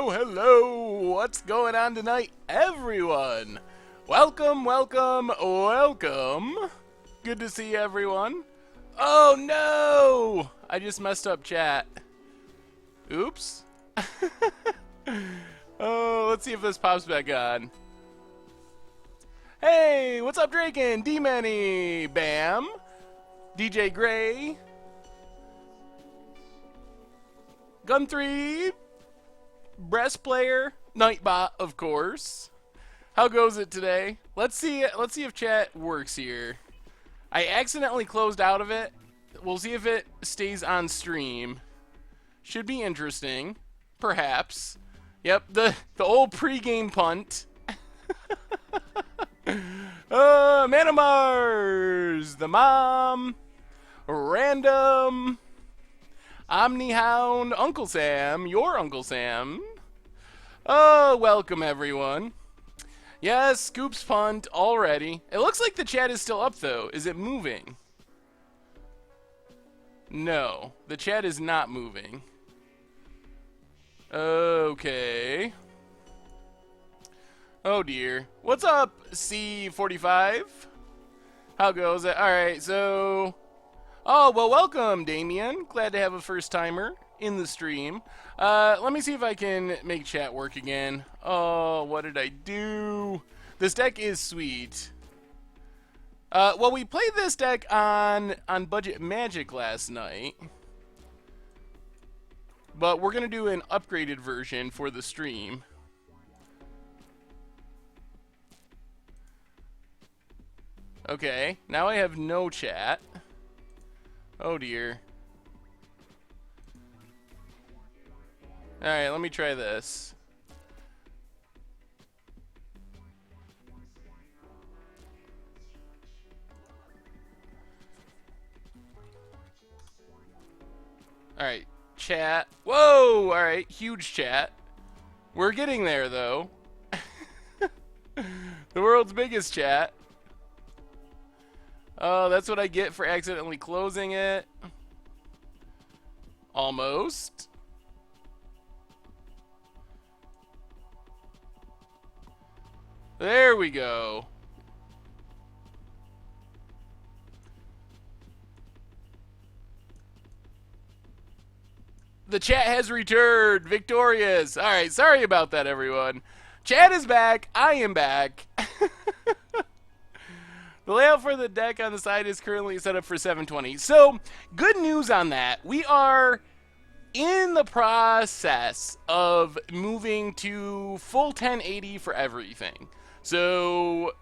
Hello, hello! What's going on tonight, everyone? Welcome, welcome, welcome. Good to see everyone. Oh no! I just messed up chat. Oops. Oh, let's see if this pops back on. Hey, what's up, Draken? D-Manny, Bam, DJ Gray, Gun 3, Breast Player, Nightbot, of course. How goes it today? Let's see if chat works here. I accidentally closed out of it. We'll see if it stays on stream. Should be interesting. Perhaps. Yep, the old pregame punt. Man of Mars, the mom, random, Omnihound, Uncle Sam, your Uncle Sam. Oh, welcome everyone. Yes, Scoops punt already. It looks like the chat is still up though. Is it moving? No, the chat is not moving. Okay. Oh dear. What's up, C45? How goes it? Alright, so... Oh, well, welcome, Damien. Glad to have a first-timer in the stream. Let me see if I can make chat work again. Oh, what did I do? This deck is sweet. Well, we played this deck on Budget Magic last night. But we're going to do an upgraded version for the stream. Okay, now I have no chat. Oh dear. Alright, let me try this. Alright, chat. Whoa! Alright, huge chat. We're getting there, though. The world's biggest chat. Oh, that's what I get for accidentally closing it. Almost. There we go. The chat has returned, victorious. All right, sorry about that, everyone. Chat is back. I am back. The layout for the deck on the side is currently set up for 720. So, good news on that. We are in the process of moving to full 1080 for everything. So,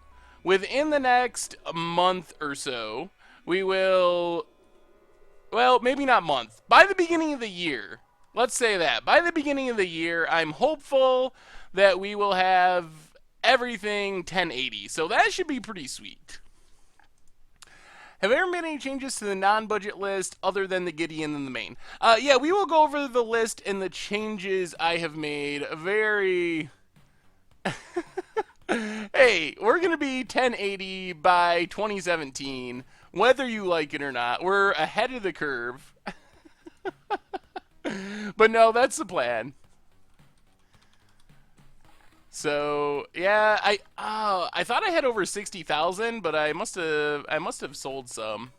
within the next month or so, we will... Well, maybe not month. By the beginning of the year. Let's say that. By the beginning of the year, I'm hopeful that we will have everything 1080. So that should be pretty sweet. Have there been any changes to the non-budget list other than the Gideon and the main? Yeah, we will go over the list and the changes I have made very... Hey, we're going to be 1080 by 2017, whether you like it or not. We're ahead of the curve. But no, that's the plan. So yeah, I thought I had over 60,000, but I must have sold some.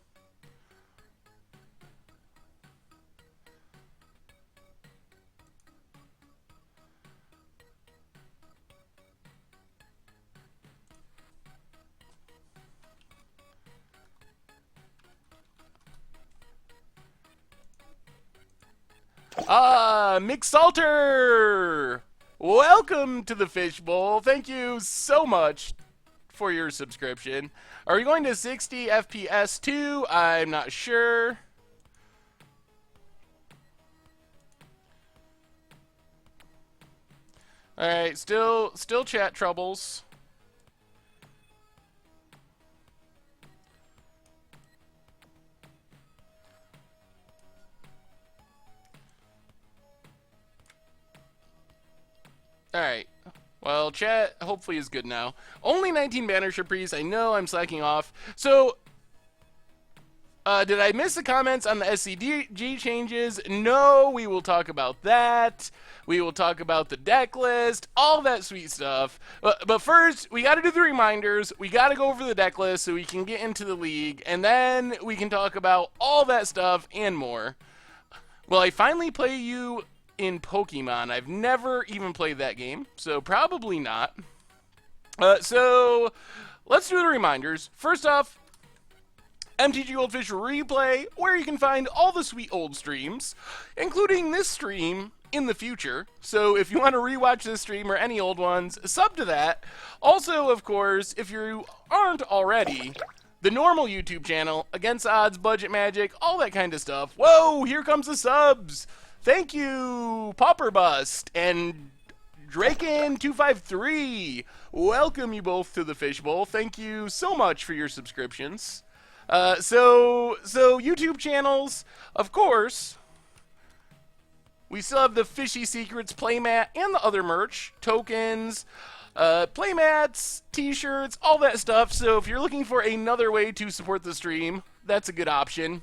Mick Salter! Welcome to the Fishbowl. Thank you so much for your subscription. Are we going to 60 FPS too? I'm not sure. Alright, still chat troubles. Alright. Well, chat hopefully is good now. Only 19 banner Caprice. I know I'm slacking off. So, Did I miss the comments on the SCG changes? No, we will talk about that. We will talk about the deck list, all that sweet stuff. But first, we got to do the reminders. We got to go over the deck list so we can get into the league, and then we can talk about all that stuff and more. Will I finally play you in Pokemon? I've never even played that game, so probably not. So let's do the reminders. First off, MTG Goldfish Replay, where you can find all the sweet old streams, including this stream in the future. So if you want to rewatch this stream or any old ones, sub to that. Also, of course, if you aren't already, the normal YouTube channel, Against Odds, Budget Magic, all that kind of stuff. Whoa, here comes the subs. Thank you, Popper Bust and Draken253. Welcome you both to the Fishbowl. Thank you so much for your subscriptions. So YouTube channels, of course, we still have the Fishy Secrets playmat and the other merch, tokens, playmats, t-shirts, all that stuff. So if you're looking for another way to support the stream, that's a good option.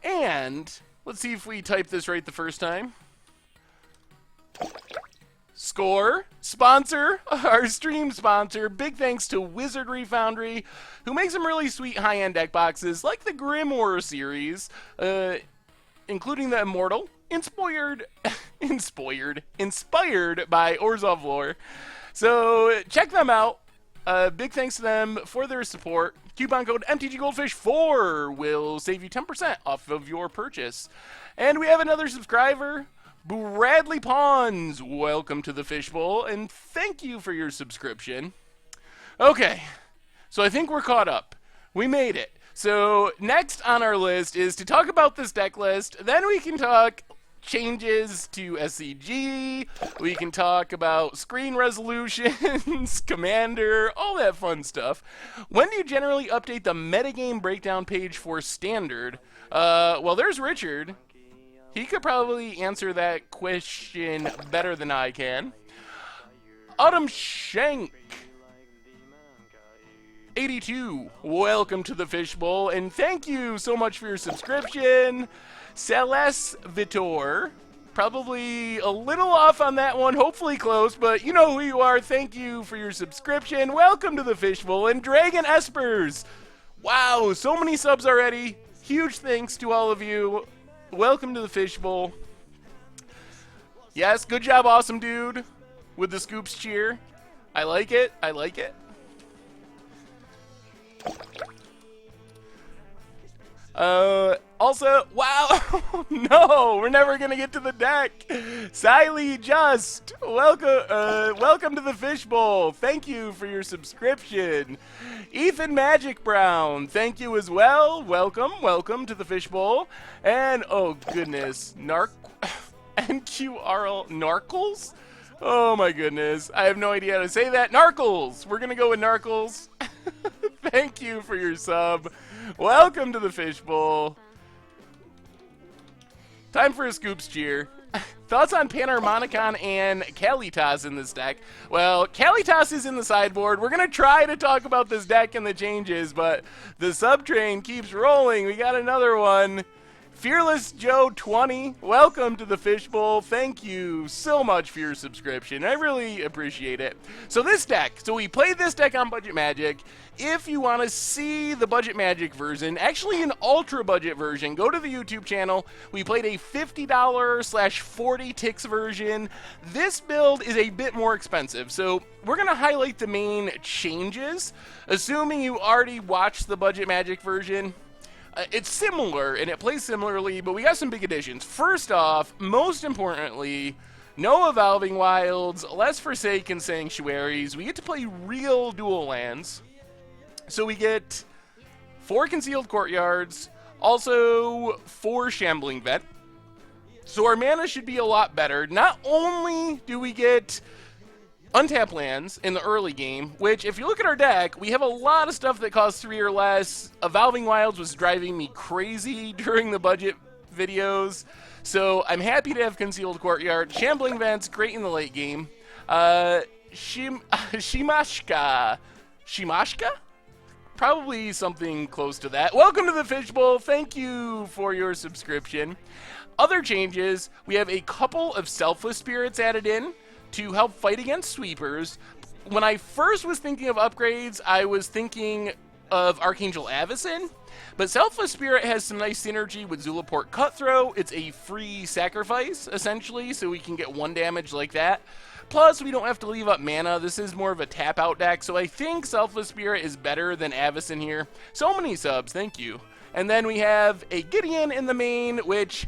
And let's see if we type this right the first time. Score, sponsor, our stream sponsor. Big thanks to Wizardry Foundry, who makes some really sweet high-end deck boxes, like the Grimoire series, including the Immortal, inspired by Orzhov lore. So check them out. Big thanks to them for their support. Coupon code MTGGoldfish4 will save you 10% off of your purchase. And we have another subscriber, Bradley Pawns. Welcome to the Fishbowl, and thank you for your subscription. Okay, so I think we're caught up. We made it. So next on our list is to talk about this deck list. Then we can talk changes to SCG. We can talk about screen resolutions, Commander, all that fun stuff. When do you generally update the metagame breakdown page for Standard? Well, there's Richard. He could probably answer that question better than I can. Autumn Shank 82, welcome to the Fishbowl, and thank you so much for your subscription. Celeste Vitor, probably a little off on that one, hopefully close, but you know who you are. Thank you for your subscription. Welcome to the Fishbowl. And Dragon Espers, wow, so many subs already. Huge thanks to all of you. Welcome to the Fishbowl. Yes, good job, awesome dude, with the scoops cheer. I like it. I like it. Also, wow, no, we're never gonna get to the deck. Siley Just, welcome to the Fishbowl. Thank you for your subscription. Ethan Magic Brown, thank you as well. Welcome to the Fishbowl. And oh goodness, NQRL Narkles. Oh my goodness, I have no idea how to say that. Narkles. We're gonna go with Narkles. Thank you for your sub. Welcome to the Fishbowl. Time for a scoops cheer. Thoughts on Panharmonicon and Kalitas in this deck? Well, Kalitas is in the sideboard. We're going to try to talk about this deck and the changes, but the sub train keeps rolling. We got another one. Fearless Joe 20, welcome to the Fishbowl. Thank you so much for your subscription. I really appreciate it. So this deck, we played this deck on Budget Magic. If you want to see the Budget Magic version, actually an ultra budget version, go to the YouTube channel. We played a $50/40 ticks version. This build is a bit more expensive, so we're going to highlight the main changes. Assuming you already watched the Budget Magic version, it's similar, and it plays similarly, but we got some big additions. First off, most importantly, no Evolving Wilds, less Forsaken Sanctuaries. We get to play real dual lands. So we get 4 Concealed Courtyards, also 4 Shambling Vet. So our mana should be a lot better. Not only do we get untap lands in the early game, which if you look at our deck, we have a lot of stuff that costs 3 or less. Evolving Wilds was driving me crazy during the budget videos, so I'm happy to have Concealed Courtyard. Shambling Vent's great in the late game. Shimashka? Probably something close to that. Welcome to the Fishbowl. Thank you for your subscription. Other changes, we have a couple of Selfless Spirits added in to help fight against sweepers. When I first was thinking of upgrades, I was thinking of Archangel Avacyn, but Selfless Spirit has some nice synergy with Zulaport Cutthroat. It's a free sacrifice, essentially, so we can get 1 damage like that. Plus, we don't have to leave up mana. This is more of a tap-out deck, so I think Selfless Spirit is better than Avacyn here. So many subs, thank you. And then we have a Gideon in the main, which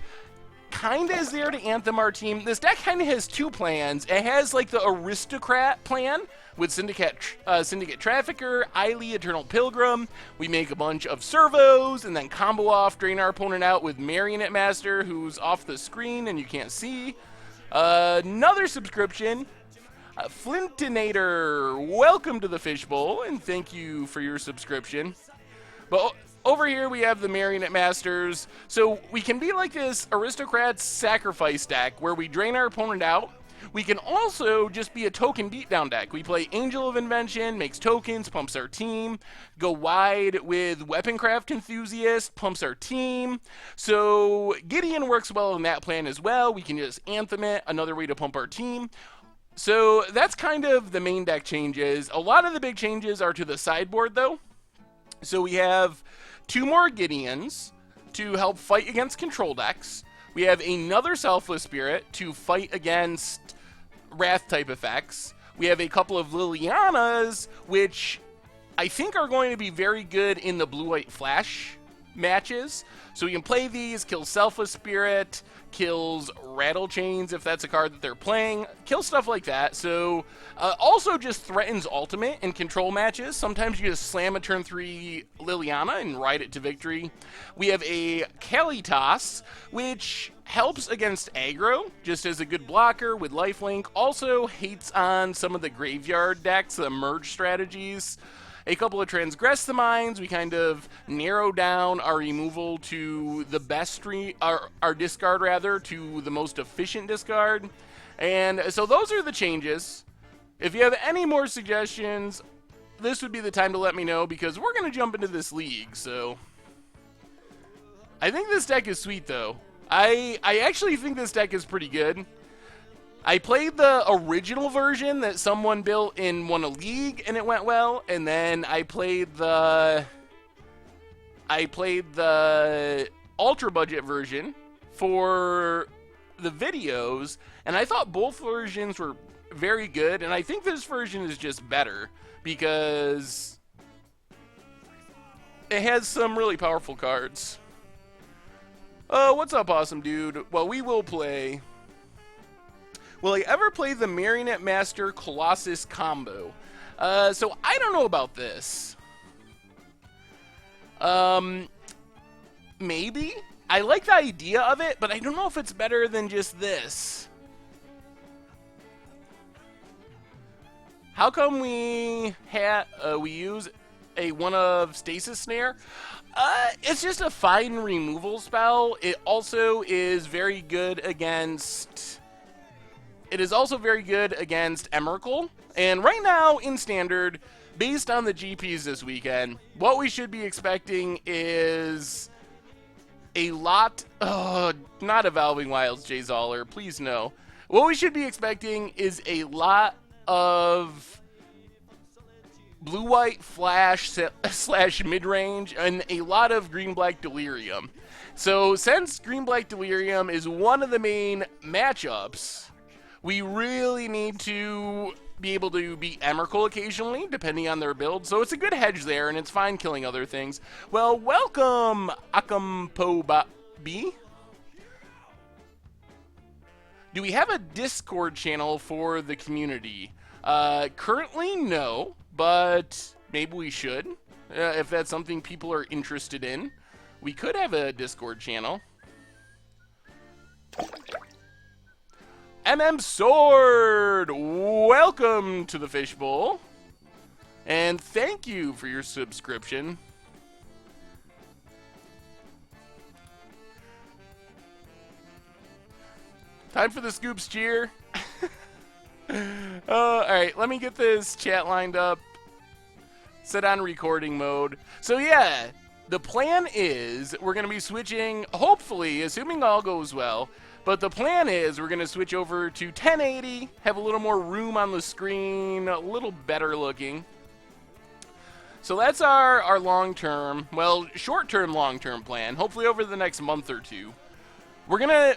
kind of is there to anthem our team. This deck kind of has 2 plans. It has like the Aristocrat plan with Syndicate Trafficker, Eiley, Eternal Pilgrim. We make a bunch of servos and then combo off, drain our opponent out with Marionette Master, who's off the screen and you can't see. Another subscription, Flintinator. Welcome to the Fishbowl, and thank you for your subscription. But over here we have the Marionette Masters. So we can be like this Aristocrats sacrifice deck where we drain our opponent out. We can also just be a token beatdown deck. We play Angel of Invention, makes tokens, pumps our team. Go wide with Weaponcraft Enthusiast, pumps our team. So Gideon works well in that plan as well. We can just anthem it, another way to pump our team. So that's kind of the main deck changes. A lot of the big changes are to the sideboard though. So we have 2 more Gideons to help fight against control decks. We have another Selfless Spirit to fight against Wrath type effects. We have a couple of Lilianas, which I think are going to be very good in the blue-white flash matches. So we can play these, kill Selfless Spirit, kills Rattle Chains if that's a card that they're playing, kill stuff like that. So also just threatens ultimate in control matches. Sometimes you just slam a turn 3 Liliana and ride it to victory. We have a Kalitas, which helps against aggro, just as a good blocker with lifelink. Also hates on some of the graveyard decks, the merge strategies. A couple of Transgress the Minds, we kind of narrow down our removal to the best, our discard rather, to the most efficient discard. And so those are the changes. If you have any more suggestions, this would be the time to let me know, because we're going to jump into this league. So I think this deck is sweet though. I actually think this deck is pretty good. I played the original version that someone built in won a league and it went well, and then I played the ultra budget version for the videos, and I thought both versions were very good, and I think this version is just better because it has some really powerful cards. Oh, what's up, awesome dude? Well, we will play. Will I ever play the Marionette Master Colossus combo? So I don't know about this. Maybe? I like the idea of it, but I don't know if it's better than just this. How come we use a one of Stasis Snare? It's just a fine removal spell. It also is very good against... It is also very good against Emrakul. And right now, in Standard, based on the GPs this weekend, what we should be expecting is a lot... not Evolving Wilds, Jay Zoller, please no. What we should be expecting is a lot of blue-white flash slash mid-range and a lot of green-black Delirium. So since green-black Delirium is one of the main matchups, we really need to be able to beat Emrakul occasionally, depending on their build. So it's a good hedge there, and it's fine killing other things. Well, welcome, Akampo B. Do we have a Discord channel for the community? Currently, no, but maybe we should. If that's something people are interested in, we could have a Discord channel. Sword, welcome to the Fishbowl, and thank you for your subscription. Time for the Scoops cheer. Alright, let me get this chat lined up. Set on recording mode. So yeah, the plan is we're going to be switching, hopefully, assuming all goes well, but the plan is we're going to switch over to 1080, have a little more room on the screen, a little better looking. So that's our long-term, well, short-term, long-term plan, hopefully over the next month or two. We're gonna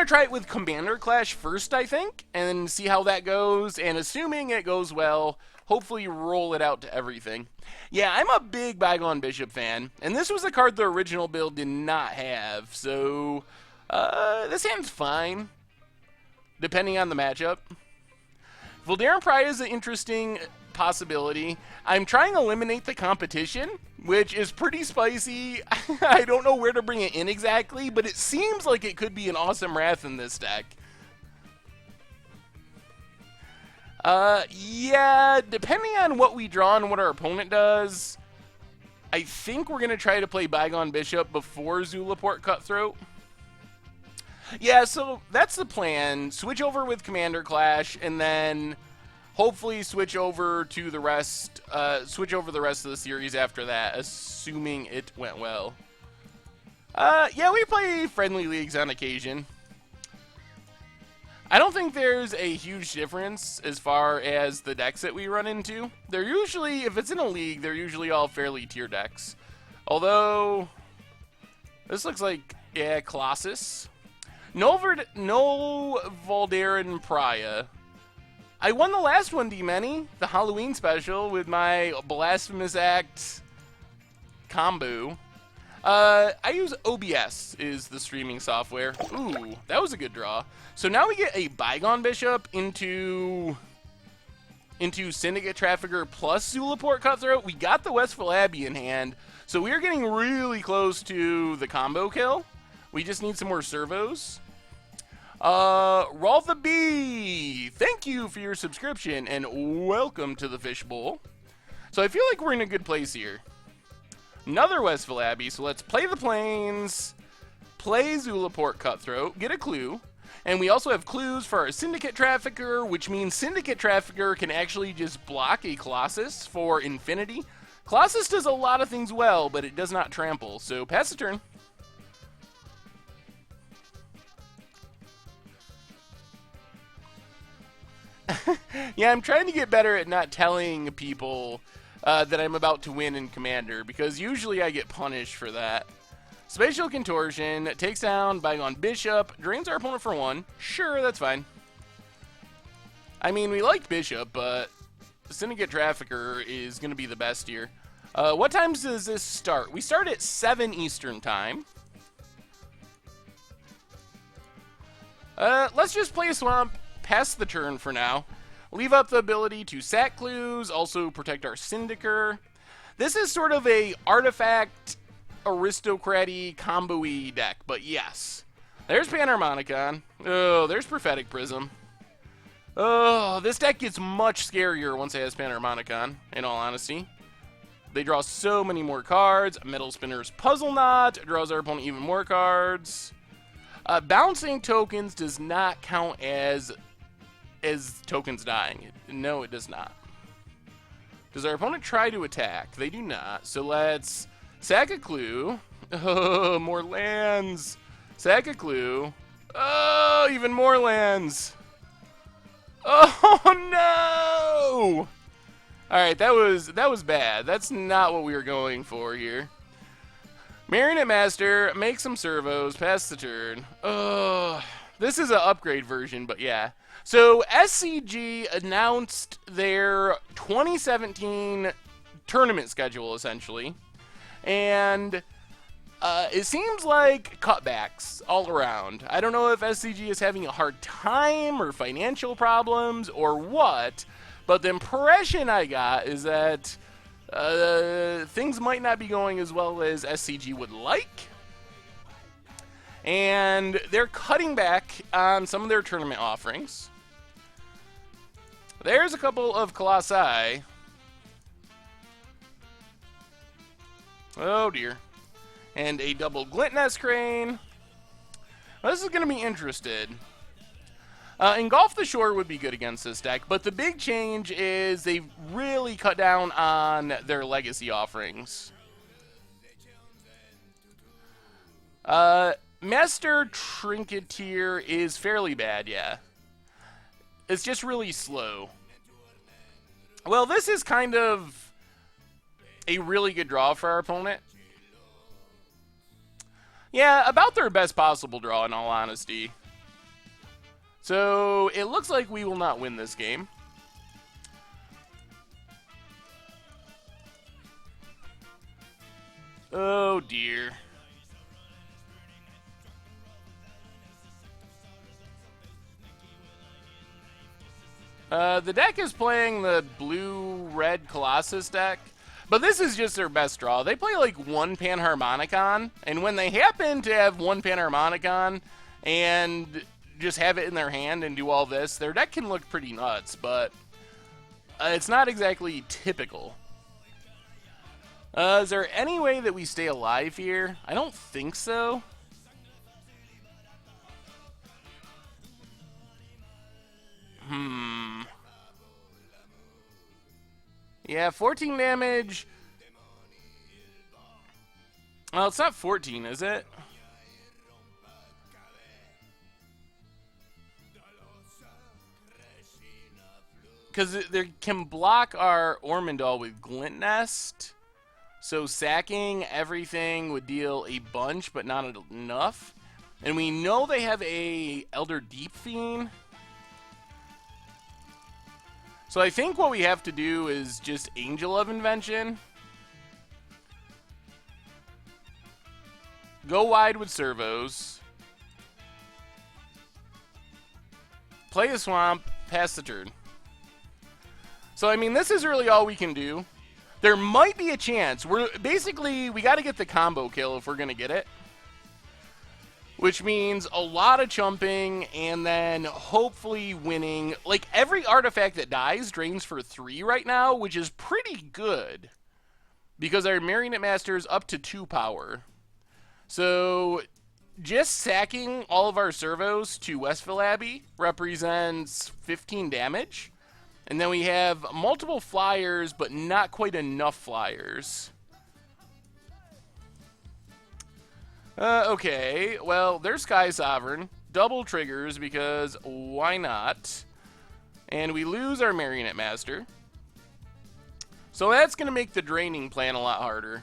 try it with Commander Clash first, I think, and see how that goes, and assuming it goes well, hopefully roll it out to everything. Yeah, I'm a big Bygone Bishop fan, and this was a card the original build did not have, so this hand's fine, depending on the matchup. Voldaren Pariah is an interesting possibility. I'm trying to eliminate the competition, which is pretty spicy. I don't know where to bring it in exactly, but it seems like it could be an awesome Wrath in this deck. Yeah, depending on what we draw and what our opponent does, I think we're going to try to play Bygone Bishop before Zulaport Cutthroat. Yeah, so that's the plan. Switch over with Commander Clash, and then hopefully switch over to the rest, switch over the rest of the series after that, assuming it went well. Yeah, we play friendly leagues on occasion. I don't think there's a huge difference as far as the decks that we run into. They're usually, if it's in a league, they're usually all fairly tier decks. Although, this looks like, yeah, Colossus. No Voldaren Pariah. I won the last one, D-Many, the Halloween special, with my Blasphemous Act combo. I use OBS, is the streaming software. Ooh, that was a good draw. So now we get a Bygone Bishop into Syndicate Trafficker plus Zulaport Cutthroat. We got the Westfall Abbey in hand, so we're getting really close to the combo kill. We just need some more servos. Rolf the Bee, thank you for your subscription, and welcome to the Fishbowl. So I feel like we're in a good place here. Another Westfall Abbey, so let's play the Plains, play Zulaport Cutthroat, get a clue, and we also have clues for our Syndicate Trafficker, which means Syndicate Trafficker can actually just block a Colossus for infinity. Colossus does a lot of things well, but it does not trample, so pass the turn. Yeah, I'm trying to get better at not telling people that I'm about to win in Commander, because usually I get punished for that. Spatial Contortion takes down Bygone Bishop, drains our opponent for 1. Sure, that's fine. I mean, we like Bishop, but Syndicate Trafficker is going to be the best here. What times does this start? We start at 7 Eastern Time. Let's just play a Swamp, pass the turn for now. Leave up the ability to sack clues, also protect our Syndicer. This is sort of a artifact, aristocrat-y, combo-y deck, but yes. There's Panharmonicon. Oh, there's Prophetic Prism. Oh, this deck gets much scarier once it has Panharmonicon, in all honesty. They draw so many more cards. Metal Spinner's Puzzle Knot draws our opponent even more cards. Bouncing tokens does not count as tokens dying. No, it does not. Does our opponent try to attack? They do not. So let's sack a clue. Oh, more lands. Sack a clue. Oh, even more lands. Oh no! Alright, that was bad. That's not what we were going for here. Marionette Master, make some servos, pass the turn. Oh, this is an upgrade version, but yeah. So SCG announced their 2017 tournament schedule, essentially. And it seems like cutbacks all around. I don't know if SCG is having a hard time or financial problems or what, but the impression I got is that things might not be going as well as SCG would like. And they're cutting back on some of their tournament offerings. There's a couple of Colossi. Oh dear. And a double Glintnest Crane. Well, this is going to be interesting. Engulf the Shore would be good against this deck, but the big change is they've really cut down on their legacy offerings. Master Trinketeer is fairly bad, yeah. It's just really slow. Well, this is kind of a really good draw for our opponent. Yeah, about their best possible draw, in all honesty. So, it looks like we will not win this game. Oh, dear. The deck is playing the blue-red Colossus deck, but this is just their best draw. They play like one Panharmonicon, and when they happen to have one Panharmonicon and just have it in their hand and do all this, their deck can look pretty nuts, but it's not exactly typical. Is there any way that we stay alive here? I don't think so. Yeah, 14 damage. Well, it's not 14, is it? Because they can block our Ormondal with Glint Nest. So sacking everything would deal a bunch, but not enough. And we know they have a Elder Deep Fiend. So I think what we have to do is just Angel of Invention. Go wide with servos. Play a swamp, pass the turn. So, I mean, this is really all we can do. There might be a chance. We got to get the combo kill if we're going to get it. Which means a lot of chumping and then hopefully winning. Like, every artifact that dies drains for 3 right now, which is pretty good. Because our Marionette Master is up to 2 power. So, just sacking all of our servos to Westville Abbey represents 15 damage. And then we have multiple flyers, but not quite enough flyers. Okay, well, there's Sky Sovereign. Double triggers, because why not? And we lose our Marionette Master. So that's going to make the draining plan a lot harder.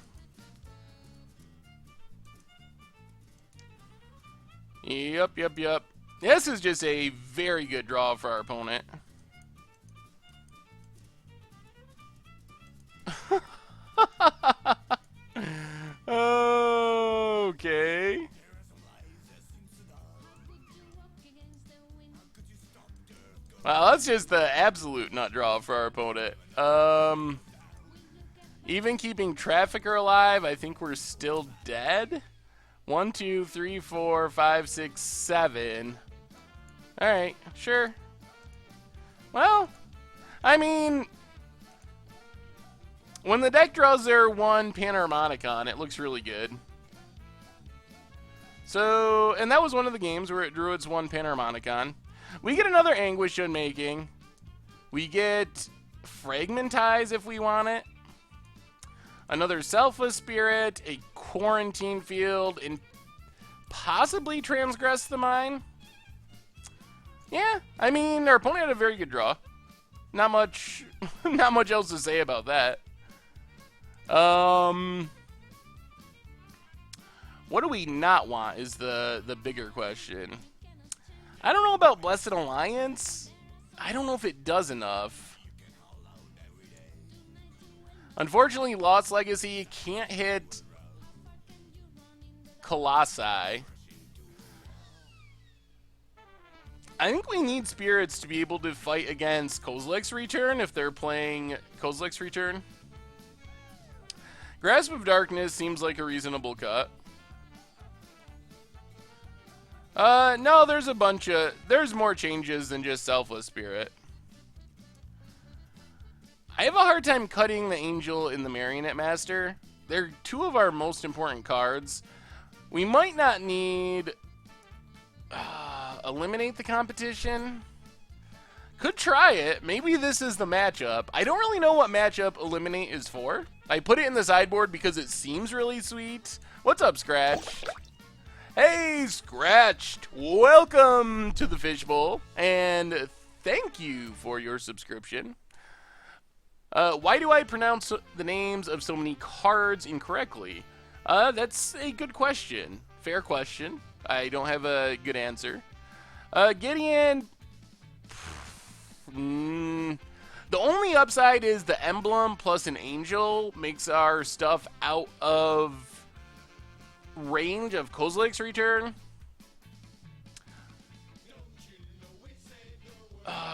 Yep. This is just a very good draw for our opponent. Okay. Wow, that's just the absolute nut draw for our opponent. Even keeping Trafficker alive, I think we're still dead. 1, 2, 3, 4, 5, 6, 7. Alright, sure. Well, I mean, when the deck draws their one Panharmonicon, it looks really good. So, and that was one of the games where it drew its one Panharmonicon. We get another Anguish Unmaking. We get Fragmentize if we want it. Another Selfless Spirit, a Quarantine Field, and possibly Transgress the Mine. Yeah, I mean, our opponent had a very good draw. Not much else to say about that. What do we not want is the bigger question. I don't know about Blessed Alliance. I don't know if it does enough. Unfortunately, Lost Legacy can't hit Colossi. I think we need spirits to be able to fight against Kozilek's Return if they're playing Kozilek's Return. Grasp of Darkness seems like a reasonable cut. No, there's more changes than just Selfless Spirit. I have a hard time cutting the Angel and the Marionette Master. They're two of our most important cards. We might not need... Eliminate the competition? Could try it. Maybe this is the matchup. I don't really know what matchup Eliminate is for. I put it in the sideboard because it seems really sweet. What's up, Scratch? Hey, Scratched! Welcome to the Fishbowl, and thank you for your subscription. Why do I pronounce the names of so many cards incorrectly? That's a good question. Fair question. I don't have a good answer. Gideon... the only upside is the emblem plus an angel makes our stuff out of range of Kozilek's return.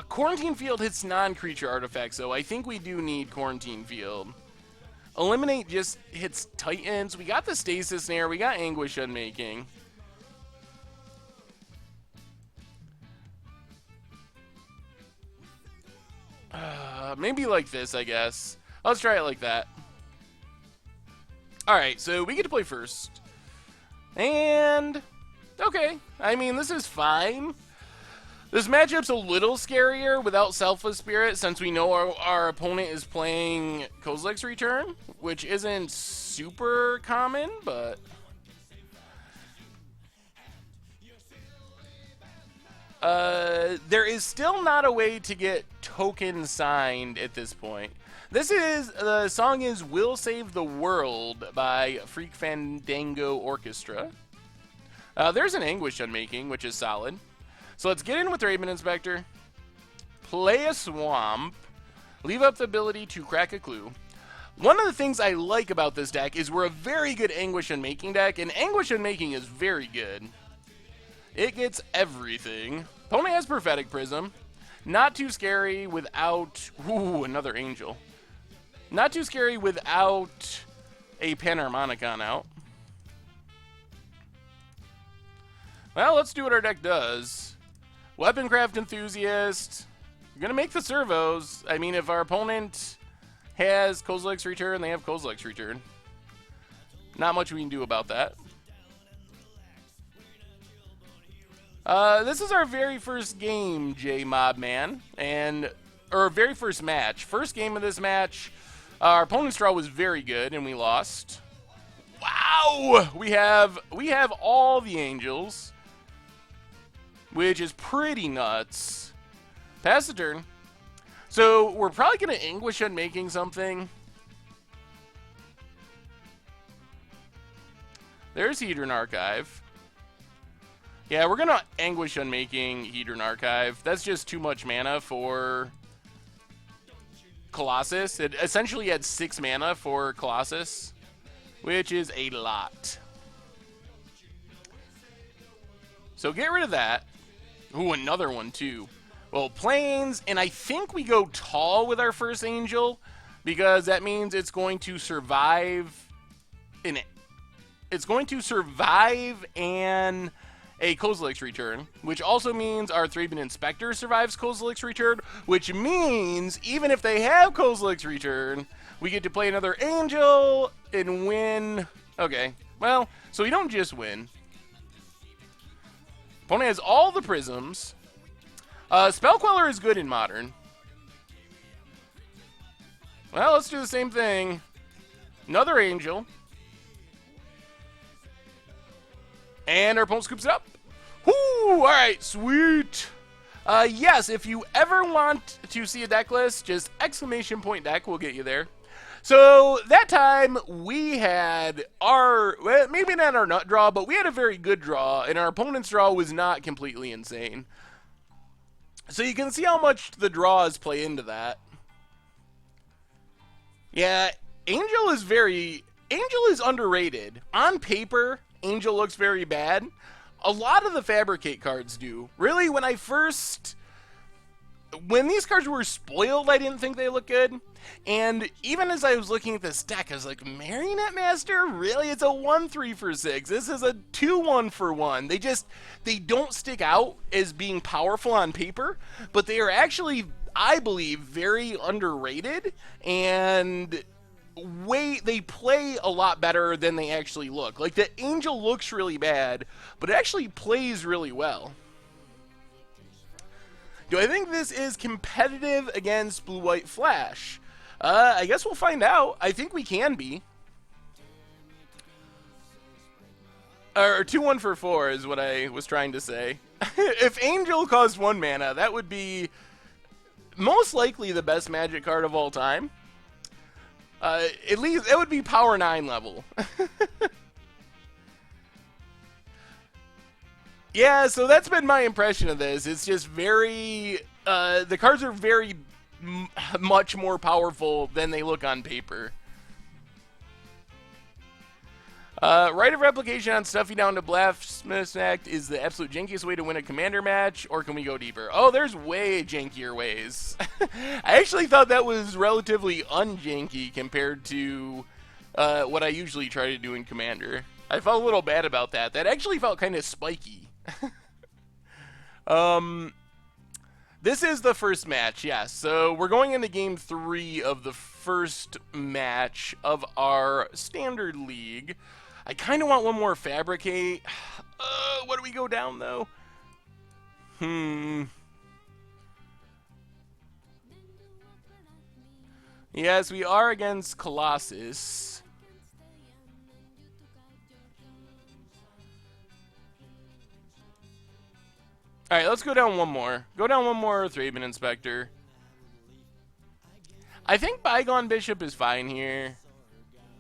Quarantine Field hits non-creature artifacts, so I think we do need Quarantine Field. Eliminate just hits Titans. We got the Stasis Snare. We got Anguish Unmaking. Maybe like this, I guess. Let's try it like that. Alright, so we get to play first. And... okay. I mean, this is fine. This matchup's a little scarier without Selfless Spirit, since we know our opponent is playing Kozilek's Return, which isn't super common, but... there is still not a way to get tokens signed at this point. The song is Will Save the World by Freak Fandango Orchestra. There's an Anguish Unmaking, which is solid. So let's get in with Raven Inspector. Play a Swamp. Leave up the ability to crack a clue. One of the things I like about this deck is we're a very good Anguish Unmaking deck, and Anguish Unmaking is very good. It gets everything. Opponent has Prophetic Prism. Not too scary without... ooh, another Angel. Not too scary without a Panharmonicon out. Well, let's do what our deck does. Weaponcraft Enthusiast. We're going to make the servos. I mean, if our opponent has Kozilek's Return, they have Kozilek's Return. Not much we can do about that. This is our very first game, J-Mobman, or very first match. First game of this match, our opponent's draw was very good, and we lost. Wow! We have all the Angels, which is pretty nuts. Pass the turn. So, we're probably going to Anguish Unmaking something. There's Hedron Archive. Yeah, we're going to Anguish Unmaking Hedron Archive. That's just too much mana for Colossus. It essentially had 6 mana for Colossus, which is a lot. So get rid of that. Ooh, another one too. Well, Plains, and I think we go tall with our first Angel, because that means it's going to survive in it. It's going to survive and a Kozilek's Return, which also means our Thraben Inspector survives Kozilek's Return, which means even if they have Kozilek's Return, we get to play another Angel and win. Okay, well, so we don't just win. Opponent has all the Prisms. Spell Queller is good in Modern. Well, let's do the same thing. Another Angel. And our opponent scoops it up. Whoo! Alright, sweet. Yes, if you ever want to see a deck list, just exclamation point deck will get you there. So, that time, we had our, well, maybe not our nut draw, but we had a very good draw, and our opponent's draw was not completely insane. So you can see how much the draws play into that. Yeah, Angel is underrated. On paper, Angel looks very bad. A lot of the Fabricate cards do. Really, when these cards were spoiled, I didn't think they looked good. And even as I was looking at this deck, I was like, Marionette Master? Really? It's a 1-3 for 6. This is a 2-1 for 1. They don't stick out as being powerful on paper, but they are actually, I believe, very underrated, and they play a lot better than they actually look. Like, the Angel looks really bad, but it actually plays really well. Do I think this is competitive against Blue-White Flash? I guess we'll find out. I think we can be. Or 2-1 for 4 is what I was trying to say. If Angel cost 1 mana, that would be most likely the best Magic card of all time. At least it would be Power 9 level. Yeah, so that's been my impression of this. It's just very... the cards are very much more powerful than they look on paper. Right of replication on Stuffy down to Blacksmith's Act is the absolute jankiest way to win a commander match, or can we go deeper? Oh, there's way jankier ways. I actually thought that was relatively unjanky compared to what I usually try to do in Commander. I felt a little bad about that. That actually felt kind of spiky. This is the first match, yes. So we're going into game 3 of the first match of our standard league. I kind of want one more Fabricate. What do we go down, though? Yes, we are against Colossus. Alright, let's go down one more. Go down one more Thraben Inspector. I think Bygone Bishop is fine here.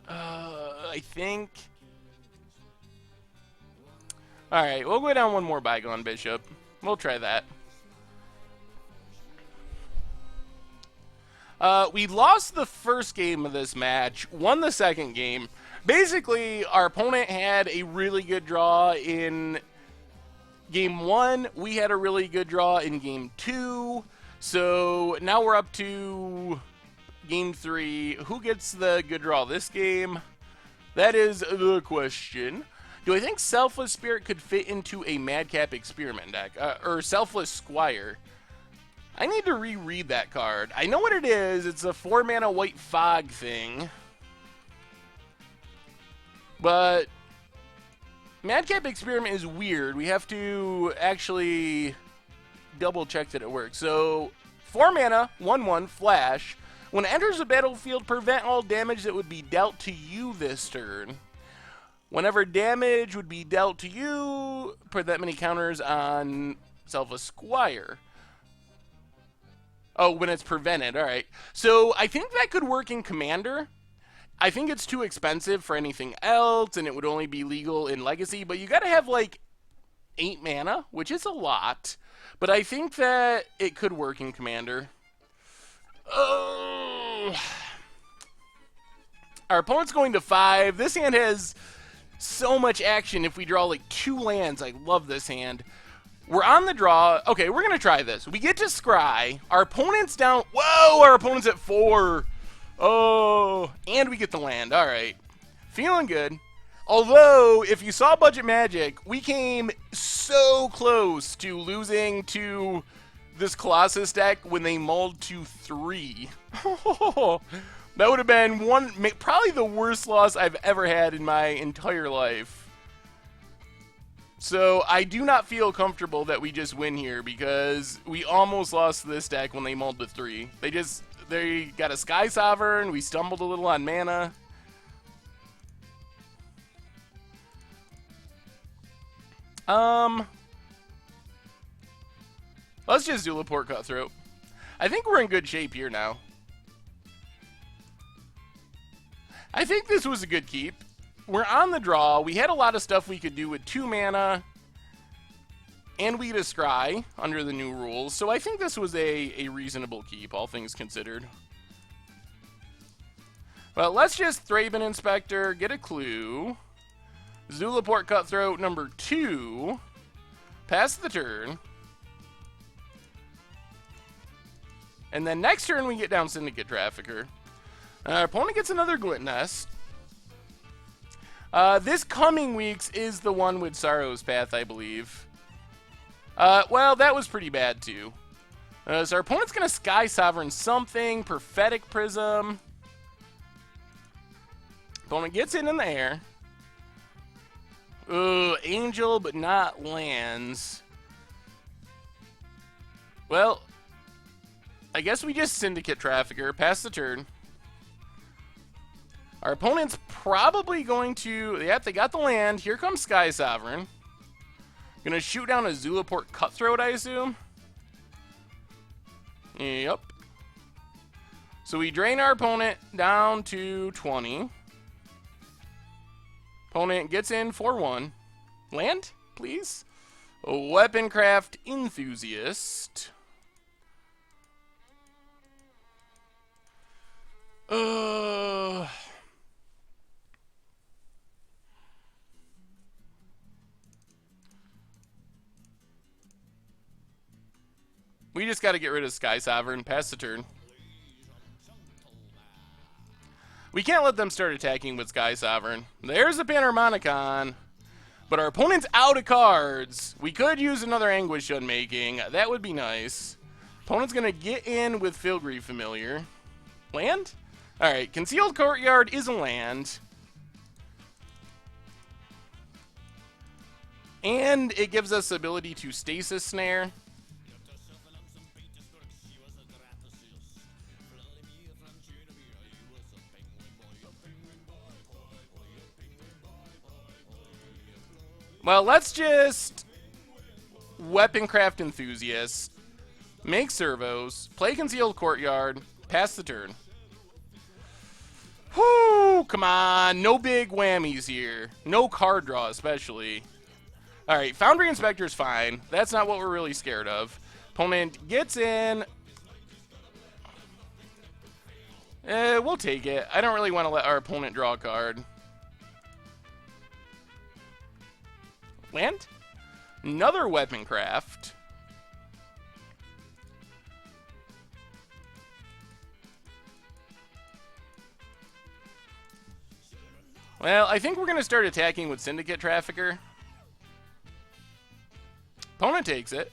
I think... Alright, we'll go down one more Bygone Bishop. We'll try that. We lost the first game of this match, won the second game. Basically, our opponent had a really good draw in game 1. We had a really good draw in game 2. So now we're up to game 3. Who gets the good draw this game? That is the question. Do I think Selfless Spirit could fit into a Madcap Experiment deck? Or Selfless Squire? I need to reread that card. I know what it is. It's a 4-mana white fog thing. But Madcap Experiment is weird. We have to actually double check that it works. So 4 mana, 1/1, flash. When it enters the battlefield, prevent all damage that would be dealt to you this turn. Whenever damage would be dealt to you, put that many counters on Selfless Squire. Oh, when it's prevented. All right. So I think that could work in Commander. I think it's too expensive for anything else, and it would only be legal in Legacy. But you got to have like 8 mana, which is a lot. But I think that it could work in Commander. Oh. Our opponent's going to 5. This hand has so much action if we draw like 2 lands. I love this hand. We're on the draw. Okay, we're going to try this. We get to scry. Our opponent's down. Whoa, our opponent's at 4. Oh, and we get the land. All right. Feeling good. Although, if you saw Budget Magic, we came so close to losing to this Colossus deck when they mulled to 3. That would have been probably the worst loss I've ever had in my entire life. So I do not feel comfortable that we just win here because we almost lost this deck when they mulled to 3. They got a Sky Sovereign. We stumbled a little on mana. Let's just do Laporte Cutthroat. I think we're in good shape here now. I think this was a good keep. We're on the draw. We had a lot of stuff we could do with 2 mana. And we had a scry under the new rules. So I think this was a reasonable keep, all things considered. Well, let's just Thraben Inspector, get a clue. Zulaport Cutthroat number 2. Pass the turn. And then next turn we get down Syndicate Trafficker. Our opponent gets another Glint Nest. This coming week's is the one with Sorrow's Path, I believe. Well, that was pretty bad, too. So our opponent's going to Sky Sovereign something. Prophetic Prism. Opponent gets it in the air. Angel, but not lands. Well, I guess we just Syndicate Trafficker, pass the turn. Our opponent's probably going to... Yep, they got the land. Here comes Sky Sovereign. Gonna shoot down a Zulaport Cutthroat, I assume. Yep. So we drain our opponent down to 20. Opponent gets in for 1. Land, please. A Weaponcraft Enthusiast. We just got to get rid of Sky Sovereign. Pass the turn. We can't let them start attacking with Sky Sovereign. There's a Panharmonicon. But our opponent's out of cards. We could use another Anguish Unmaking. That would be nice. Opponent's going to get in with Filigree Familiar. Land? Alright, Concealed Courtyard is a land. And it gives us the ability to Stasis Snare. Well, let's just Weaponcraft Enthusiast, make servos, play Concealed Courtyard, pass the turn. Whoo! Come on, no big whammies here. No card draw, especially. Alright, Foundry Inspector's fine. That's not what we're really scared of. Opponent gets in. We'll take it. I don't really want to let our opponent draw a card. Land? Another Weaponcraft. Well, I think we're going to start attacking with Syndicate Trafficker. Opponent takes it.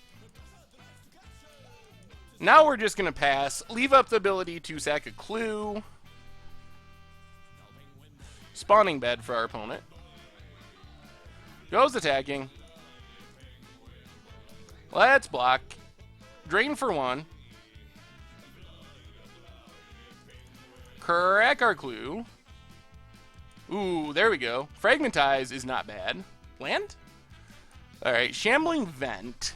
Now we're just going to pass. Leave up the ability to sack a clue. Spawning bed for our opponent. Goes attacking. Let's block. Drain for 1. Crack our clue. Ooh, there we go. Fragmentize is not bad. Land? Alright, Shambling Vent.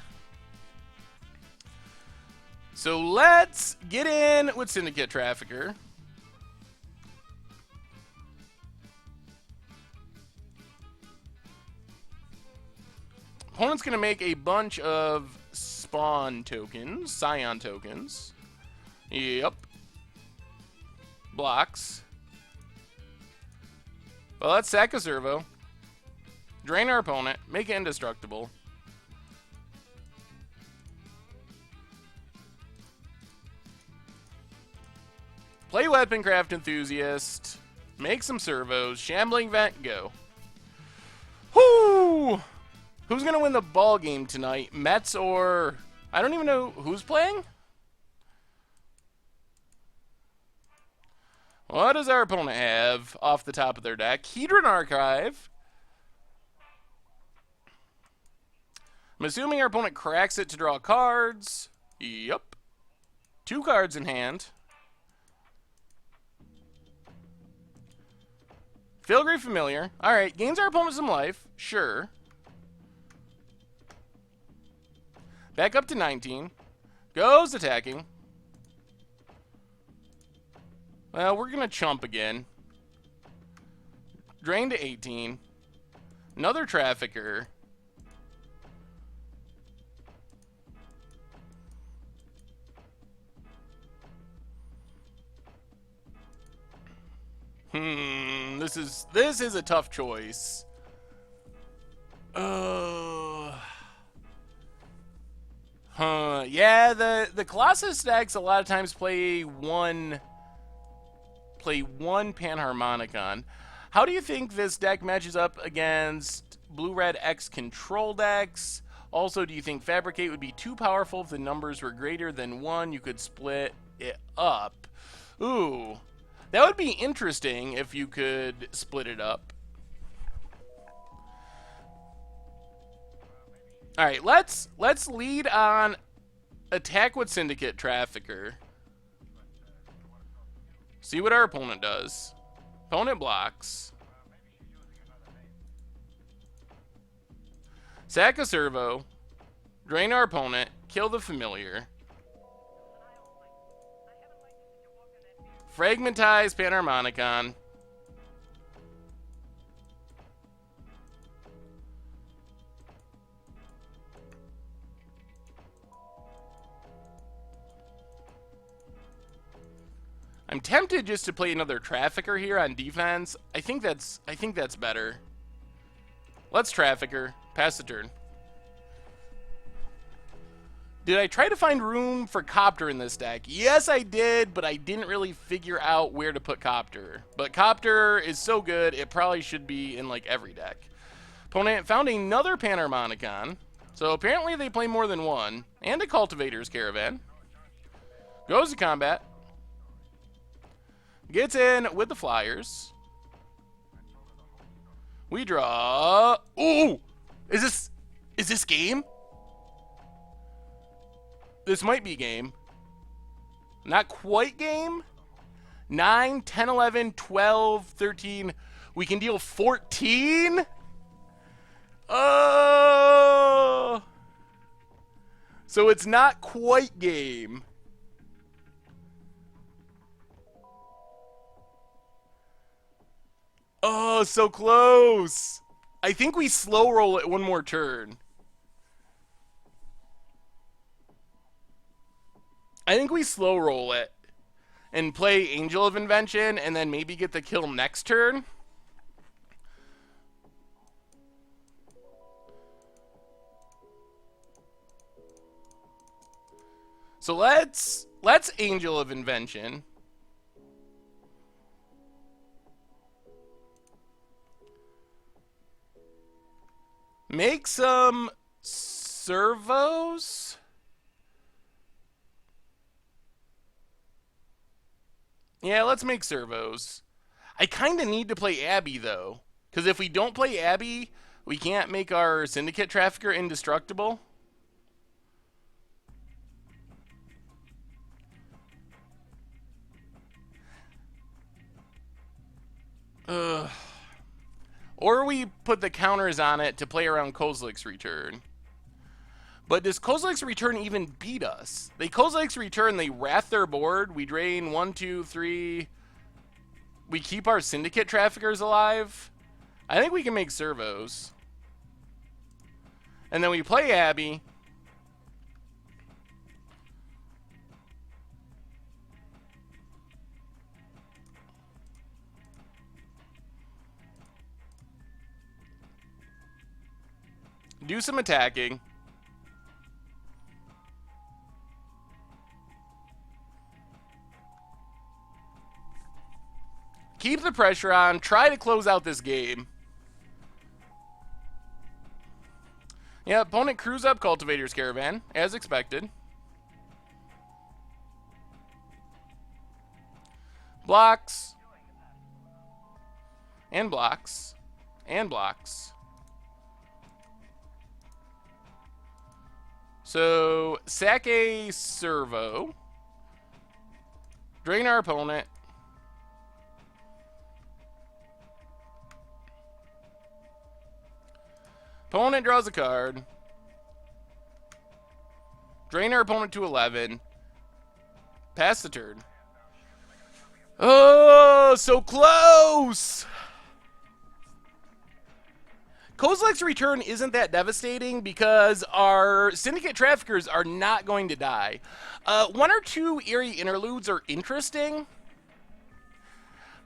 So let's get in with Syndicate Trafficker. Opponent's going to make a bunch of spawn tokens, Scion tokens. Yep. Blocks. Well, let's sack a servo. Drain our opponent. Make it indestructible. Play Weaponcraft Enthusiast. Make some servos. Shambling Vent, go. Whoo! Who's going to win the ball game tonight? Mets or... I don't even know who's playing? What does our opponent have off the top of their deck? Hedron Archive. I'm assuming our opponent cracks it to draw cards. Yep. 2 cards in hand. Filigree Familiar. Alright, gains our opponent some life. Sure. Back up to 19. Goes attacking. Well, we're going to chump again. Drain to 18. Another Trafficker. This is a tough choice. Yeah, the Colossus decks a lot of times play one Panharmonicon. How do you think this deck matches up against Blue-Red X control decks? Also, do you think Fabricate would be too powerful if the numbers were greater than 1? You could split it up. Ooh, that would be interesting if you could split it up. All right, let's lead on attack with Syndicate Trafficker. See what our opponent does. Opponent blocks. Sack a servo. Drain our opponent. Kill the familiar. Fragmentize Panharmonicon. I'm tempted just to play another Trafficker here on defense. I think that's better. Let's Trafficker. Pass the turn. Did I try to find room for Copter in this deck? Yes, I did, but I didn't really figure out where to put Copter. But Copter is so good, it probably should be in like every deck. Opponent found another Panharmonicon. So apparently they play more than one. And a Cultivator's Caravan. Goes to combat. Gets in with the Flyers. We draw. Ooh! Is this game? This might be game. Not quite game. 9, 10, 11, 12, 13. We can deal 14? Oh! So it's not quite game. Oh, so close. I think we slow roll it one more turn. I think we slow roll it and play Angel of Invention and then maybe get the kill next turn. So let's Angel of Invention. Make some servos. Yeah, let's make servos. I kind of need to play Abby, though. Because if we don't play Abby, we can't make our Syndicate Trafficker indestructible. Ugh. Or we put the counters on it to play around Kozilek's Return. But does Kozilek's Return even beat us? They Kozilek's Return, they wrath their board. We drain 1, 2, 3. We keep our Syndicate Traffickers alive. I think we can make servos. And then we play Abby. Do some attacking. Keep the pressure on. Try to close out this game. Yeah, opponent crews up Cultivator's Caravan, as expected. Blocks. And blocks. And blocks. So, sack a servo. Drain our opponent. Opponent draws a card. Drain our opponent to 11. Pass the turn. Oh, so close! Kozilek's Return isn't that devastating because our Syndicate Traffickers are not going to die. 1 or 2 Eerie Interludes are interesting.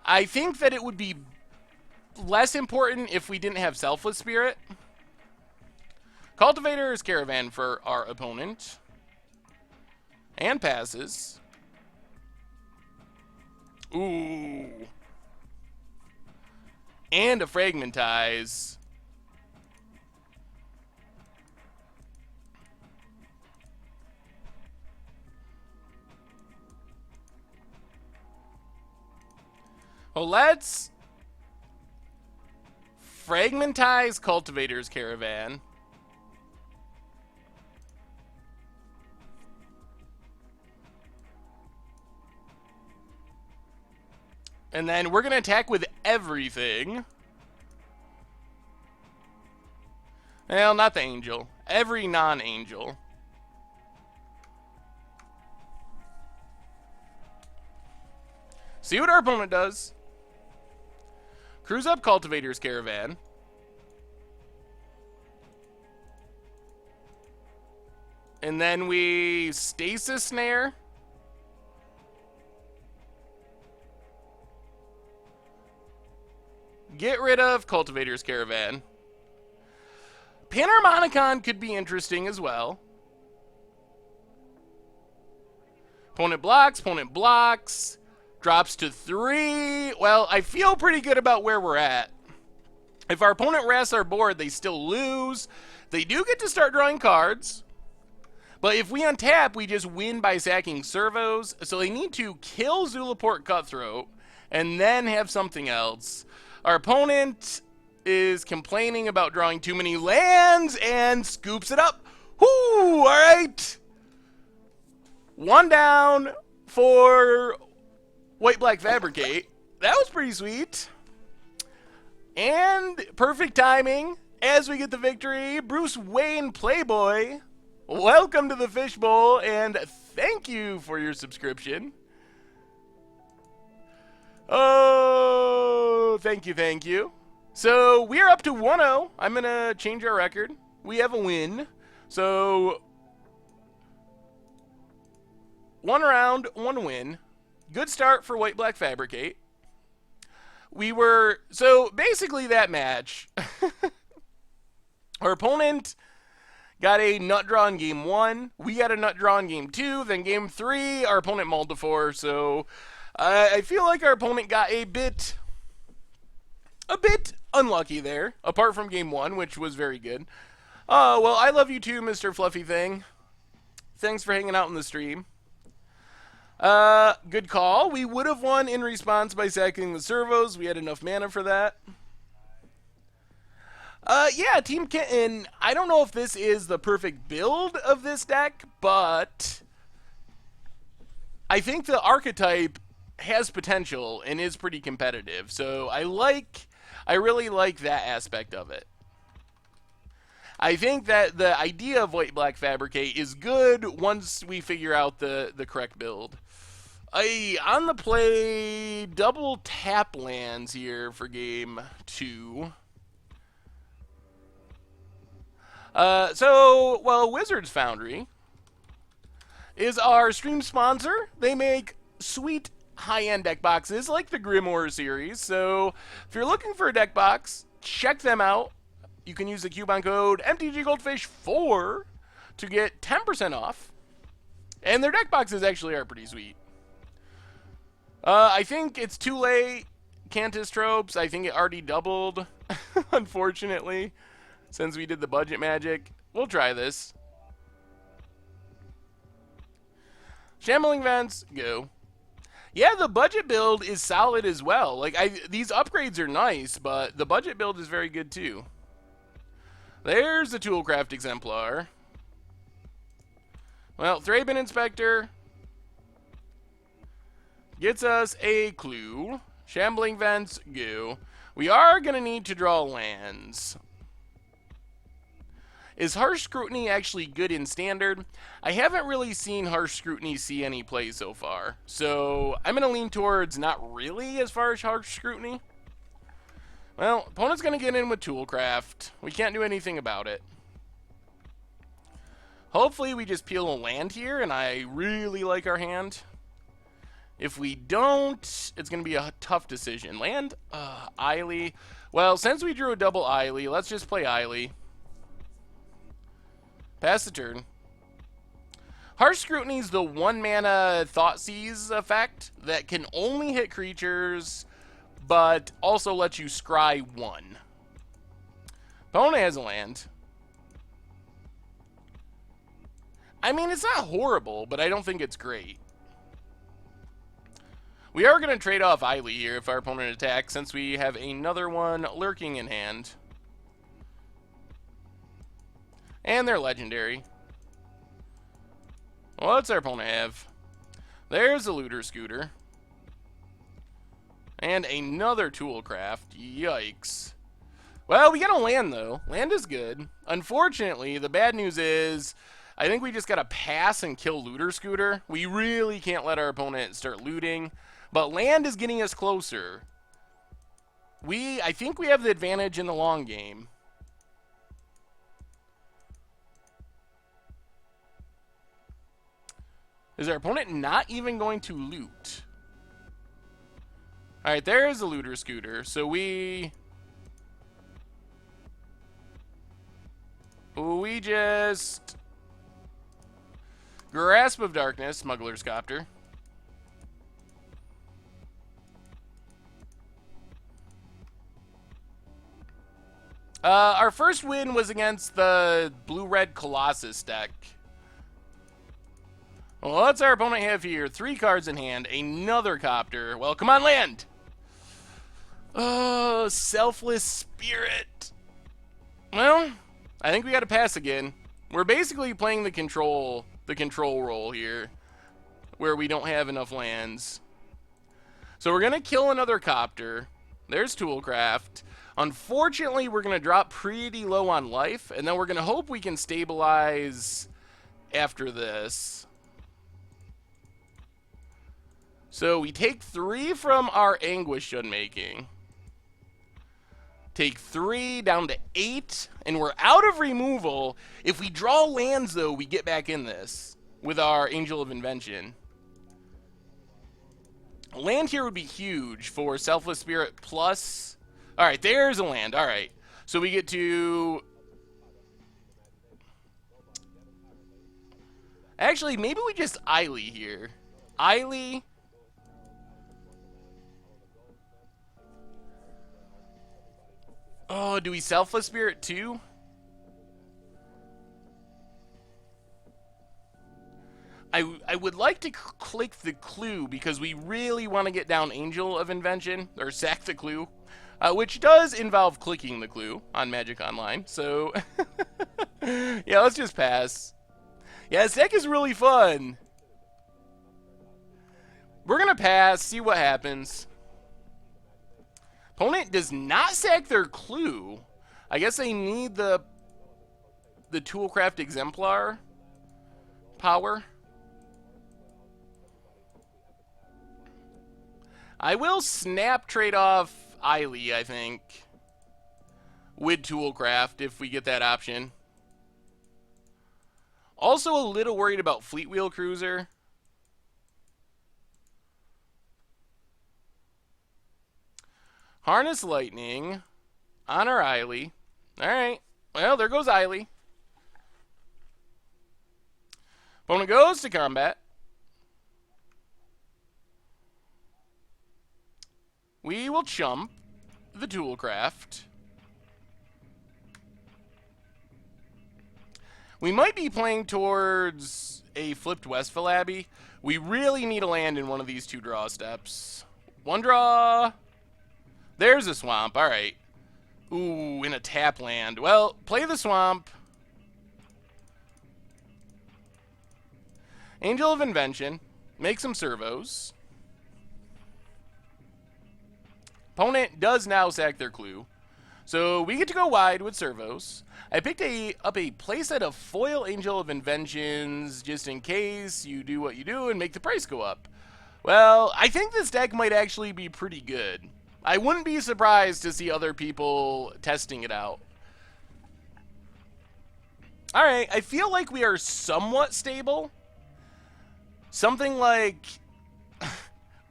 I think that it would be less important if we didn't have Selfless Spirit. Cultivator's Caravan for our opponent. And passes. Ooh. And a Fragmentize. Well, let's Fragmentize Cultivator's Caravan. And then we're going to attack with everything. Well, not the angel. Every non-angel. See what our opponent does. Cruise up Cultivator's Caravan. And then we Stasis Snare. Get rid of Cultivator's Caravan. Panharmonicon could be interesting as well. Opponent blocks. Drops to 3. Well, I feel pretty good about where we're at. If our opponent rests our board, they still lose. They do get to start drawing cards. But if we untap, we just win by sacking servos. So they need to kill Zulaport Cutthroat and then have something else. Our opponent is complaining about drawing too many lands and scoops it up. Whoo! All right. One down for White-Black Fabricate. That was pretty sweet. And perfect timing as we get the victory. Bruce Wayne Playboy, welcome to the Fishbowl, and thank you for your subscription. Oh, thank you. So we're up to 1-0. I'm going to change our record. We have a win. So 1 round, 1 win. Good start for White-Black Fabricate. So basically that match, our opponent got a nut draw in game 1. We got a nut draw in game 2. Then game 3, our opponent mulled to 4. So I feel like our opponent got a bit unlucky there, apart from game 1, which was very good. Oh, well, I love you too, Mr. Fluffy Thing. Thanks for hanging out in the stream. Good call. We would have won in response by sacking the servos. We had enough mana for that. Yeah, Team Kitten, I don't know if this is the perfect build of this deck, but I think the archetype has potential and is pretty competitive. So I really like that aspect of it. I think that the idea of White-Black Fabricate is good once we figure out the correct build. On the play, double tap lands here for game 2. Wizards Foundry is our stream sponsor. They make sweet high-end deck boxes like the Grimoire series. So if you're looking for a deck box, check them out. You can use the coupon code MTGGoldfish4 to get 10% off. And their deck boxes actually are pretty sweet. I think it's too late. Cantus Tropes, I think it already doubled, unfortunately, since we did the budget magic. We'll try this. Shambling Vents, go. Yeah, the budget build is solid as well. Like, these upgrades are nice, but the budget build is very good too. There's the Toolcraft Exemplar. Well, Thraben Inspector gets us a clue. Shambling Vents, go. We are going to need to draw lands. Is Harsh Scrutiny actually good in Standard? I haven't really seen Harsh Scrutiny see any play so far. So I'm going to lean towards not really as far as Harsh Scrutiny. Well, opponent's going to get in with Toolcraft. We can't do anything about it. Hopefully we just peel a land here, and I really like our hand. If we don't, it's going to be a tough decision. Land? Eiley. Well, since we drew a double Eiley, let's just play Eiley. Pass the turn. Harsh Scrutiny is the 1-mana Thoughtseize effect that can only hit creatures, but also lets you scry 1. Opponent has a land. I mean, it's not horrible, but I don't think it's great. We are going to trade off Eiley here if our opponent attacks, since we have another one lurking in hand. And they're legendary. What's our opponent have? There's the Looter Scooter. And another Toolcraft. Yikes. Well, we got a land, though. Land is good. Unfortunately, the bad news is I think we just got to pass and kill Looter Scooter. We really can't let our opponent start looting. But land is getting us closer. I think we have the advantage in the long game. Is our opponent not even going to loot? Alright, there's a Looter Scooter. So we just... Grasp of Darkness, Smuggler's Copter. Our first win was against the blue-red Colossus deck. Well, what's our opponent have here? 3 cards in hand, another Copter. Well, come on, land! Oh, Selfless Spirit. Well, I think we got to pass again. We're basically playing the control role here, where we don't have enough lands. So we're going to kill another Copter. There's Toolcraft. Unfortunately, we're going to drop pretty low on life, and then we're going to hope we can stabilize after this. So we take 3 from our Anguish Unmaking. Take 3 down to 8, and we're out of removal. If we draw lands, though, we get back in this with our Angel of Invention. Land here would be huge for Selfless Spirit plus... Alright, there's a land. Alright. So we get to... Actually, maybe we just Eily here. Eily... Oh, do we Selfless Spirit too? I would like to click the clue because we really want to get down Angel of Invention, or sack the clue, which does involve clicking the clue on Magic Online. So, yeah, let's just pass. Yeah, this deck is really fun. We're going to pass, see what happens. Opponent does not sack their clue. I guess they need the Toolcraft Exemplar power. I will snap trade off Eily, I think, with Toolcraft if we get that option. Also a little worried about Fleetwheel Cruiser. Harness Lightning on our Eily. Alright. Well, there goes Eily. Opponent goes to combat. We will chump the Toolcraft. We might be playing towards a flipped Westville Abbey. We really need a land in one of these 2 draw steps. 1 draw. There's a swamp. All right. Ooh, in a tap land. Well, play the swamp. Angel of Invention. Make some servos. Opponent does now sack their clue. So we get to go wide with servos. I picked up a playset of foil Angel of Inventions just in case you do what you do and make the price go up. Well, I think this deck might actually be pretty good. I wouldn't be surprised to see other people testing it out. Alright, I feel like we are somewhat stable. Something like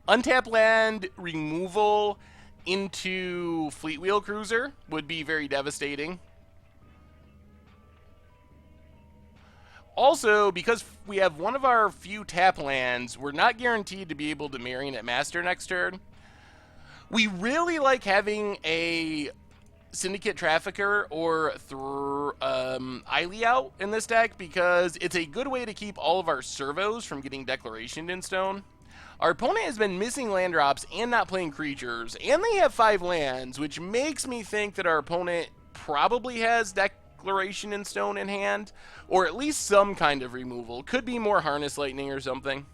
untap land removal into Fleetwheel Cruiser would be very devastating. Also, because we have one of our few tap lands, we're not guaranteed to be able to Marionette Master next turn. We really like having a Syndicate Trafficker or Eily out in this deck because it's a good way to keep all of our servos from getting declarationed in stone. Our opponent has been missing land drops and not playing creatures, and they have 5 lands, which makes me think that our opponent probably has declaration in stone in hand, or at least some kind of removal. Could be more Harness Lightning or something.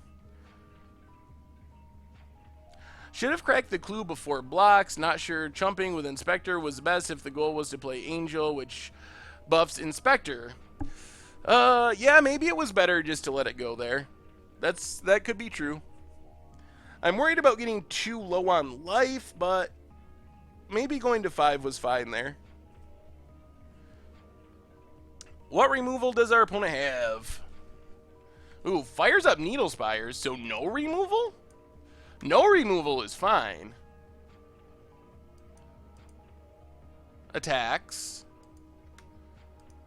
Should have cracked the clue before blocks. Not sure chumping with Inspector was best if the goal was to play Angel, which buffs Inspector. Yeah, maybe it was better just to let it go there. That could be true. I'm worried about getting too low on life, but maybe going to 5 was fine there. What removal does our opponent have? Ooh, fires up Needle Spires, so no removal? No removal is fine. Attacks.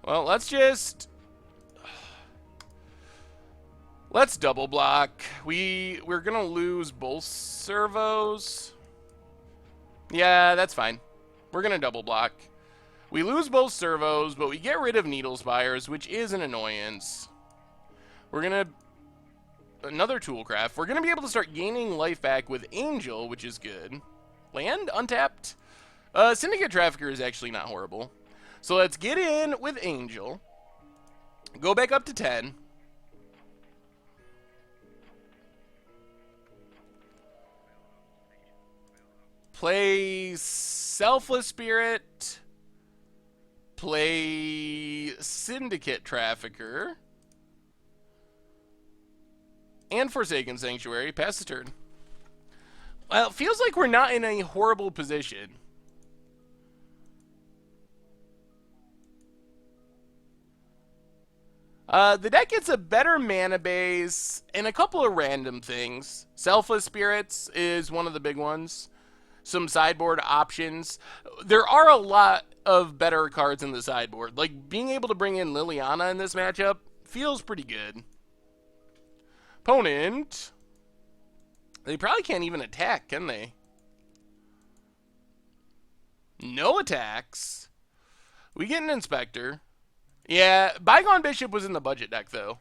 Well, let's double block. We're gonna lose both servos. Yeah, that's fine. We're gonna double block. We lose both servos, but we get rid of Needle Spires, which is an annoyance. We're gonna another Toolcraft. We're gonna be able to start gaining life back with Angel, which is good. Land untapped. Syndicate Trafficker is actually not horrible. So let's get in with Angel. Go back up to 10. Play Selfless Spirit. Play Syndicate Trafficker. And Forsaken Sanctuary. Pass the turn. Well, it feels like we're not in a horrible position. The deck gets a better mana base and a couple of random things. Selfless Spirits is one of the big ones. Some sideboard options. There are a lot of better cards in the sideboard. Like, being able to bring in Liliana in this matchup feels pretty good. Opponent. They probably can't even attack, can they? No attacks. We get an Inspector. Yeah, Bygone Bishop was in the budget deck, though.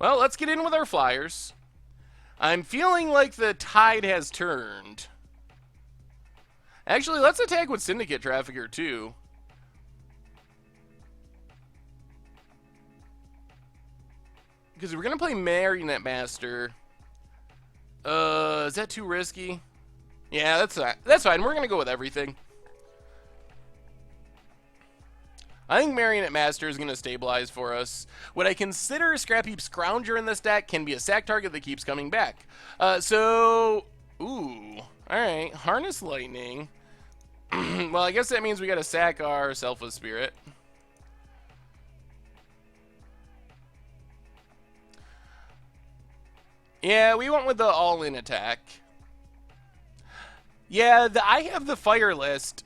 Well, let's get in with our flyers. I'm feeling like the tide has turned. Actually, let's attack with Syndicate Trafficker, too. Because we're going to play Marionette Master. Is that too risky? Yeah, that's fine. We're going to go with everything. I think Marionette Master is going to stabilize for us. Would I consider Scrap Heap Scrounger in this deck? Can be a sack target that keeps coming back. Ooh. Alright, Harness Lightning. Well, I guess that means we got to sack our Selfless Spirit. Yeah, we went with the all-in attack. Yeah, I have the fire list.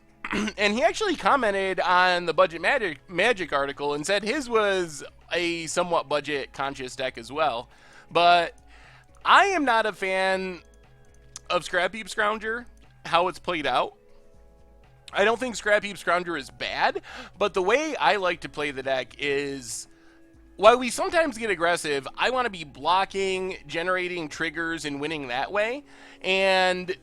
And he actually commented on the Budget Magic article and said his was a somewhat budget-conscious deck as well. But I am not a fan of Scrap Heap Scrounger, how it's played out. I don't think Scrap Heap Scrounger is bad, but the way I like to play the deck is, while we sometimes get aggressive, I want to be blocking, generating triggers, and winning that way. And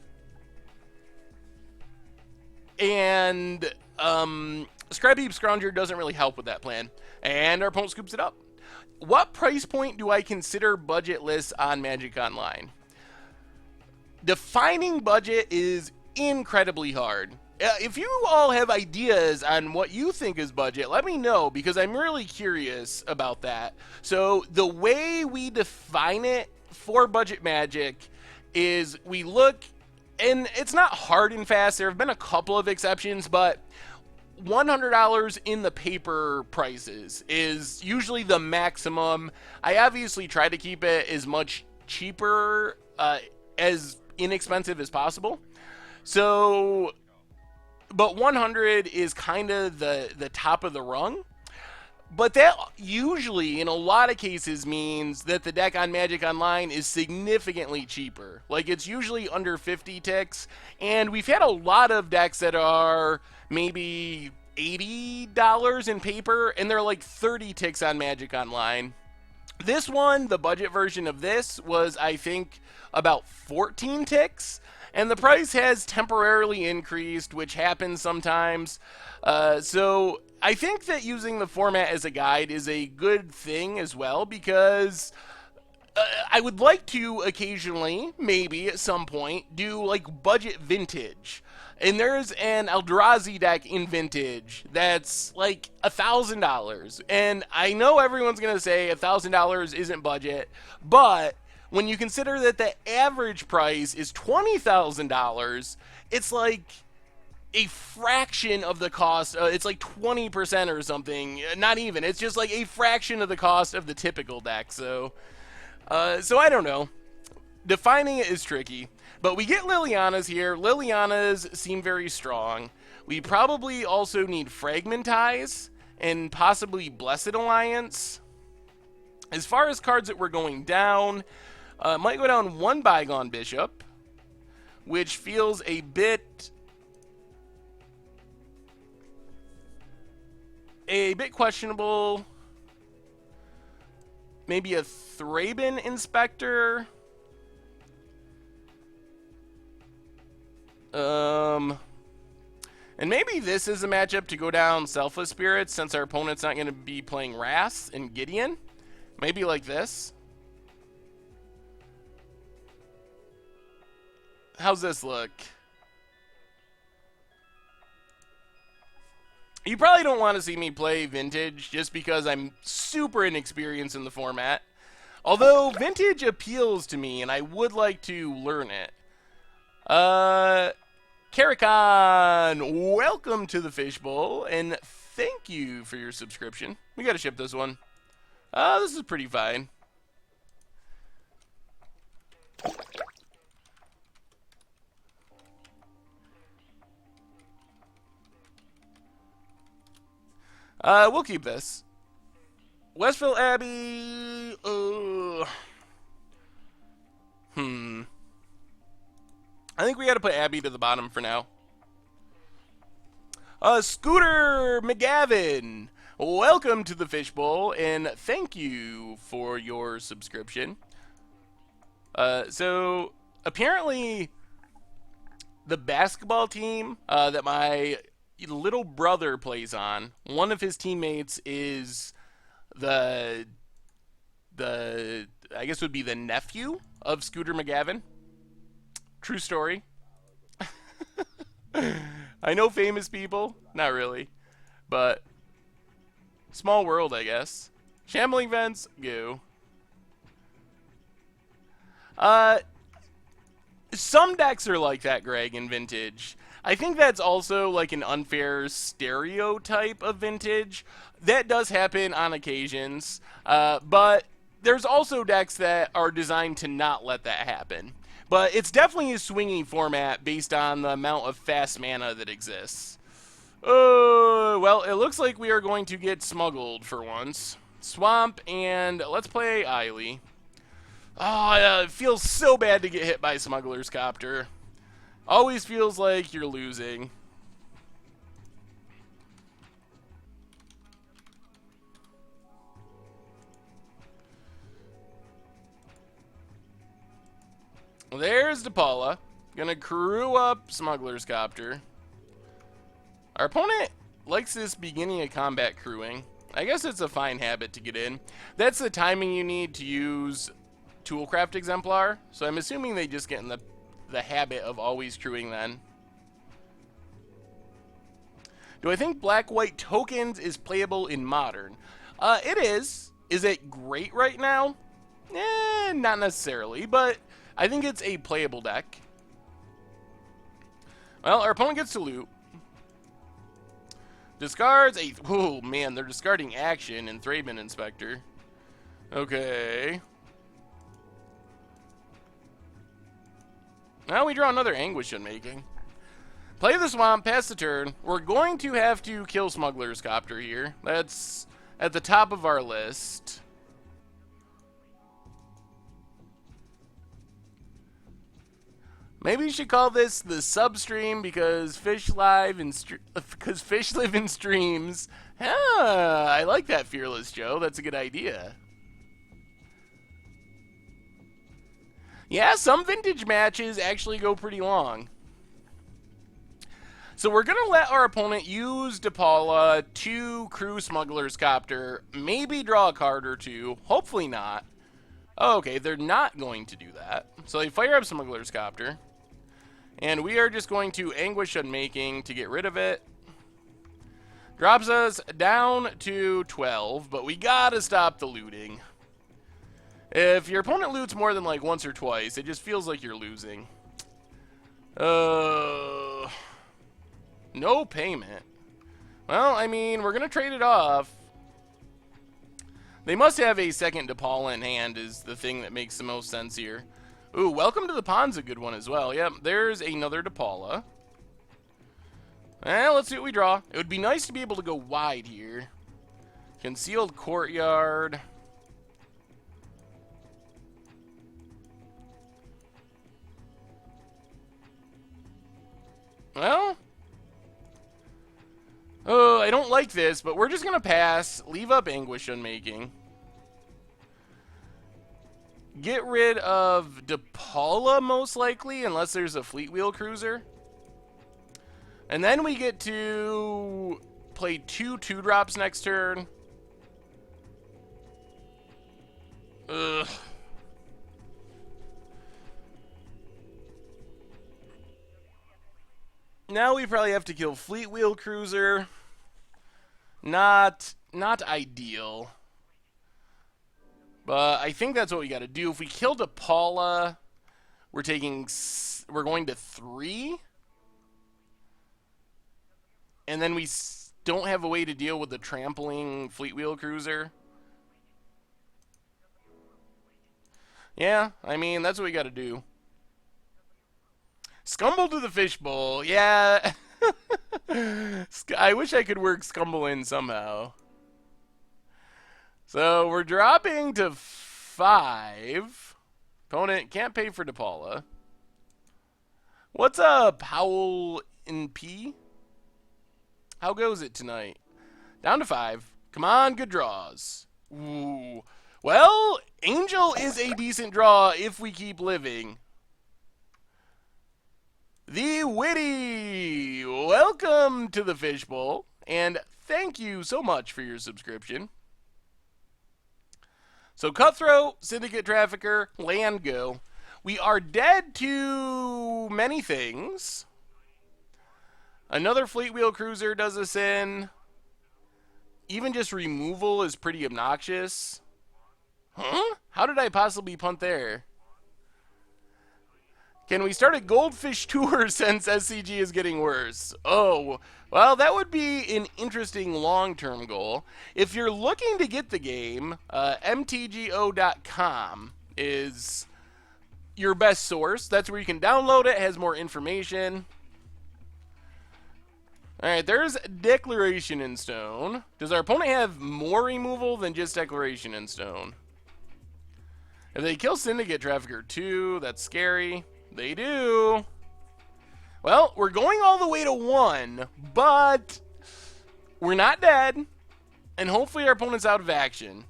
Scrap Heap Scrounger doesn't really help with that plan. And our opponent scoops it up. What price point do I consider budgetless on Magic Online? Defining budget is incredibly hard. If you all have ideas on what you think is budget, let me know, because I'm really curious about that. So the way we define it for Budget Magic is we look, and it's not hard and fast. There have been a couple of exceptions, but $100 in the paper prices is usually the maximum. I obviously try to keep it as much cheaper, as inexpensive as possible. So, but 100 is kind of the top of the rung. But that usually, in a lot of cases, means that the deck on Magic Online is significantly cheaper. Like, it's usually under 50 ticks, and we've had a lot of decks that are maybe $80 in paper, and they're like 30 ticks on Magic Online. This one, the budget version of this, was, I think, about 14 ticks, And the price has temporarily increased, which happens sometimes. So I think that using the format as a guide is a good thing as well, because I would like to occasionally, maybe at some point, do like budget vintage. And there's an Eldrazi deck in vintage that's like $1,000. And I know everyone's going to say $1,000 isn't budget, but when you consider that the average price is $20,000, it's like a fraction of the cost. It's like 20% or something. Not even. It's just like a fraction of the cost of the typical deck. So I don't know. Defining it is tricky. But we get Lilianas here. Lilianas seem very strong. We probably also need Fragmentize and possibly Blessed Alliance. As far as cards that we're going down, might go down one Bygone Bishop, which feels a bit questionable. Maybe a Thraben Inspector. And maybe this is a matchup to go down Selfless Spirits, since our opponent's not going to be playing Wrath and Gideon. Maybe like this. How's this look? You probably don't want to see me play Vintage just because I'm super inexperienced in the format. Although Vintage appeals to me and I would like to learn it. Karakon, welcome to the Fishbowl, and thank you for your subscription. We gotta ship this one. This is pretty fine. We'll keep this. Westville Abbey, I think we gotta put Abby to the bottom for now. Scooter McGavin, welcome to the Fishbowl, and thank you for your subscription. So, apparently, the basketball team that my little brother plays on, one of his teammates is the I guess would be the nephew of Scooter McGavin. True story. I know famous people. Not really. But small world, I guess. Shambling Vents, go. Some decks are like that, Greg, in Vintage. I think that's also like an unfair stereotype of Vintage. That does happen on occasions. But there's also decks that are designed to not let that happen. But it's definitely a swinging format based on the amount of fast mana that exists. Well, it looks like we are going to get smuggled for once. Swamp, and let's play Eiley. Oh, it feels so bad to get hit by Smuggler's Copter. Always feels like you're losing. There's DePaula. Gonna crew up Smuggler's Copter. Our opponent likes this beginning of combat crewing. I guess it's a fine habit to get in. That's the timing you need to use Toolcraft Exemplar. So I'm assuming they just get in the habit of always crewing then. Do I think Black-White Tokens is playable in Modern? It is. Is it great right now? Not necessarily, but I think it's a playable deck. Well, our opponent gets to loot. Discards a... Oh, man, they're discarding action in Thraben Inspector. Okay. Now we draw another Anguish Unmaking. Play the Swamp, pass the turn. We're going to have to kill Smuggler's Copter here. That's at the top of our list. Maybe you should call this the substream because fish live in fish live in streams. I like that, Fearless Joe. That's a good idea. Yeah, some vintage matches actually go pretty long. So we're going to let our opponent use DePaula to crew Smuggler's Copter, maybe draw a card or two, hopefully not. Oh, okay, they're not going to do that. So they fire up Smuggler's Copter, and we are just going to Anguish Unmaking to get rid of it. Drops us down to 12, but we gotta stop the looting. If your opponent loots more than like once or twice, it just feels like you're losing. No payment. Well, I mean, we're going to trade it off. They must have a second DePaula in hand is the thing that makes the most sense here. Ooh, Welcome to the Pond's a good one as well. Yep, there's another DePaula. Let's see what we draw. It would be nice to be able to go wide here. Concealed Courtyard. Well... Oh, I don't like this, but we're just going to pass. Leave up Anguish Unmaking. Get rid of DePaula, most likely, unless there's a Fleet Wheel Cruiser. And then we get to play 2 2-drops next turn. Ugh. Now we probably have to kill Fleet Wheel Cruiser. Not ideal. But I think that's what we got to do. If we kill DePaula, we're going to 3. And then we don't have a way to deal with the trampling Fleet Wheel Cruiser. Yeah, I mean, that's what we got to do. Scumble to the Fishbowl. Yeah. I wish I could work Scumble in somehow. So we're dropping to 5. Opponent can't pay for DePaula. What's up, Howl in P? How goes it tonight? Down to 5. Come on, good draws. Ooh. Well, Angel is a decent draw if we keep living. The Witty! Welcome to the Fishbowl, and thank you so much for your subscription. So Cutthroat, Syndicate Trafficker, Land Go. We are dead to many things. Another Fleet Wheel Cruiser does us in. Even just removal is pretty obnoxious. Huh? How did I possibly punt there? Can we start a Goldfish tour since SCG is getting worse? Oh, well, that would be an interesting long-term goal. If you're looking to get the game, mtgo.com is your best source. That's where you can download it. It has more information. All right, there's Declaration in Stone. Does our opponent have more removal than just Declaration in Stone? If they kill Syndicate Trafficker too, that's scary. They do. Well, we're going all the way to 1, but we're not dead, and hopefully our opponent's out of action.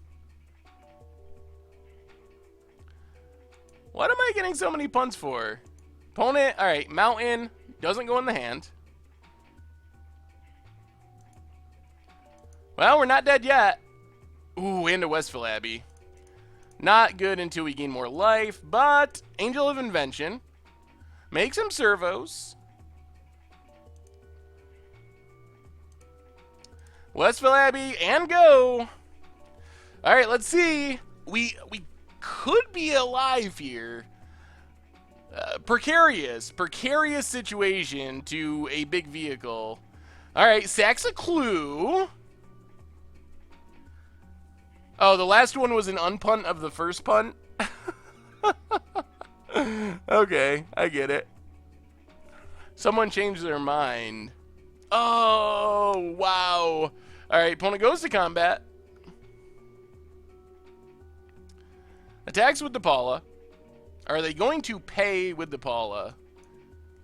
What am I getting so many punts for? Opponent, all right, Mountain doesn't go in the hand. Well, we're not dead yet. Ooh, and a Westville Abbey. Not good until we gain more life, but Angel of Invention. Make some servos. Westville Abbey and go. All right, let's see. We could be alive here. Precarious situation to a big vehicle. All right, sacks a clue. Oh, the last one was an unpunt of the first punt. Okay, I get it. Someone changed their mind. Oh, wow. All right, opponent goes to combat. Attacks with DePaula. Are they going to pay with DePaula?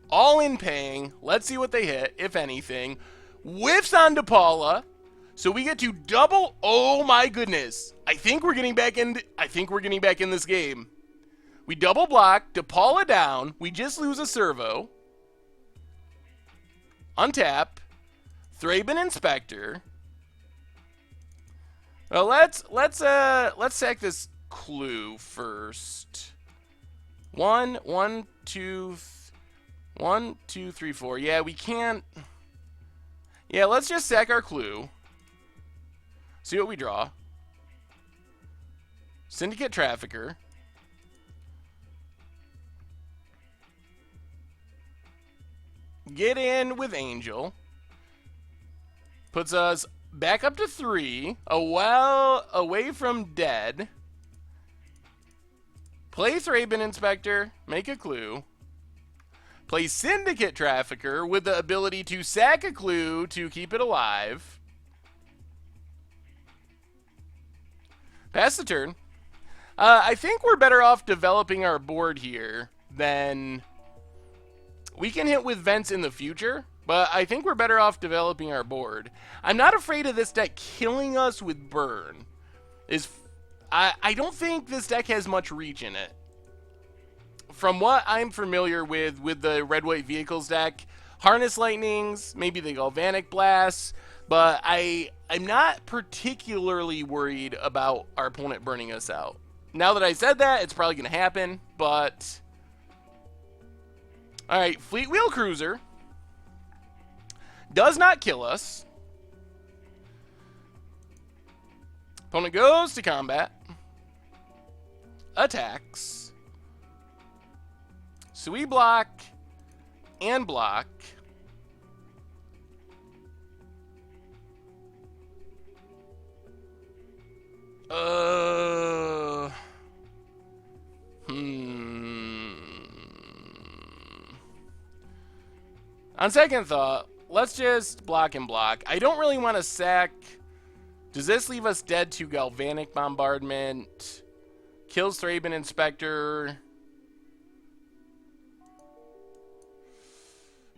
All in paying. Let's see what they hit, if anything. Whiffs on DePaula. So we get to double. Oh my goodness. I think we're getting back in this game. We double block to Paula down. We just lose a servo. Untap. Thraben Inspector. Well, let's sack this clue first. 1, 2, 3, 4. Yeah, we can't. Yeah, let's just sack our clue. See what we draw. Syndicate Trafficker. Get in with Angel. Puts us back up to 3. Well away from dead. Play Thraben Inspector. Make a clue. Play Syndicate Trafficker with the ability to sack a clue to keep it alive. Pass the turn. I think we're better off developing our board here than... We can hit with vents in the future, but I think we're better off developing our board. I'm not afraid of this deck killing us with burn. I don't think this deck has much reach in it. From what I'm familiar with the red-white vehicles deck, Harness Lightnings, maybe the Galvanic Blasts, but I'm not particularly worried about our opponent burning us out. Now that I said that, it's probably going to happen, but... Alright, Fleet Wheel Cruiser. Does not kill us. Opponent goes to combat. Attacks. So we block and block. On second thought, let's just block and block. I don't really want to sack. Does this leave us dead to Galvanic Bombardment? Kills Thraben Inspector.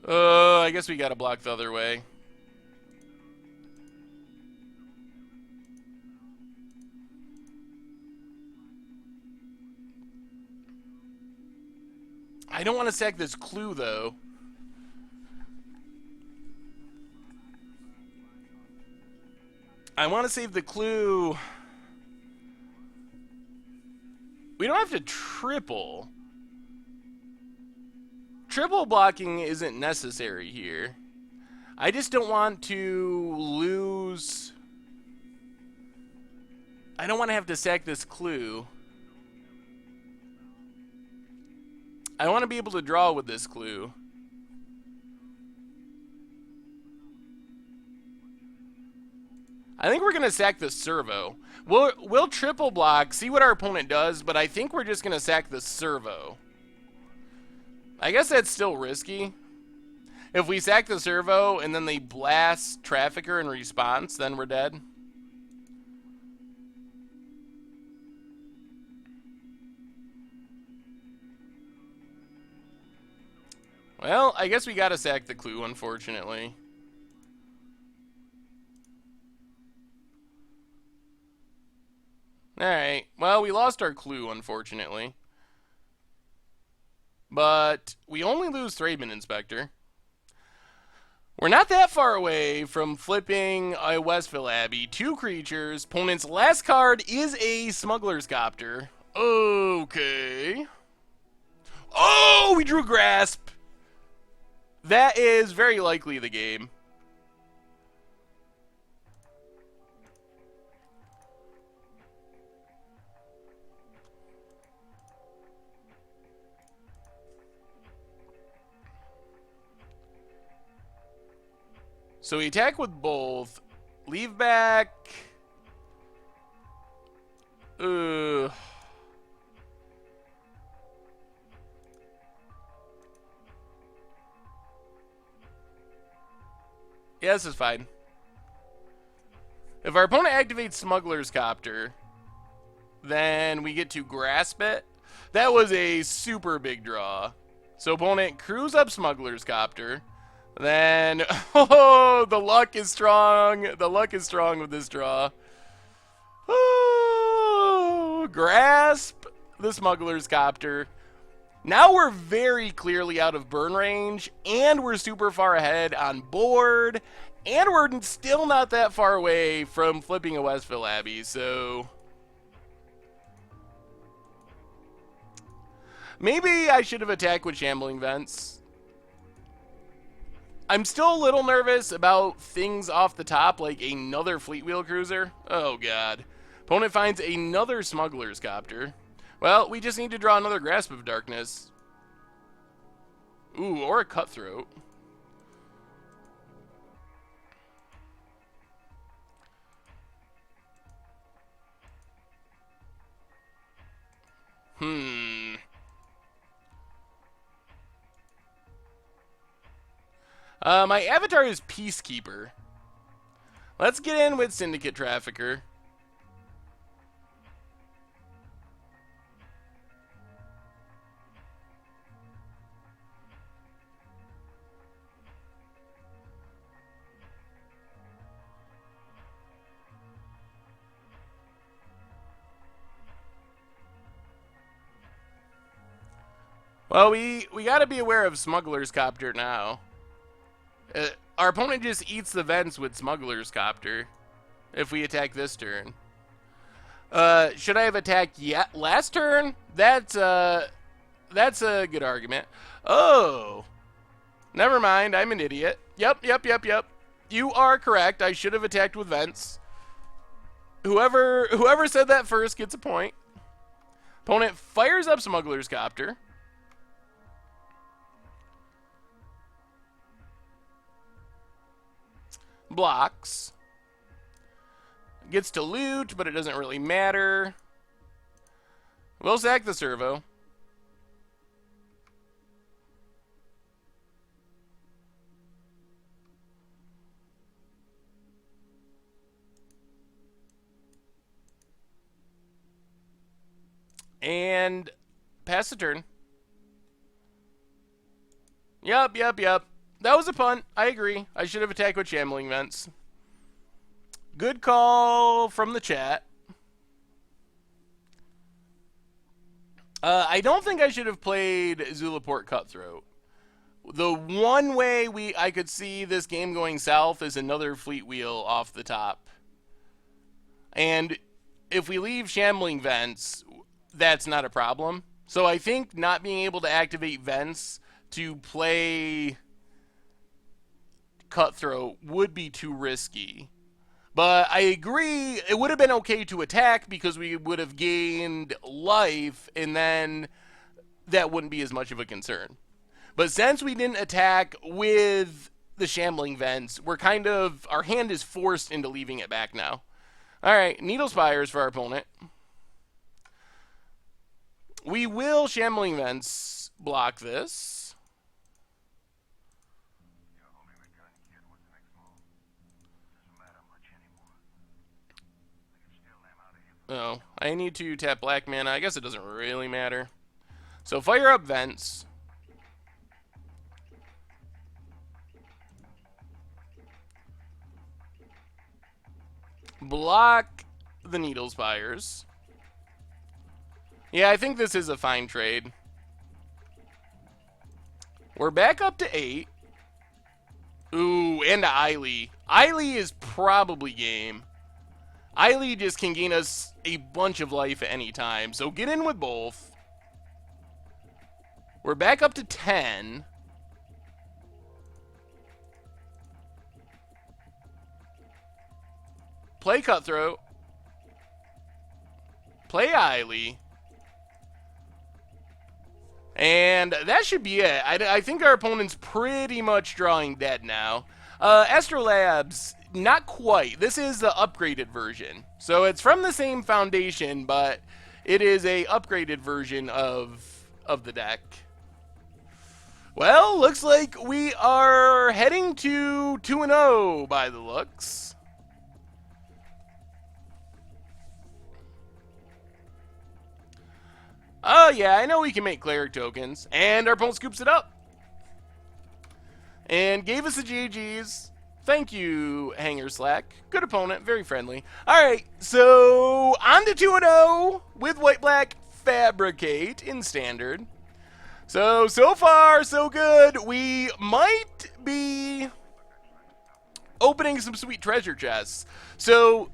I guess we gotta block the other way. I don't want to sack this clue, though. I want to save the clue. We don't have to triple. Triple blocking isn't necessary here. I just don't want to lose. I don't want to have to sack this clue. I want to be able to draw with this clue. I think we're going to sack the servo. We'll triple block, see what our opponent does, but I think we're just going to sack the servo. I guess that's still risky. If we sack the servo and then they blast Trafficker in response, then we're dead. Well, I guess we got to sack the clue, unfortunately. Alright, well, we lost our clue, unfortunately. But we only lose Thraben Inspector. We're not that far away from flipping a Westville Abbey. 2 creatures. Opponent's last card is a Smuggler's Copter. Okay. Oh, we drew Grasp. That is very likely the game. So we attack with both. Leave back. Yeah, this is fine. If our opponent activates Smuggler's Copter, then we get to grasp it. That was a super big draw. So opponent crews up Smuggler's Copter. Then, oh, the luck is strong. The luck is strong with this draw. Oh, grasp. the Smuggler's Copter. Now we're very clearly out of burn range, and we're super far ahead on board, and we're still not that far away from flipping a Westville Abbey, so maybe I should have attacked with Shambling Vents. I'm still a little nervous about things off the top, like another Fleet Wheel Cruiser. Oh, God. Opponent finds another Smuggler's Copter. Well, we just need to draw another Grasp of Darkness. Ooh, or a Cutthroat. My avatar is Peacekeeper. Let's get in with Syndicate Trafficker. Well, we got to be aware of Smuggler's Copter now. Our opponent just eats the vents with Smuggler's Copter if we attack this turn. Should I have attacked last turn? That's a good argument. Oh, never mind. I'm an idiot. Yep. You are correct. I should have attacked with vents. Whoever said that first gets a point. Opponent fires up Smuggler's Copter. Blocks. Gets to loot, but it doesn't really matter. We'll sack the servo. And pass the turn. Yep. That was a punt. I agree. I should have attacked with Shambling Vents. Good call from the chat. I don't think I should have played Zulaport Cutthroat. The one way I could see this game going south is another Fleet Wheel off the top. And if we leave Shambling Vents, that's not a problem. So I think not being able to activate Vents to play Cutthroat would be too risky. But I agree, it would have been okay to attack because we would have gained life, and then that wouldn't be as much of a concern. But since we didn't attack with the Shambling Vents, our hand is forced into leaving it back now. Alright, Needle Spires for our opponent. We will Shambling Vents block this. Oh, I need to tap black mana. I guess it doesn't really matter. So fire up Vents. Block the Needle Spires. Yeah, I think this is a fine trade. We're back up to 8. Ooh, and Eiley. Eiley is probably game. Eiley just can gain us a bunch of life at any time, so get in with both. We're back up to 10. Play Cutthroat. Play Eiley. And that should be it. I think our opponent's pretty much drawing dead now. Astrolabs, not quite. This is the upgraded version. So it's from the same foundation, but it is a upgraded version of the deck. Well, looks like we are heading to 2-0 by the looks. Oh, yeah, I know we can make Cleric tokens. And our opponent scoops it up. And gave us the GGs. Thank you, Hanger Slack. Good opponent, very friendly. All right, so on to 2-0 with White Black. Fabricate in Standard. So far, so good. We might be opening some sweet treasure chests. So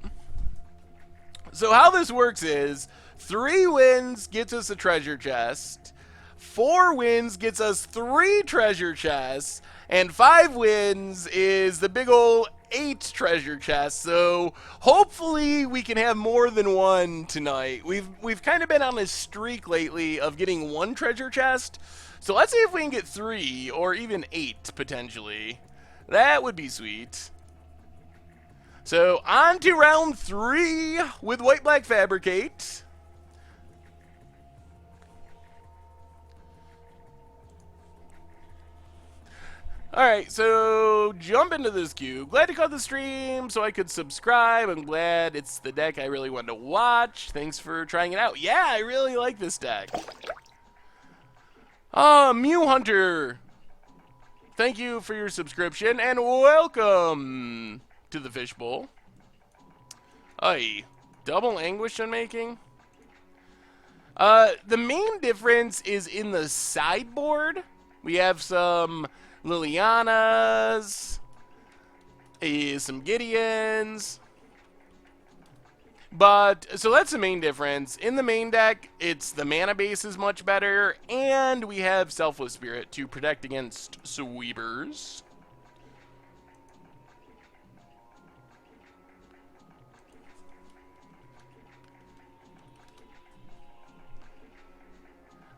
how this works is 3 wins gets us a treasure chest, 4 wins gets us 3 treasure chests, and 5 wins is the big ol' 8 treasure chests. So hopefully we can have more than one tonight. We've kind of been on a streak lately of getting 1 treasure chest. So let's see if we can get 3 or even 8 potentially. That would be sweet. So on to round 3 with White Black Fabricate. Alright, so jump into this queue. Glad to cut the stream so I could subscribe. I'm glad it's the deck I really wanted to watch. Thanks for trying it out. Yeah, I really like this deck. Mew Hunter. Thank you for your subscription and welcome to the Fishbowl. Aye, double Anguish Unmaking. The main difference is in the sideboard. We have some Lilianas, some Gideons. But, so that's the main difference. In the main deck, it's the mana base is much better, and we have Selfless Spirit to protect against sweepers.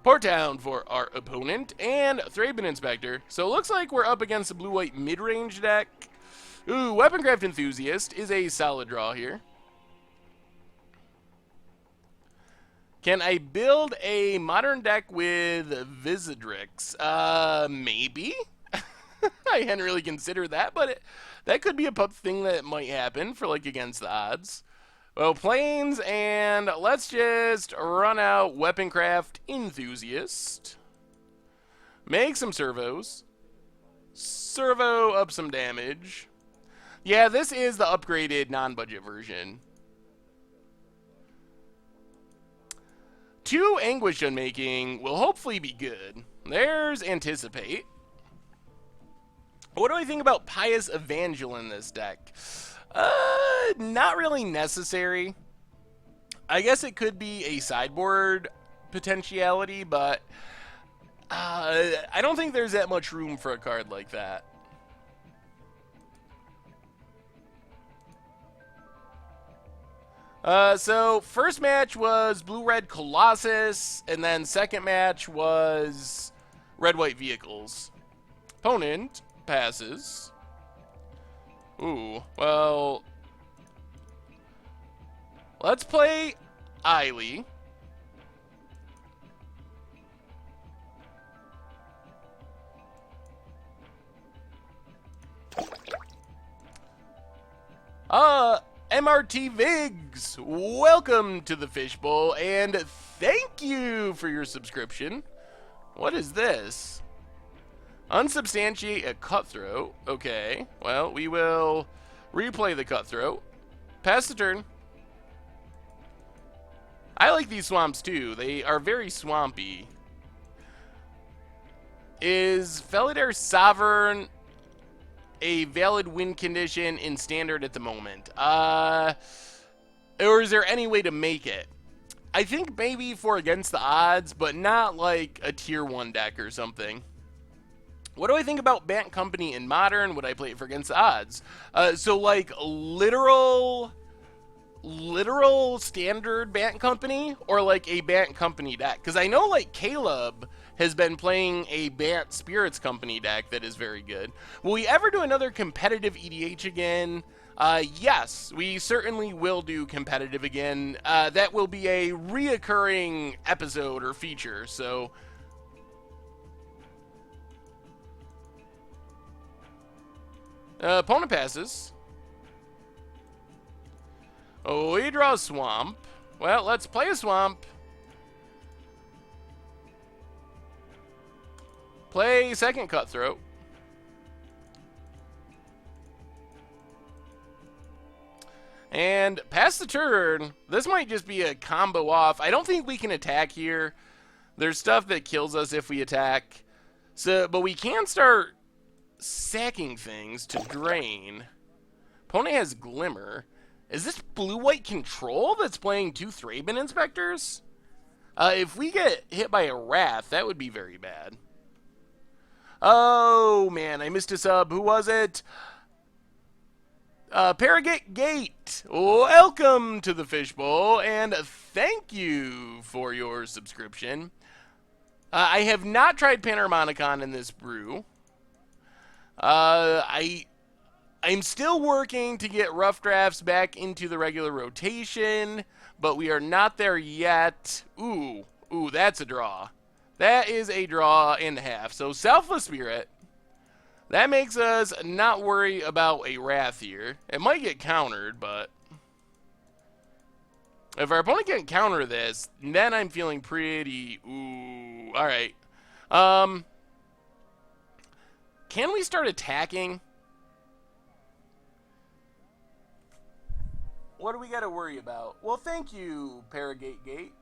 Port down for our opponent, and Thraben Inspector. So it looks like we're up against a blue-white mid-range deck. Ooh, Weaponcraft Enthusiast is a solid draw here. Can I build a modern deck with Visidrix? Maybe? I hadn't really considered that, but that could be a thing that might happen for, like, against the odds. Well, planes, and let's just run out Weaponcraft Enthusiast. Make some servos. Servo up some damage. Yeah, this is the upgraded non-budget version. 2 Anguish Unmaking will hopefully be good. There's Anticipate. What do I think about Pious Evangel in this deck? Not really necessary. I guess it could be a sideboard potentiality, but I don't think there's that much room for a card like that. So first match was blue-red Colossus, and then second match was red-white vehicles. Opponent passes. Ooh, well, let's play Eiley. MRT Vigs, welcome to the Fishbowl, and thank you for your subscription. What is this? Unsubstantiate a Cutthroat. Okay, well, we will replay the Cutthroat. Pass the turn. I like these swamps too. They are very swampy. Is Felidar Sovereign a valid win condition in Standard at the moment? Or is there any way to make it? I think maybe for against the odds, but not like a tier 1 deck or something. What do I think about Bant Company in Modern? Would I play it for against the odds? So like literal Standard Bant Company, or like a Bant Company deck? Because I know like Caleb has been playing a Bant Spirits Company deck that is very good. Will we ever do another competitive EDH again? Yes, we certainly will do competitive again. That will be a reoccurring episode or feature, so... opponent passes. Oh, we draw a swamp. Well, let's play a swamp. Play second Cutthroat. And pass the turn. This might just be a combo off. I don't think we can attack here. There's stuff that kills us if we attack. So, but we can start sacking things to drain. Opponent has Glimmer. Is this blue-white control that's playing 2 Thraben Inspectors? If we get hit by a Wrath, that would be very bad. Oh, man, I missed a sub. Who was it? Fabricate, welcome to the Fishbowl, and thank you for your subscription. I have not tried Panharmonicon in this brew. I'm still working to get rough drafts back into the regular rotation, but we are not there yet. Ooh, that's a draw. That is a draw and a half. So Selfless Spirit. That makes us not worry about a Wrath here. It might get countered, but if our opponent can counter this, then I'm feeling pretty... Ooh, all right. Can we start attacking? What do we got to worry about? Well, thank you, Paragate Gate.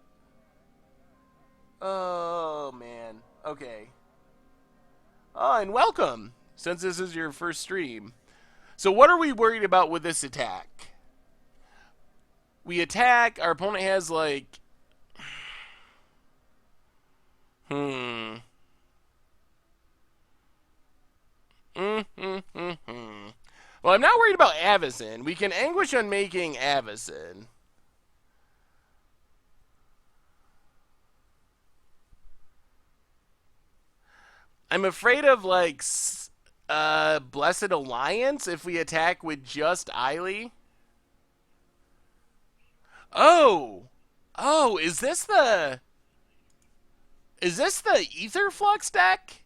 Oh, man. Okay. Oh, and welcome, since this is your first stream. So what are we worried about with this attack? We attack, our opponent has like... Well, I'm not worried about Avacyn. We can Anguish Unmaking Avacyn. I'm afraid of, like, Blessed Alliance if we attack with just Eiley. Oh, is this the Etherflux deck?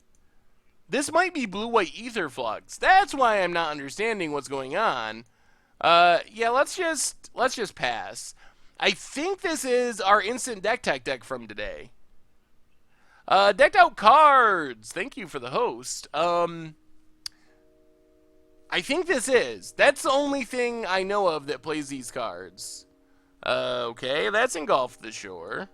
This might be blue-white Etherflux. That's why I'm not understanding what's going on. Yeah, let's just pass. I think this is our instant deck tech deck from today. Decked out cards. Thank you for the host. I think this is. That's the only thing I know of that plays these cards. Okay, that's Engulf the Shore.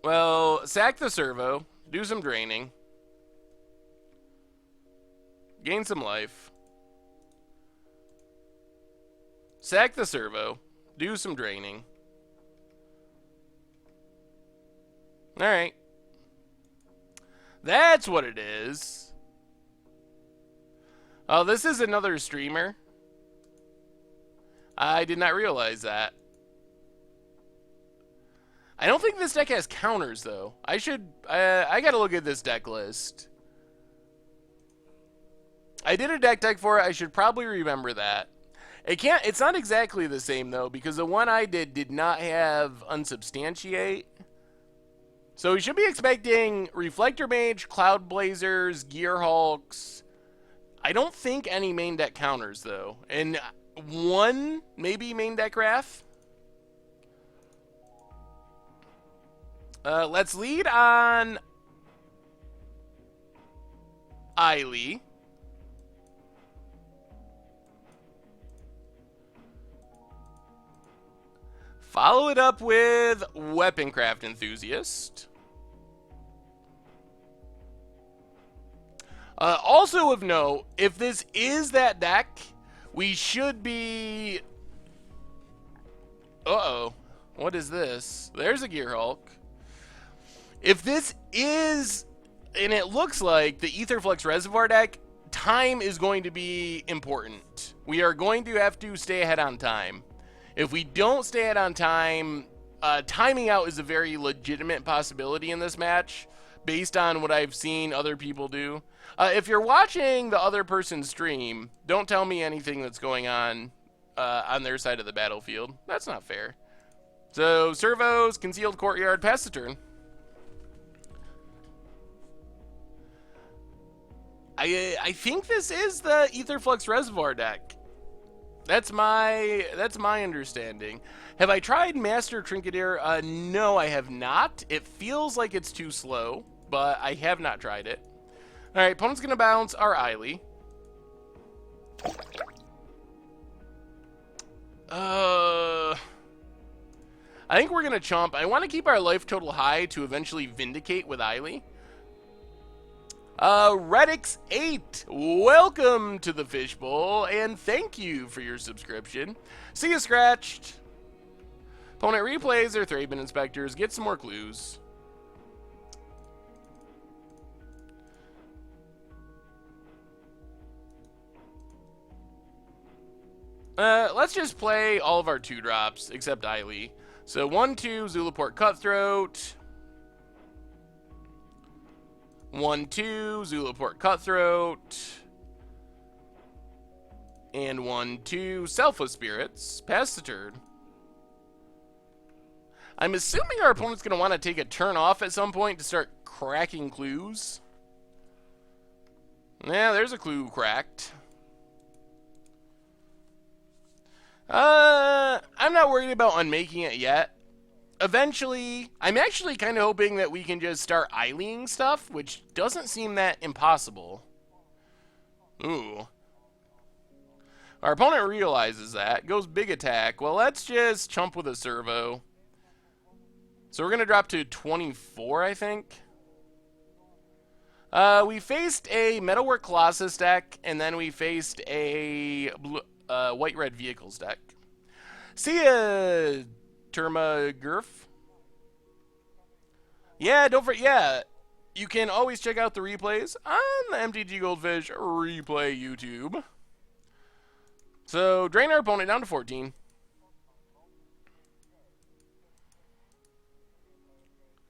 Well, sack the servo. Do some draining. Gain some life. Sack the servo. Do some draining. Alright. That's what it is. Oh, this is another streamer. I did not realize that. I don't think this deck has counters, though. I gotta look at this deck list. I did a deck tech for it. I should probably remember that. It's not exactly the same, though, because the one I did not have Unsubstantiate. So we should be expecting Reflector Mage, Cloud Blazers, Gear Hulks. I don't think any main deck counters, though. And one, maybe main deck Wrath. Let's lead on Eiley. Follow it up with Weaponcraft Enthusiast. Also of note, if this is that deck, we should be... Uh-oh. What is this? There's a Gear Hulk. If this is, and it looks like, the Etherflux Reservoir deck, time is going to be important. We are going to have to stay ahead on time. If we don't stay ahead on time, timing out is a very legitimate possibility in this match, based on what I've seen other people do. If you're watching the other person's stream, don't tell me anything that's going on their side of the battlefield. That's not fair. So, servos, concealed courtyard, pass the turn. I think this is the Etherflux Reservoir deck. That's my understanding. Have I tried Master Trinketeer? No, I have not. It feels like it's too slow, but I have not tried it. All right, opponent's gonna bounce our Eiley. I think we're going to chomp. I want to keep our life total high to eventually vindicate with Eiley. Redix8, welcome to the Fishbowl, and thank you for your subscription. See you, Scratched. Opponent replays their Thraben Inspectors. Get some more clues. Let's just play all of our 2-drops, except Eiley. So 1-2, Zulaport Cutthroat. 1-2, Zulaport Cutthroat. And 1-2, Selfless Spirits. Pass the turn. I'm assuming our opponent's going to want to take a turn off at some point to start cracking clues. Yeah, there's a clue cracked. I'm not worried about unmaking it yet. Eventually, I'm actually kind of hoping that we can just start Eileying stuff, which doesn't seem that impossible. Ooh. Our opponent realizes that, goes big attack. Well, let's just chump with a servo. So we're going to drop to 24, I think. We faced a Metalwork Colossus deck, and then we faced a White-Red Vehicles deck. See ya, Termagurf. Yeah, don't forget, yeah, you can always check out the replays on the MTG Goldfish replay YouTube. So, drain our opponent down to 14.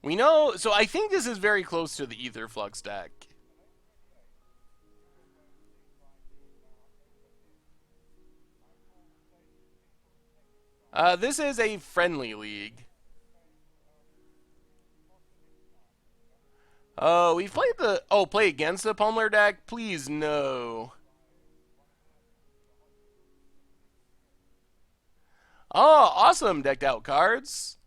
We know, so I think this is very close to the Ether Flux deck. This is a friendly league. Oh, we've played the... Oh, play against the Pummeler deck? Please, no. Oh, awesome decked out cards.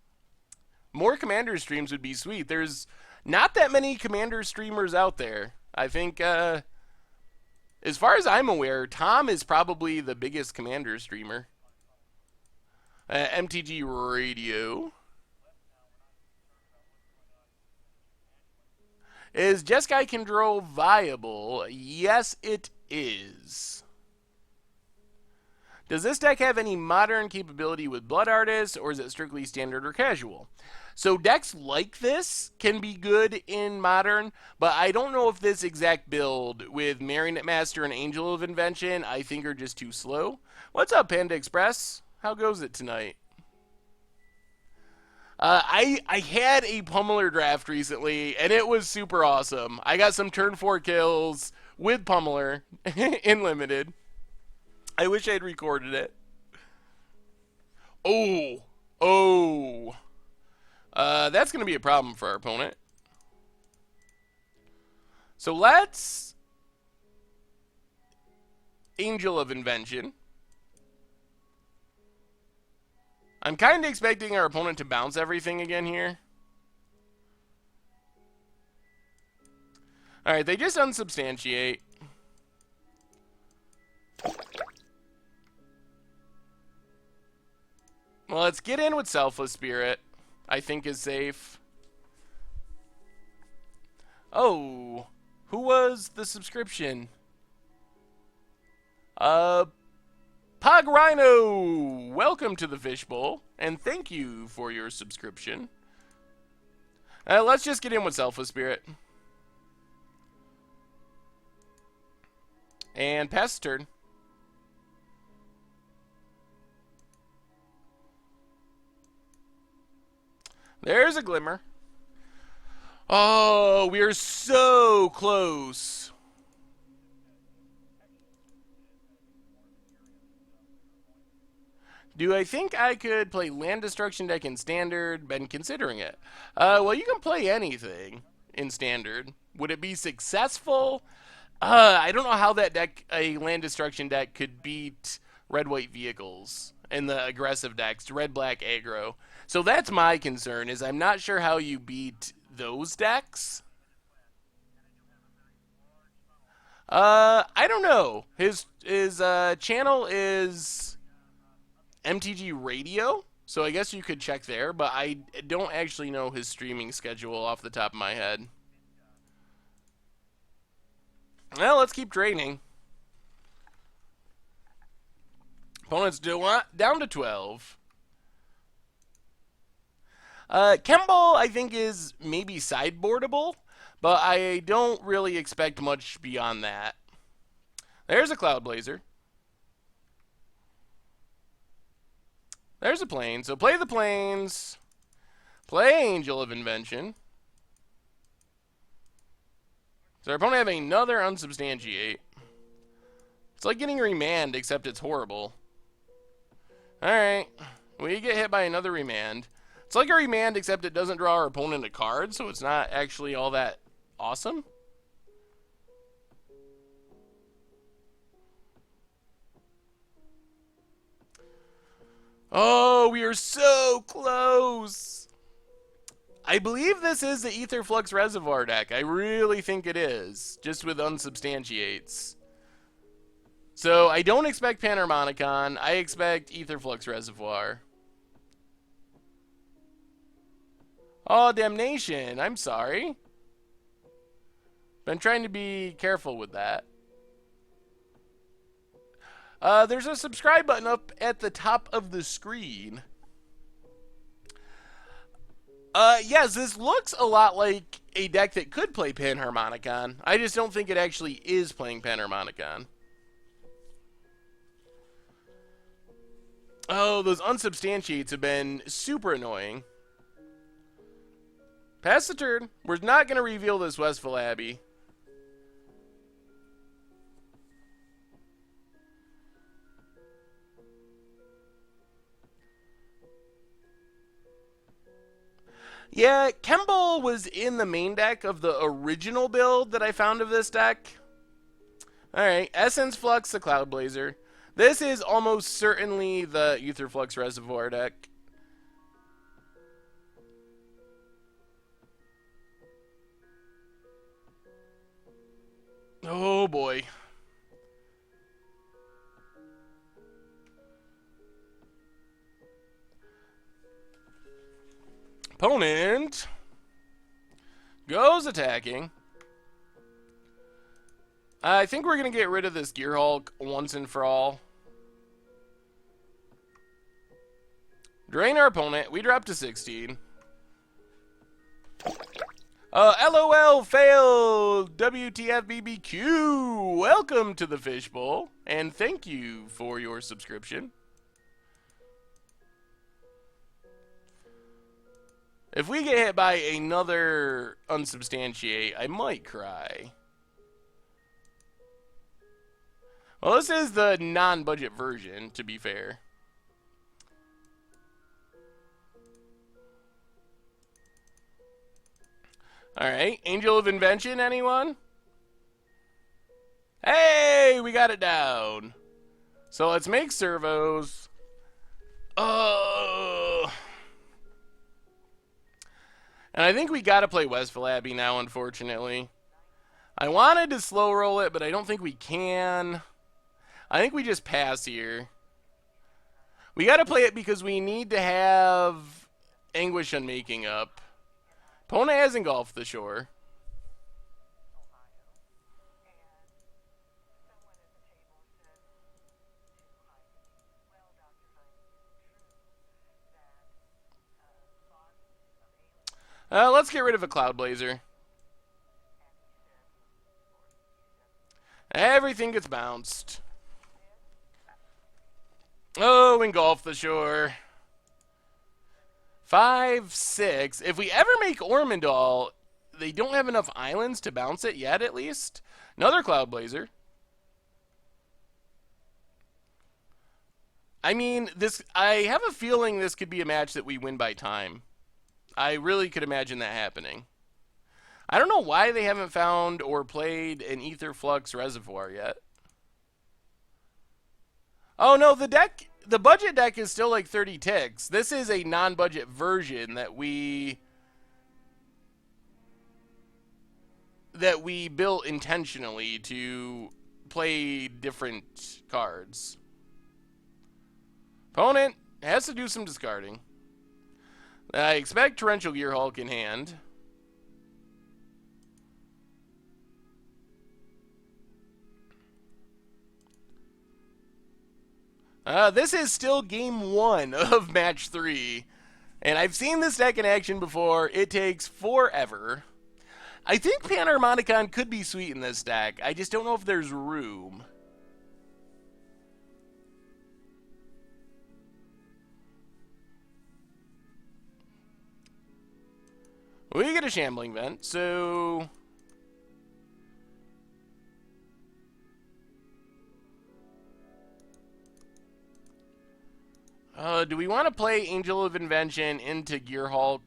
More Commander streams would be sweet. There's not that many Commander streamers out there. I think, as far as I'm aware, Tom is probably the biggest Commander streamer. MTG Radio. Is Jeskai Control viable? Yes, it is. Does this deck have any modern capability with Blood Artist, or is it strictly standard or casual? So decks like this can be good in Modern, but I don't know if this exact build with Marionette Master and Angel of Invention I think are just too slow. What's up, Panda Express? How goes it tonight? I had a Pummeler draft recently, and it was super awesome. I got some turn 4 kills with Pummeler in Limited. I wish I had recorded it. Oh. That's going to be a problem for our opponent. So let's... Angel of Invention. I'm kind of expecting our opponent to bounce everything again here. Alright, they just unsubstantiate. Well, let's get in with Selfless Spirit. I think is safe. Oh, who was the subscription? Pog Rhino, welcome to the Fishbowl, and thank you for your subscription. Let's just get in with Selfless Spirit. And pass the turn. There's a Glimmer. Oh, we are so close. Do I think I could play Land Destruction deck in Standard? Been considering it. Well, you can play anything in Standard. Would it be successful? I don't know how that deck, a Land Destruction deck, could beat Red-White Vehicles in the aggressive decks, Red-Black Aggro. So that's my concern, is I'm not sure how you beat those decks. I don't know. His channel is MTG Radio, so I guess you could check there, but I don't actually know his streaming schedule off the top of my head. Well, let's keep draining. Opponents down to 12. Kemble, I think, is maybe sideboardable, but I don't really expect much beyond that. There's a Cloud Blazer. There's a plane. So play the planes. Play Angel of Invention. So our opponent having another Unsubstantiate. It's like getting Remand, except it's horrible. Alright. We get hit by another Remand. It's like a Remand, except it doesn't draw our opponent a card, so it's not actually all that awesome. Oh, we are so close. I believe this is the Aetherflux Reservoir deck. I really think it is, just with Unsubstantiates. So I don't expect Panharmonicon. I expect Aetherflux Reservoir. Oh, damnation. I'm sorry. Been trying to be careful with that. There's a subscribe button up at the top of the screen. Yes, this looks a lot like a deck that could play Panharmonicon. I just don't think it actually is playing Panharmonicon. Oh, those Unsubstantiates have been super annoying. Pass the turn. We're not going to reveal this Westfall Abbey. Yeah, Kemble was in the main deck of the original build that I found of this deck. Alright, Essence Flux, the Cloud Blazer. This is almost certainly the Aetherflux Reservoir deck. Oh boy. Opponent goes attacking. I think we're going to get rid of this Gear Hulk once and for all. Drain our opponent. We drop to 16. LOL failed. WTF BBQ. Welcome to the Fishbowl. And thank you for your subscription. If we get hit by another Unsubstantiate, I might cry. Well, this is the non-budget version, to be fair. Alright, Angel of Invention, anyone? Hey, we got it down. So let's make servos. And I think we gotta play Westfall Abbey now, unfortunately. I wanted to slow roll it, but I don't think we can. I think we just pass here. We gotta play it because we need to have Anguish Unmaking up. Pona has engulfed the shore. Let's get rid of a Cloud Blazer. Everything gets bounced. Oh, engulf the shore. 5, 6. If we ever make Ormondal, they don't have enough islands to bounce it yet, at least. Another Cloud Blazer. I mean, I have a feeling this could be a match that we win by time. I really could imagine that happening. I don't know why they haven't found or played an Aetherflux Reservoir yet. Oh no, the budget deck is still like 30 ticks. This is a non-budget version that we built intentionally to play different cards. Opponent has to do some discarding. I expect Torrential Gearhulk in hand. This is still game 1 of match 3. And I've seen this deck in action before. It takes forever. I think Panharmonicon could be sweet in this deck. I just don't know if there's room. We get a Shambling Vent, so... do we want to play Angel of Invention into Gearhulk?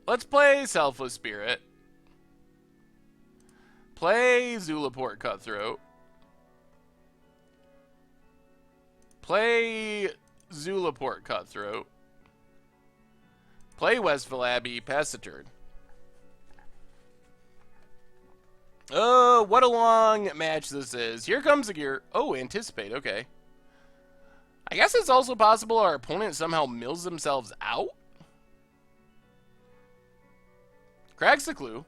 Let's play Selfless Spirit. Play Zulaport Cutthroat. Play Zulaport Cutthroat. Play Westville Abbey, pass the turn. Oh, what a long match this is. Here comes the gear. Oh, Anticipate, okay. I guess it's also possible our opponent somehow mills themselves out. Cracks the clue.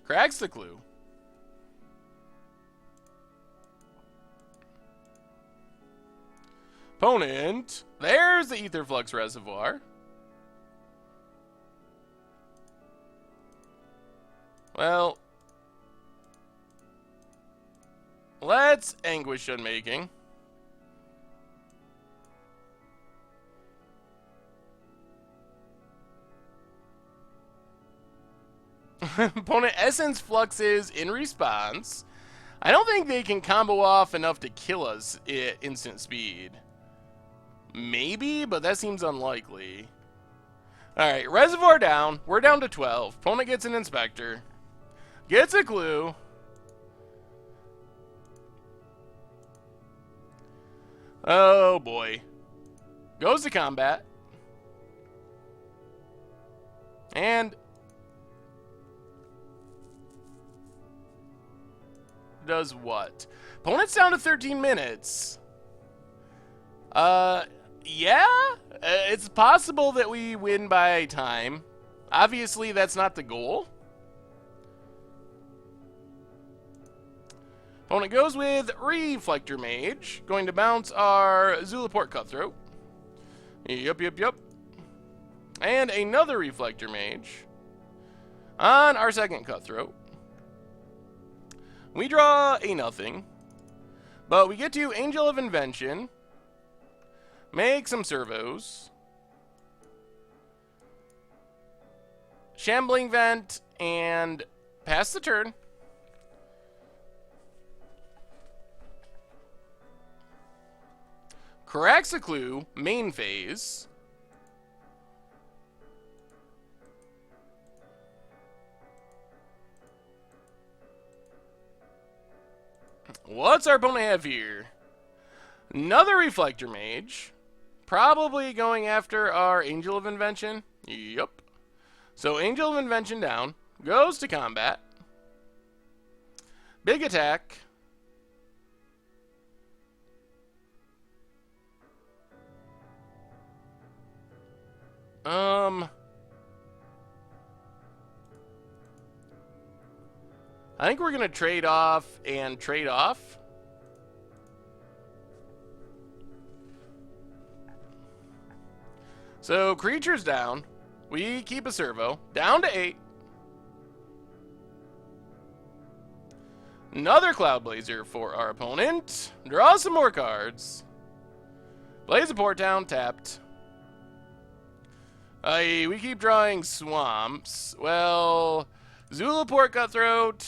Cracks the clue. Opponent. There's the Aetherflux Reservoir. Well, let's Anguish Unmaking. Opponent Essence Fluxes in response. I don't think they can combo off enough to kill us at instant speed. Maybe, but that seems unlikely. Alright, Reservoir down. We're down to 12. Opponent gets an Inspector. Gets a clue. Oh boy. Goes to combat. And does what? Opponent's down to 13 minutes. Yeah, it's possible that we win by time. Obviously, that's not the goal. Opponent goes with Reflector Mage. Going to bounce our Zulaport Cutthroat. Yup. And another Reflector Mage. On our second Cutthroat. We draw a nothing. But we get to Angel of Invention. Make some servos. Shambling Vent and pass the turn. Cracks a clue, main phase. What's our opponent have here? Another Reflector Mage. Probably going after our Angel of Invention. Yup. So Angel of Invention down. Goes to combat. Big attack. I think we're going to trade off and trade off. So, creatures down. We keep a servo. Down to 8. Another Cloud Blazer for our opponent. Draw some more cards. Blaze a Port down, tapped. We keep drawing swamps. Well, Zulaport Cutthroat.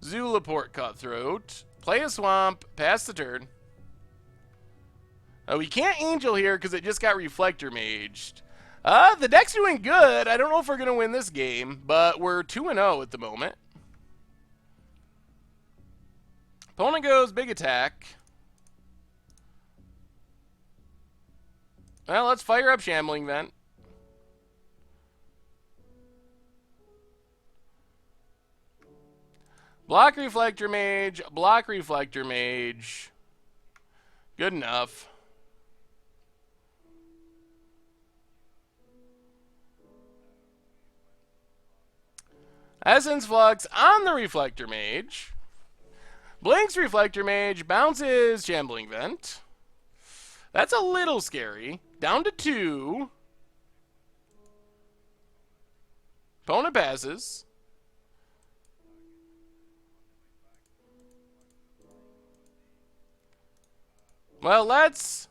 Zulaport Cutthroat. Play a swamp. Pass the turn. We can't Angel here because it just got Reflector Maged. The deck's doing good. I don't know if we're going to win this game, but we're 2-0 at the moment. Opponent goes big attack. Well, let's fire up Shambling Vent. Block Reflector Mage, block Reflector Mage. Good enough. Essence Flux on the Reflector Mage. Blinks Reflector Mage, bounces Shambling Vent. That's a little scary. Down to 2. Opponent passes. Well, let's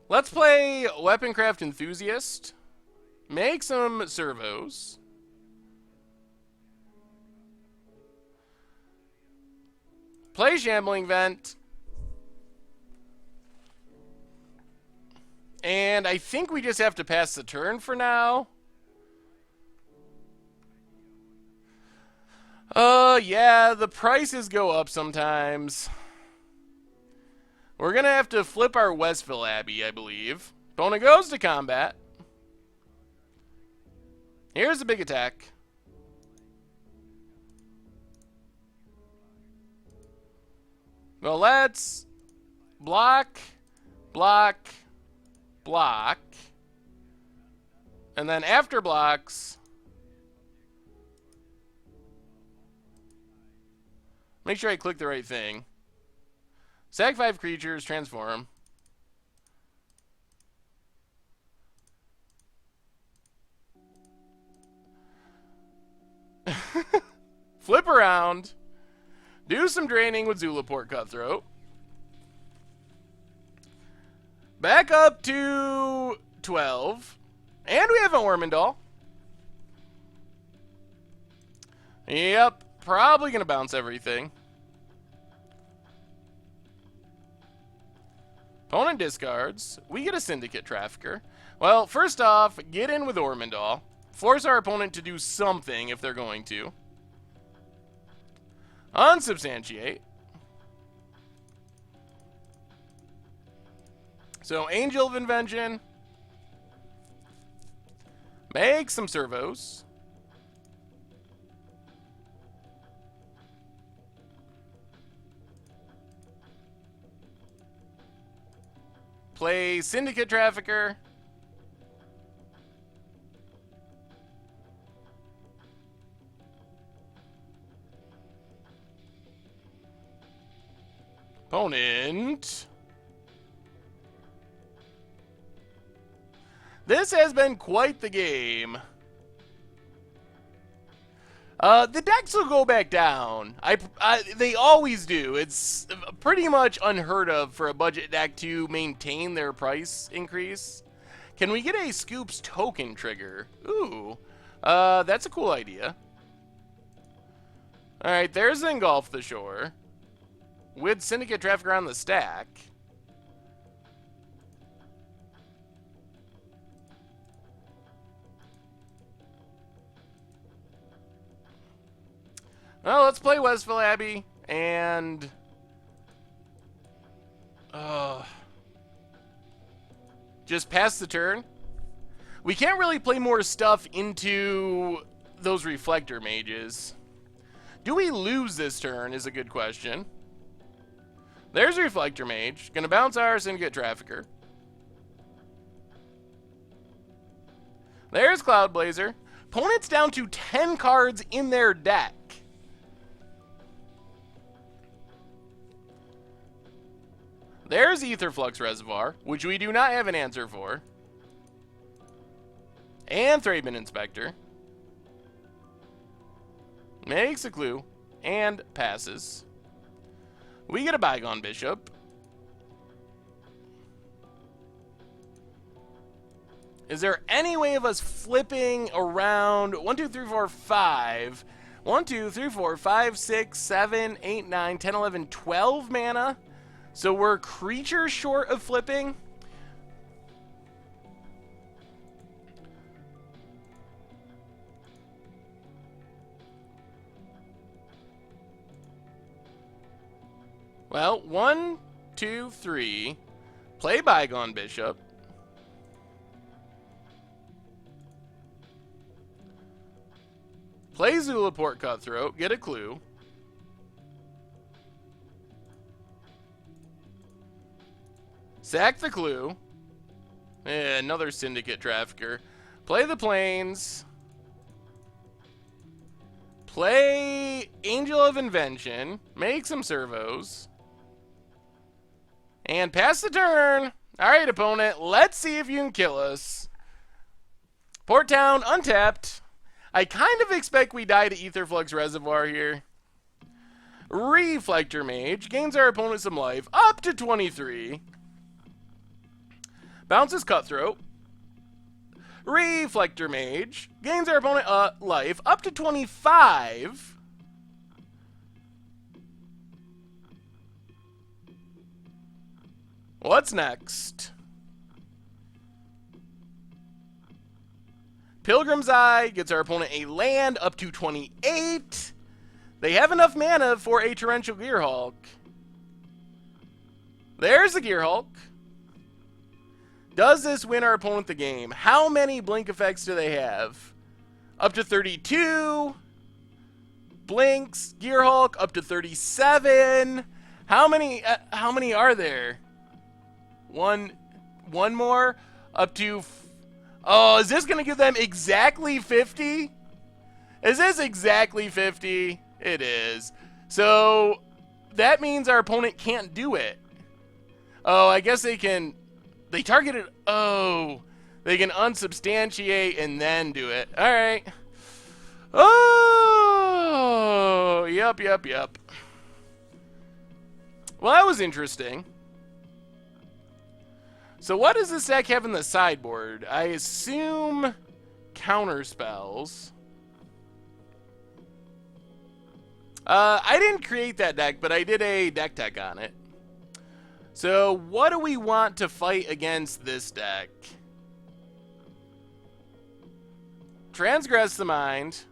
play Weaponcraft Enthusiast. Make some servos. Play Shambling Vent. And I think we just have to pass the turn for now. Yeah, the prices go up sometimes. We're going to have to flip our Westville Abbey, I believe. Opponent goes to combat. Here's the big attack. Well, let's block, block, block. And then after blocks, make sure I click the right thing. Sack 5 creatures, transform. Flip around. Do some draining with Zulaport Cutthroat. Back up to 12. And we have an Ormondal. Yep, probably going to bounce everything. Opponent discards. We get a Syndicate Trafficker. Well, first off, get in with Ormondal. Force our opponent to do something if they're going to. Unsubstantiate. So, Angel of Invention. Make some servos. Play Syndicate Trafficker. Opponent. This has been quite the game. The decks will go back down. They always do. It's pretty much unheard of for a budget deck to maintain their price increase. Can we get a Scoops token trigger? Ooh, that's a cool idea. All right, there's Engulf the Shore. With Syndicate Trafficker on the stack. Well, let's play Westville Abbey and just pass the turn. We can't really play more stuff into those Reflector Mages. Do we lose this turn is a good question. There's Reflector Mage. Gonna bounce our Syndicate Trafficker. There's Cloud Blazer. Opponent's down to 10 cards in their deck. There's Aetherflux Reservoir, which we do not have an answer for. And Thraben Inspector. Makes a clue. And passes. We get a Bygone Bishop. Is there any way of us flipping around 1, 2, 3, 4, 5? 1, 2, 3, 4, 5, 6, 7, 8, 9, 10, 11, 12 mana? So we're creatures short of flipping? Well, 1, 2, 3, Play Bygone Bishop. Play Zulaport Cutthroat. Get a clue. Sack the clue. Another Syndicate Trafficker. Play the Plains. Play Angel of Invention. Make some servos. And pass the turn. Alright, opponent. Let's see if you can kill us. Port Town, untapped. I kind of expect we die to Aetherflux Reservoir here. Reflector Mage. Gains our opponent some life. Up to 23. Bounces Cutthroat. Reflector Mage. Gains our opponent life. Up to 25. What's next? Pilgrim's Eye gets our opponent a land up to 28. They have enough mana for a Torrential Gearhulk. There's the Gearhulk. Does this win our opponent the game? How many blink effects do they have? Up to 32. Blinks. Gearhulk up to 37. How many are there? One more? Up to... Oh, is this going to give them exactly 50? Is this exactly 50? It is. So, that means our opponent can't do it. Oh, I guess they can... They targeted... Oh, they can unsubstantiate and then do it. Alright. Oh, yep. Well, that was interesting. So what does this deck have in the sideboard? I assume counter spells. I didn't create that deck, but I did a deck tech on it. So what do we want to fight against this deck? Transgress the Mind.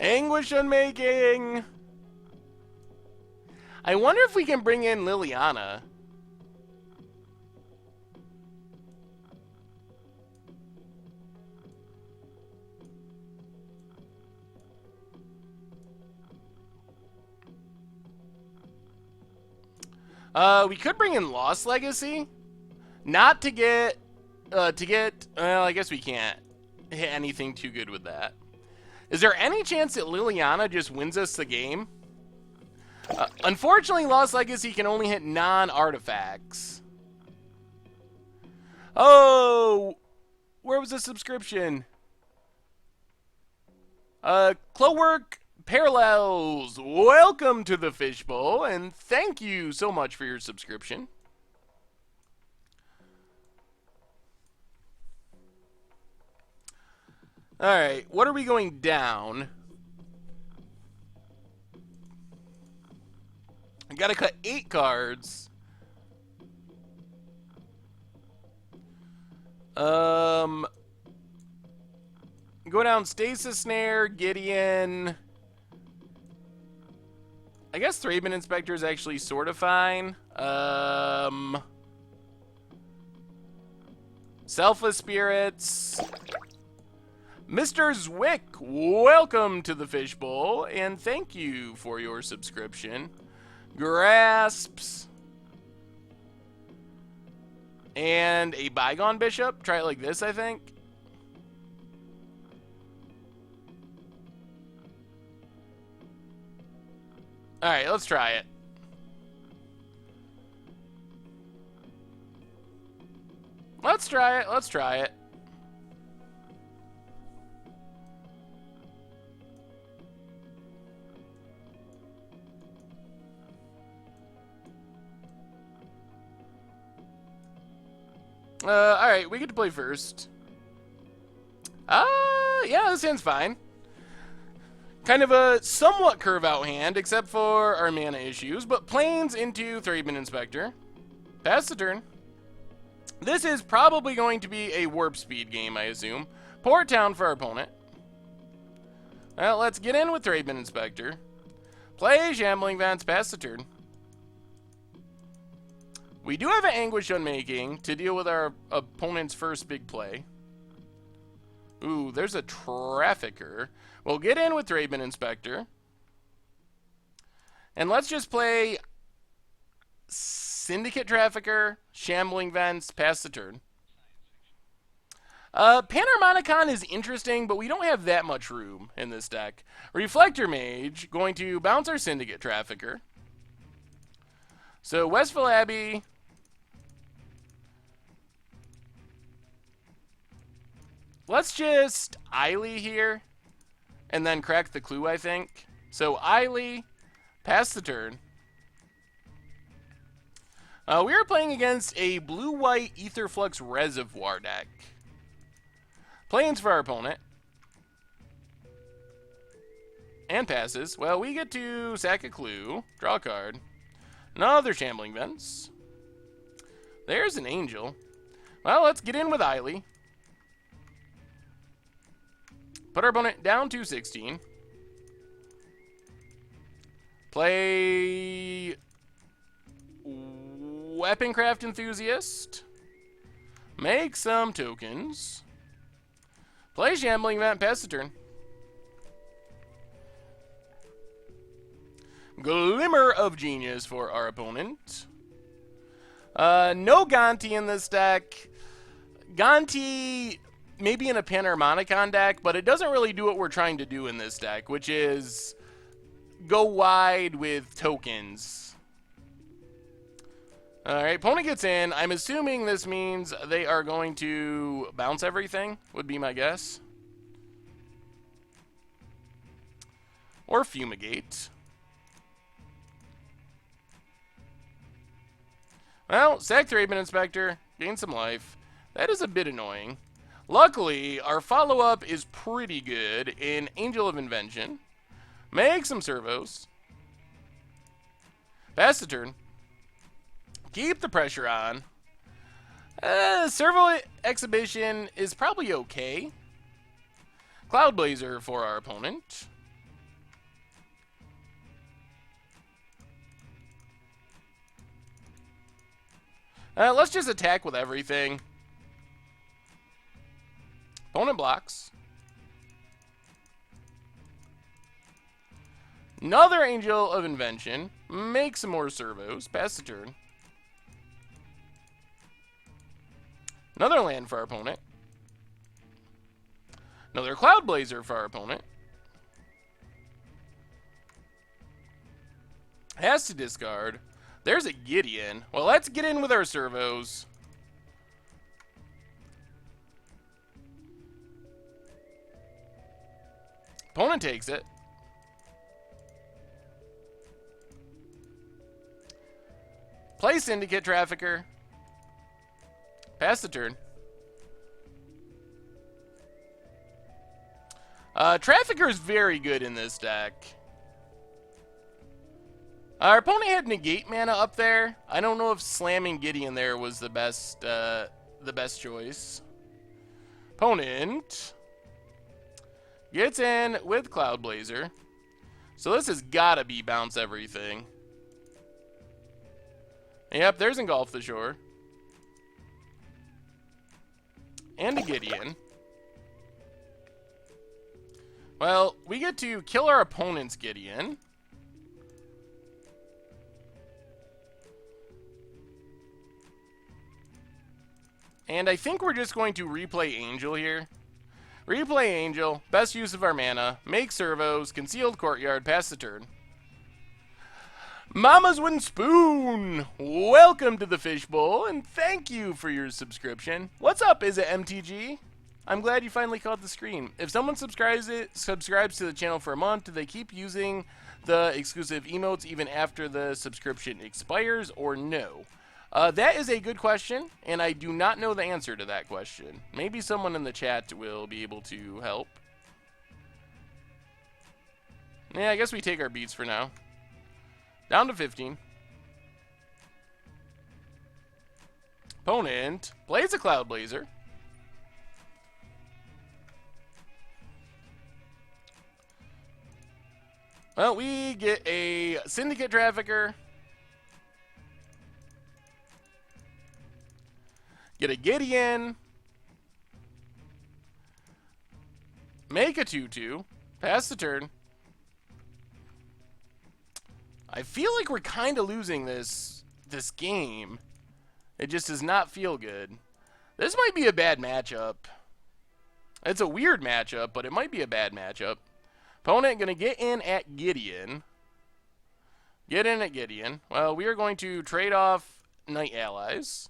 Anguish Unmaking. I wonder if we can bring in Liliana. We could bring in Lost Legacy. Not to get, well, I guess we can't hit anything too good with that. Is there any chance that Liliana just wins us the game? Unfortunately, Lost Legacy can only hit non-artifacts. Oh! Where was the subscription? Clockwork Parallels. Welcome to the Fishbowl, and thank you so much for your subscription. Alright, what are we going down? I gotta cut 8 cards. Go down Stasis Snare, Gideon. I guess Thraben Inspector is actually sort of fine. Selfless Spirits. Mr. Zwick, welcome to the Fishbowl, and thank you for your subscription. Grasps. And a Bygone Bishop. Try it like this, I think. Alright, let's try it. Let's try it. Alright, we get to play first. Yeah, this hand's fine. Kind of a somewhat curve-out hand, except for our mana issues, but planes into Thraben Inspector. Pass the turn. This is probably going to be a warp speed game, I assume. Port town for our opponent. Well, let's get in with Tradesman Inspector. Play Shambling Vents, pass the turn. We do have an Anguish Unmaking to deal with our opponent's first big play. Ooh, there's a Trafficker. We'll get in with Tradesman Inspector. And let's just play Syndicate Trafficker, Shambling Vents, pass the turn. Panharmonicon is interesting, but we don't have that much room in this deck. Reflector Mage, going to bounce our Syndicate Trafficker. So Westville Abbey. Let's just Eiley here, and then crack the clue, I think. So Eiley, pass the turn. We are playing against a blue-white Aetherflux Reservoir deck. Planes for our opponent. And passes. Well, we get to sack a clue, draw a card. Another Shambling Vents. There's an Angel. Well, let's get in with Eiley. Put our opponent down to 16. Play Weaponcraft Enthusiast. Make some tokens. Play Shambling Vent, pass the turn. Glimmer of Genius for our opponent. No Gonti in this deck. Gonti maybe in a Panharmonicon deck, but it doesn't really do what we're trying to do in this deck, which is go wide with tokens. Alright, opponent gets in. I'm assuming this means they are going to bounce everything, would be my guess. Or Fumigate. Well, sack Tradesman Inspector, gain some life. That is a bit annoying. Luckily, our follow-up is pretty good in Angel of Invention. Make some servos. Pass the turn. Keep the pressure on. Servo Exhibition is probably okay. Cloud Blazer for our opponent. Let's just attack with everything. Opponent blocks. Another Angel of Invention. Make some more servos. Pass the turn. Another land for our opponent. Another Cloud Blazer for our opponent. Has to discard. There's a Gideon. Well, let's get in with our servos. Opponent takes it. Play Syndicate Trafficker. Pass the turn. Trafficker is very good in this deck. Our opponent had Negate mana up there. I don't know if slamming Gideon there was the best choice. Opponent gets in with Cloud Blazer. So this has got to be bounce everything. Yep, there's Engulf the Shore. And a Gideon. Well, we get to kill our opponent's Gideon. And I think we're just going to replay Angel here. Replay Angel, best use of our mana, make servos, concealed courtyard, pass the turn. Mama's Wooden Spoon! Welcome to the Fishbowl, and thank you for your subscription. What's up, is it MTG? I'm glad you finally caught the screen. If someone subscribes to the channel for a month, do they keep using the exclusive emotes even after the subscription expires, or no? That is a good question, and I do not know the answer to that question. Maybe someone in the chat will be able to help. Yeah, I guess we take our beats for now. Down to 15. Opponent plays a Cloud Blazer. Well, we get a Syndicate Trafficker. Get a Gideon. Make a 2/2. Pass the turn. I feel like we're kind of losing this game. It just does not feel good. This might be a bad matchup. It's a weird matchup, but it might be a bad matchup. Opponent going to get in at Gideon. Get in at Gideon. Well, we are going to trade off Knight Allies.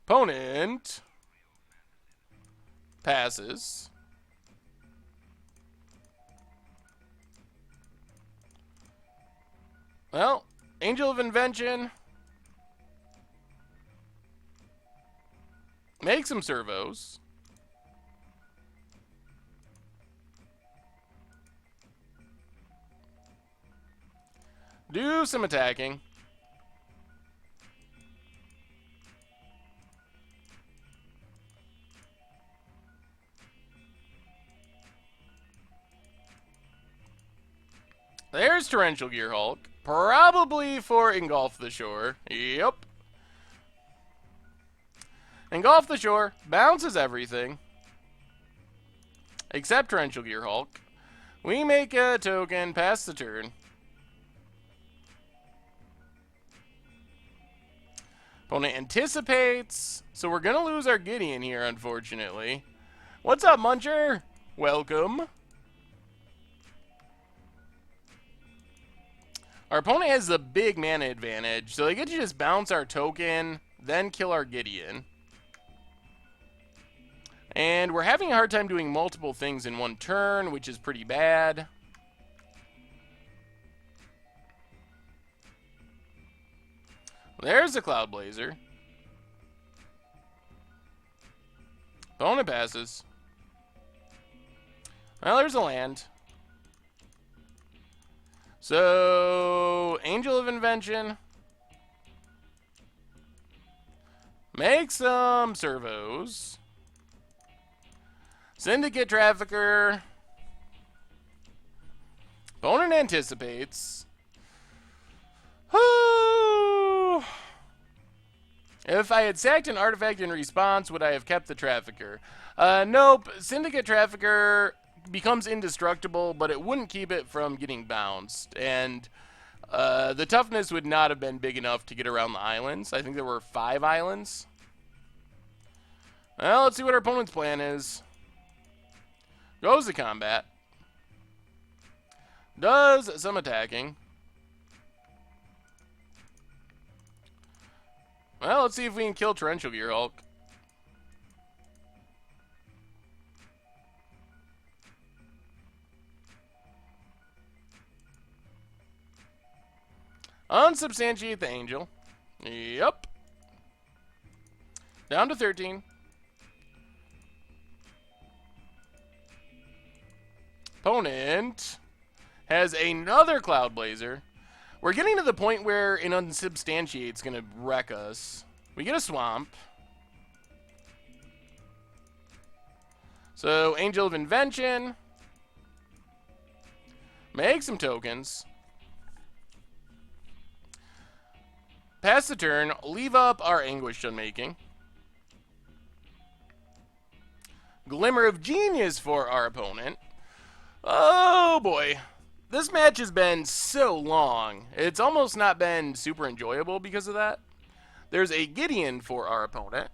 Opponent passes. Well, Angel of Invention makes some servos. Do some attacking. There's Torrential Gear Hulk. Probably for Engulf the Shore. Yep. Engulf the Shore. Bounces everything. Except Torrential Gear Hulk. We make a token. Pass the turn. Opponent anticipates. So we're going to lose our Gideon here, unfortunately. What's up, Muncher? Welcome. Our opponent has the big mana advantage, so they get to just bounce our token, then kill our Gideon. And we're having a hard time doing multiple things in one turn, which is pretty bad. There's the Cloud Blazer. Opponent passes. Well, there's a land. So, Angel of Invention. Make some servos. Syndicate Trafficker. Opponent anticipates. If I had sacked an artifact in response, would I have kept the Trafficker? Nope. Syndicate Trafficker becomes indestructible, but it wouldn't keep it from getting bounced. And the toughness would not have been big enough to get around the islands. I think there were 5 islands. Well, let's see what our opponent's plan is. Goes to combat. Does some attacking. Well, let's see if we can kill Torrential Gear Hulk. Unsubstantiate the Angel. Yep. Down to 13. Opponent has another Cloud Blazer. We're getting to the point where an Unsubstantiate's going to wreck us. We get a Swamp. So, Angel of Invention. Make some tokens. Pass the turn. Leave up our Anguished Unmaking. Glimmer of Genius for our opponent. Oh boy. This match has been so long. It's almost not been super enjoyable because of that. There's a Gideon for our opponent.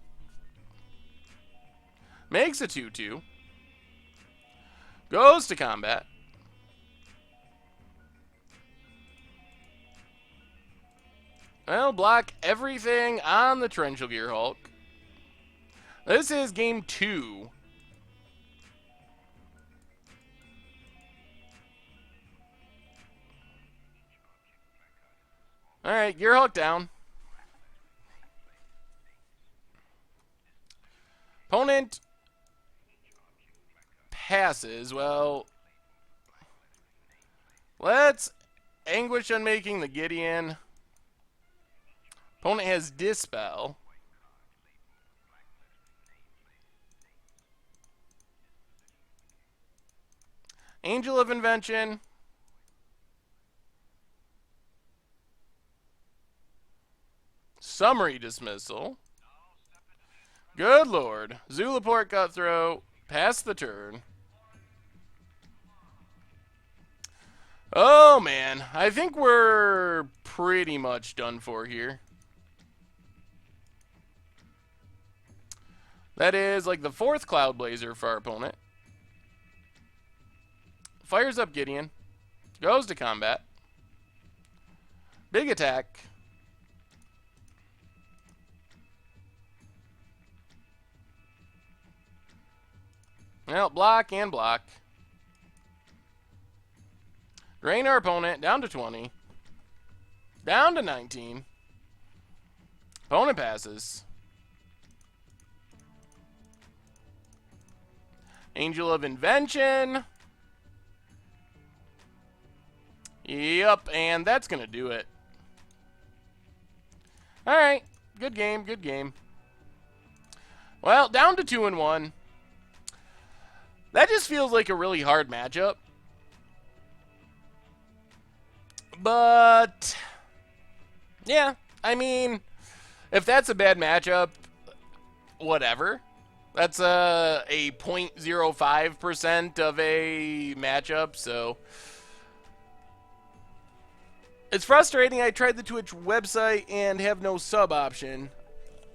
Makes a 2/2. Goes to combat. Well, block everything on the Torrential Gear Hulk. This is game 2. Alright, Gear Hulk down. Opponent passes. Well, let's anguish on making the Gideon. Opponent has Dispel. Angel of Invention. Summary Dismissal. Good lord. Zulaport Cutthroat. Pass the turn. Oh man, I think we're pretty much done for here. That is like the 4th Cloud Blazer for our opponent. Fires up Gideon. Goes to combat. Big attack. Well, block and block. Drain our opponent down to 20. Down to 19. Opponent passes. Angel of Invention. Yep, and that's going to do it. Alright, good game, good game. Well, down to 2-1. That just feels like a really hard matchup. But, yeah, I mean, if that's a bad matchup, whatever. That's a 0.05% of a matchup, so it's frustrating. I tried the Twitch website and have no sub option.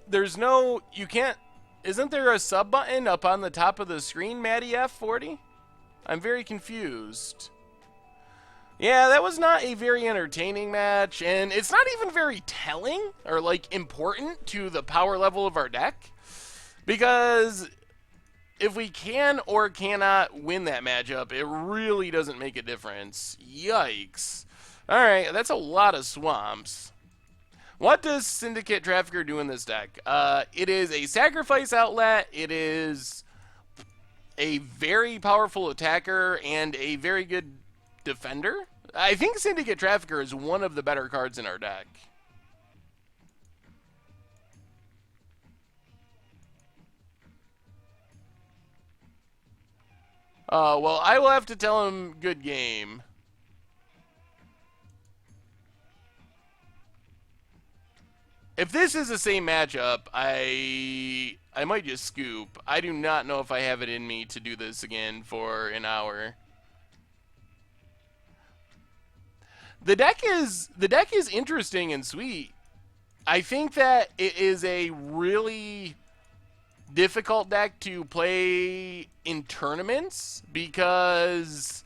There's no, you can't, isn't there a sub button up on the top of the screen, Matty F40? I'm very confused. Yeah, that was not a very entertaining match, and it's not even very telling or, like, important to the power level of our deck. Because if we can or cannot win that matchup, it really doesn't make a difference. Yikes. Alright, that's a lot of swamps. What does Syndicate Trafficker do in this deck? It is a sacrifice outlet, it is a very powerful attacker, and a very good defender. I think Syndicate Trafficker is one of the better cards in our deck. Well, I will have to tell him good game. If this is the same matchup, I might just scoop. I do not know if I have it in me to do this again for an hour. The deck is interesting and sweet. I think that it is a really difficult deck to play in tournaments because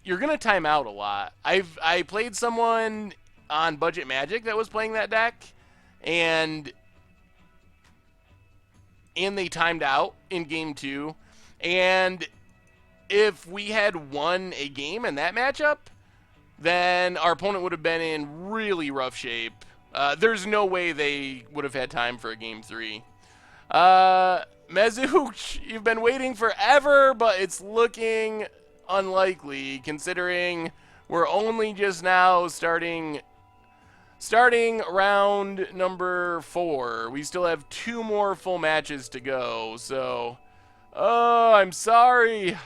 you're gonna time out a lot. I played someone on Budget Magic that was playing that deck, and they timed out in game 2, and if we had won a game in that matchup, then our opponent would have been in really rough shape. There's no way they would have had time for a game 3. Mezuch, you've been waiting forever, but it's looking unlikely considering we're only just now starting round number 4. We still have 2 more full matches to go, so oh, I'm sorry.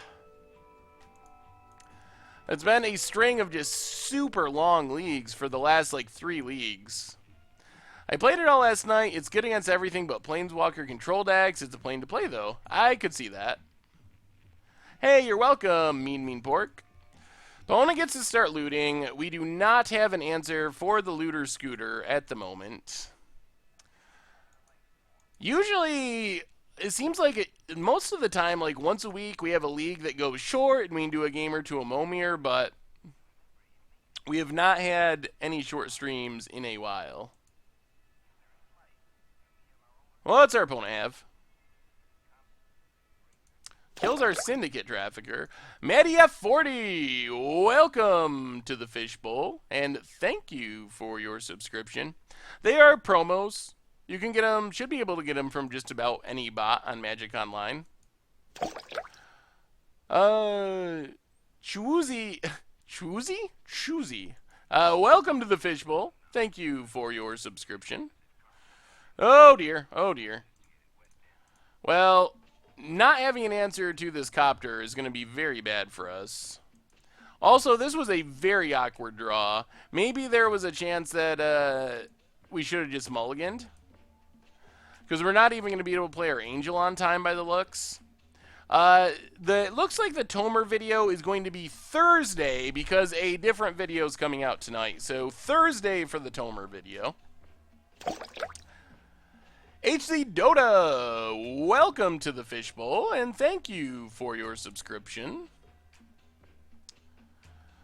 It's been a string of just super long leagues for the last, like, 3 leagues. I played it all last night. It's good against everything but Planeswalker control decks. It's a plane to play, though. I could see that. Hey, you're welcome, Mean Pork. Opponent gets to start looting. We do not have an answer for the looter scooter at the moment. Usually, it seems like most of the time, like once a week, we have a league that goes short and we can do a game or two a Momir, but we have not had any short streams in a while. What's our opponent have? Kills our Syndicate Trafficker. Matty F40, welcome to the Fishbowl, and thank you for your subscription. They are promos. You can get them, should be able to get them from just about any bot on Magic Online. Choozy. Welcome to the Fishbowl. Thank you for your subscription. Oh dear, oh dear. Well, not having an answer to this copter is going to be very bad for us. Also, this was a very awkward draw. Maybe there was a chance that we should have just mulliganed. Because we're not even going to be able to play our Angel on time by the looks. It looks like the Tomer video is going to be Thursday because a different video is coming out tonight. So Thursday for the Tomer video. HC Dota, welcome to the Fishbowl, and thank you for your subscription.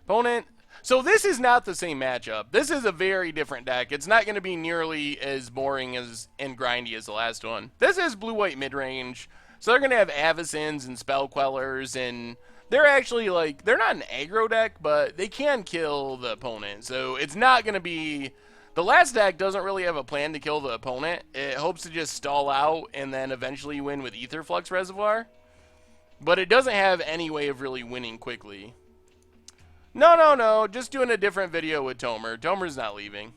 Opponent. So this is not the same matchup. This is a very different deck. It's not going to be nearly as boring as and grindy as the last one. This is blue-white mid-range. So they're going to have Avacins and Spell Quellers, and they're actually, like, they're not an aggro deck, but they can kill the opponent. So it's not going to be... The last deck doesn't really have a plan to kill the opponent. It hopes to just stall out and then eventually win with Aetherflux Reservoir. But it doesn't have any way of really winning quickly. No. Just doing a different video with Tomer. Tomer's not leaving.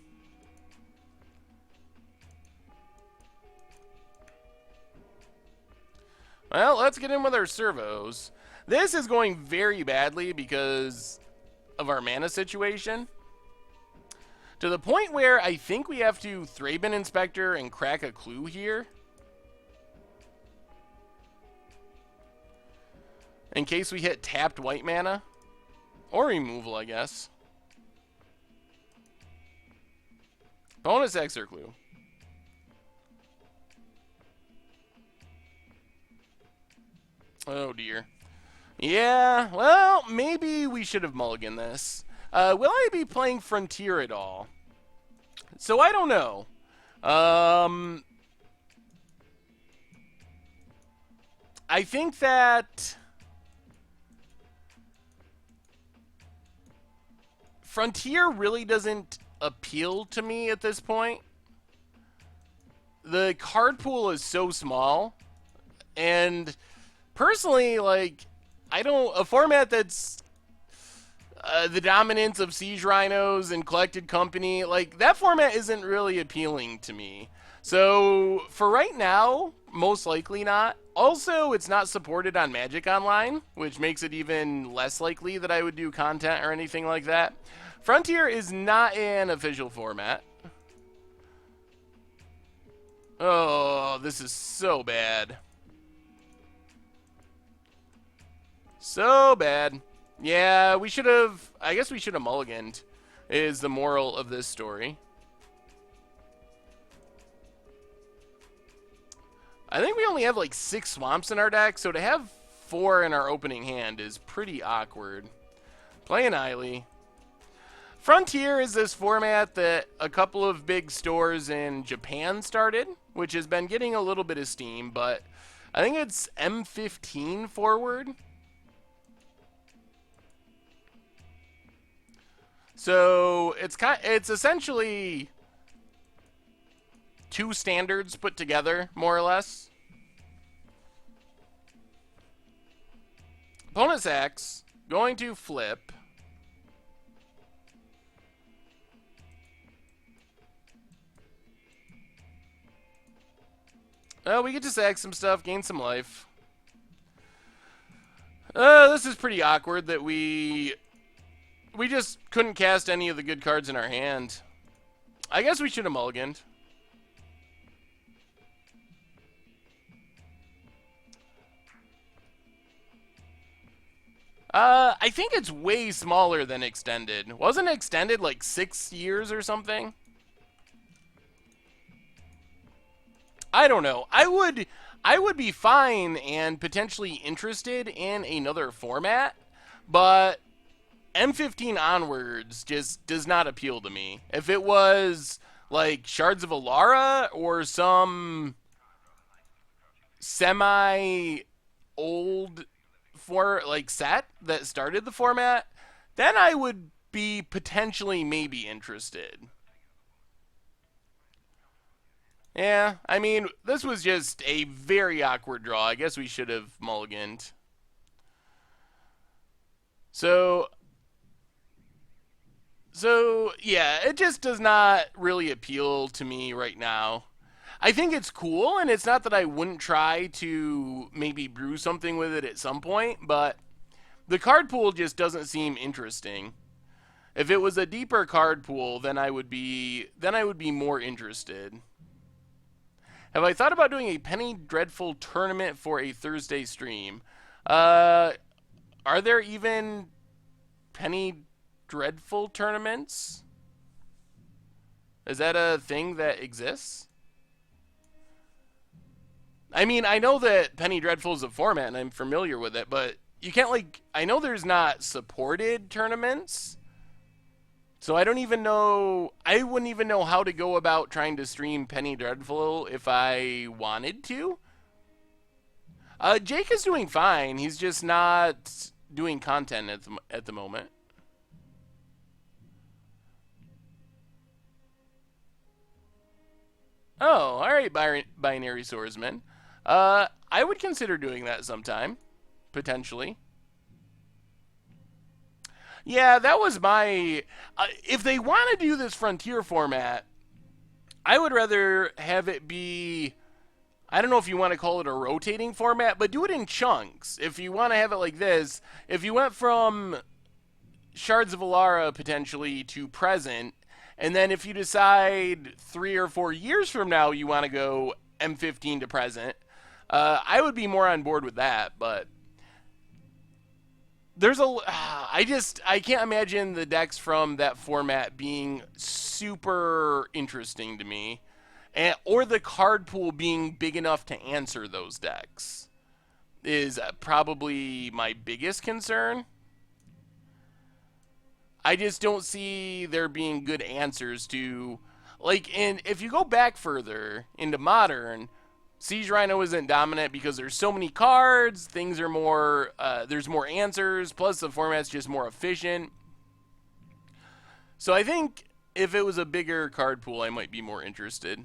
Well, let's get in with our servos. This is going very badly because of our mana situation. To the point where I think we have to Thraben Inspector and crack a clue here. In case we hit tapped white mana. Or removal, I guess. Bonus Xer clue. Oh dear. Yeah, well, maybe we should have mulliganed this. Will I be playing Frontier at all? So I don't know. I think that Frontier really doesn't appeal to me at this point. The card pool is so small, and personally, like, a format that's the dominance of Siege Rhinos and Collected Company, like, that format isn't really appealing to me. So, for right now, most likely not. Also, it's not supported on Magic Online, which makes it even less likely that I would do content or anything like that. Frontier is not an official format. Oh, this is so bad. So bad. Yeah, we should have... I guess we should have mulliganed, is the moral of this story. I think we only have like 6 swamps in our deck, so to have 4 in our opening hand is pretty awkward. Playing Eiley. Frontier is this format that a couple of big stores in Japan started, which has been getting a little bit of steam, but I think it's M15 forward. So it's essentially 2 standards put together, more or less. Opponent's X going to flip. We get to sack some stuff, gain some life. This is pretty awkward that we just couldn't cast any of the good cards in our hand. I guess we should have mulliganed. I think it's way smaller than Extended. Wasn't Extended like 6 years or something? I don't know. I would be fine and potentially interested in another format, but M15 onwards just does not appeal to me. If it was like Shards of Alara or some semi-old set that started the format, then I would be potentially maybe interested. Yeah, I mean, this was just a very awkward draw. I guess we should have mulliganed. So, yeah, it just does not really appeal to me right now. I think it's cool, and it's not that I wouldn't try to maybe brew something with it at some point, but the card pool just doesn't seem interesting. If it was a deeper card pool, then I would be more interested. Have I thought about doing a Penny Dreadful tournament for a Thursday stream? Uh, are there even Penny Dreadful tournaments? Is that a thing that exists? I mean, I know that Penny Dreadful is a format and I'm familiar with it, but you can't, like, I know there's not supported tournaments. So I don't even know, I wouldn't even know how to go about trying to stream Penny Dreadful if I wanted to. Jake is doing fine. He's just not doing content at the moment. Oh, all right, binary swordsman. I would consider doing that sometime, potentially. Yeah, that was my. If they want to do this frontier format, I would rather have it be. I don't know if you want to call it a rotating format, but do it in chunks. If you want to have it like this, if you went from Shards of Alara potentially to present, and then if you decide 3 or 4 years from now you want to go M15 to present, I would be more on board with that. But there's a, I can't imagine the decks from that format being super interesting to me, or the card pool being big enough to answer those decks is probably my biggest concern. I just don't see there being good answers to, like, and if you go back further into Modern, Siege Rhino isn't dominant because there's so many cards, things are more, there's more answers, plus the format's just more efficient. So I think if it was a bigger card pool, I might be more interested.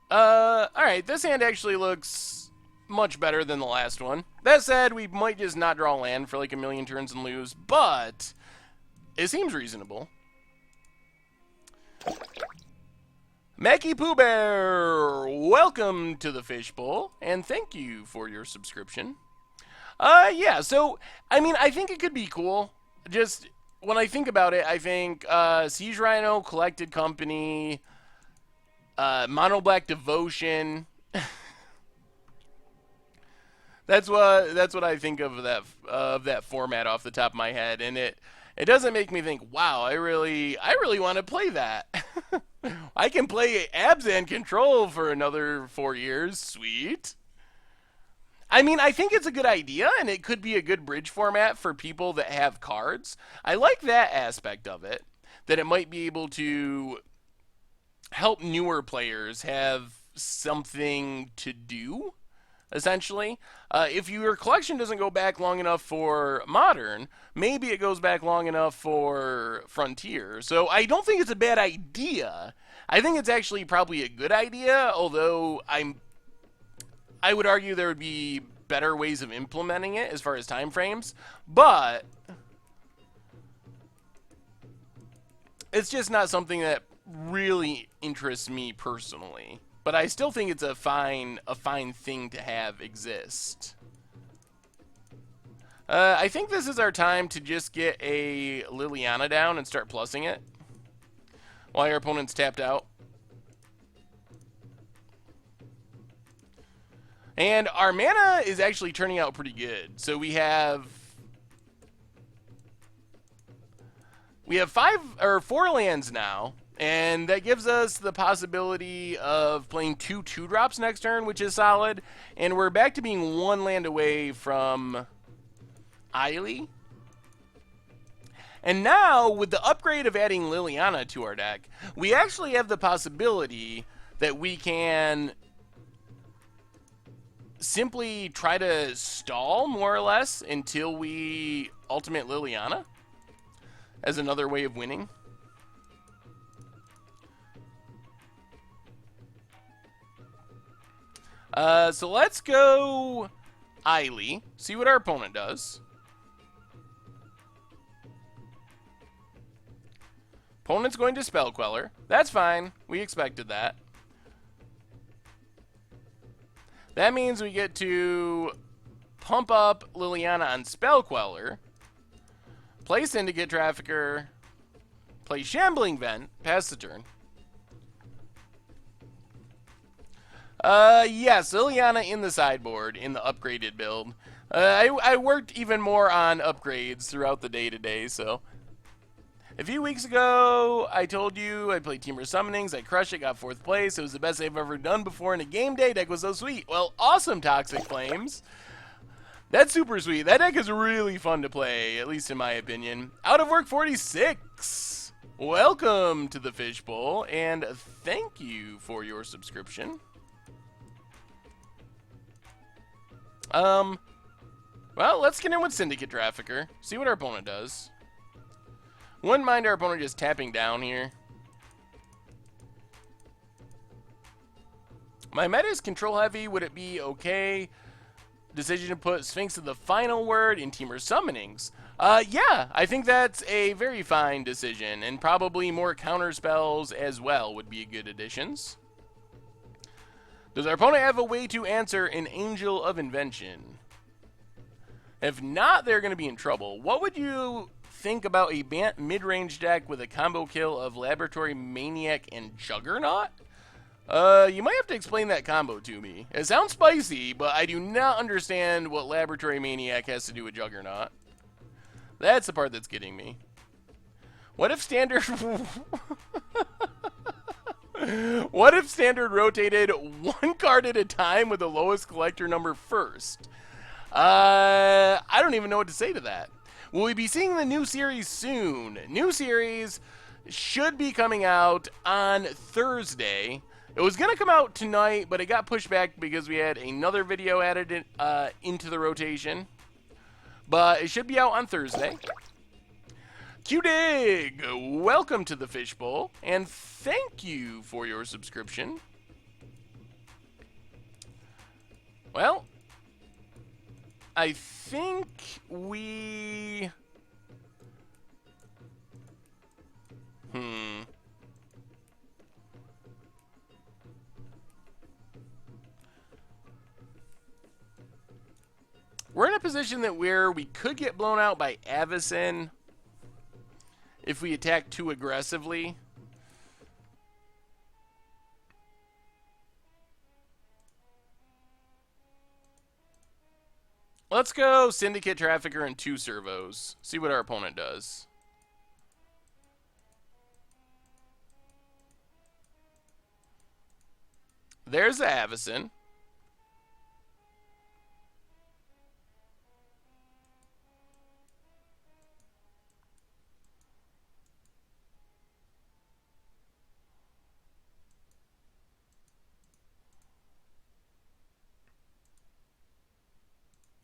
Alright, this hand actually looks much better than the last one. That said, we might just not draw land for like a million turns and lose, but it seems reasonable. Mackie Pooh Bear, welcome to the Fishbowl, and thank you for your subscription. Yeah, so, I mean, I think it could be cool. Just, when I think about it, I think, Siege Rhino, Collected Company, Mono Black Devotion. That's what I think of that format off the top of my head, and it doesn't make me think, wow, I really want to play that. I can play Abzan Control for another 4 years. Sweet. I mean, I think it's a good idea, and it could be a good bridge format for people that have cards. I like that aspect of it, that it might be able to help newer players have something to do, essentially. If your collection doesn't go back long enough for Modern, maybe it goes back long enough for Frontier. So I don't think it's a bad idea. I think it's actually probably a good idea, although I would argue there would be better ways of implementing it as far as time frames. But it's just not something that really interests me personally. But I still think it's a fine thing to have exist. I think this is our time to just get a Liliana down and start plussing it while your opponent's tapped out. And our mana is actually turning out pretty good. So we have 4 lands now. And that gives us the possibility of playing 2 2-drops next turn, which is solid. And we're back to being 1 land away from Eiley. And now, with the upgrade of adding Liliana to our deck, we actually have the possibility that we can simply try to stall, more or less, until we ultimate Liliana. as another way of winning. So let's go Eiley, see what our opponent does. Opponent's going to Spell Queller. That's fine. We expected that. That means we get to pump up Liliana on Spell Queller, play Syndicate Trafficker, play Shambling Vent, pass the turn. Yes, Liliana in the sideboard, in the upgraded build. I worked even more on upgrades throughout the day today, so... A few weeks ago, I told you I played Teamer Summonings, I crushed it, got 4th place, it was the best I've ever done before in a game day, deck was so sweet. Well, awesome, Toxic Flames. That's super sweet. That deck is really fun to play, at least in my opinion. Out of Work 46! Welcome to the Fishbowl, and thank you for your subscription. Well, let's get in with Syndicate Trafficker, see what our opponent does. Wouldn't mind our opponent just tapping down here. My meta is control heavy. Would it be okay? Decision to put Sphinx to the final word in Teamer Summonings. Yeah, I think that's a very fine decision, and probably more counter spells as well would be good additions. Does our opponent have a way to answer an Angel of Invention? If not, they're going to be in trouble. What would you think about a mid-range deck with a combo kill of Laboratory Maniac and Juggernaut? You might have to explain that combo to me. It sounds spicy, but I do not understand what Laboratory Maniac has to do with Juggernaut. That's the part that's getting me. What if Standard... What if Standard rotated one card at a time with the lowest collector number first? I don't even know what to say to that. Will we be seeing the new series soon? New series should be coming out on Thursday. It was going to come out tonight, but it got pushed back because we had another video added into the rotation. But it should be out on Thursday. Q-Dig, welcome to the Fishbowl, and thank you for your subscription. Well, I think we... We're in a position that where we could get blown out by Avacyn if we attack too aggressively. Let's go Syndicate Trafficker and 2 servos. See what our opponent does. There's the Avacyn.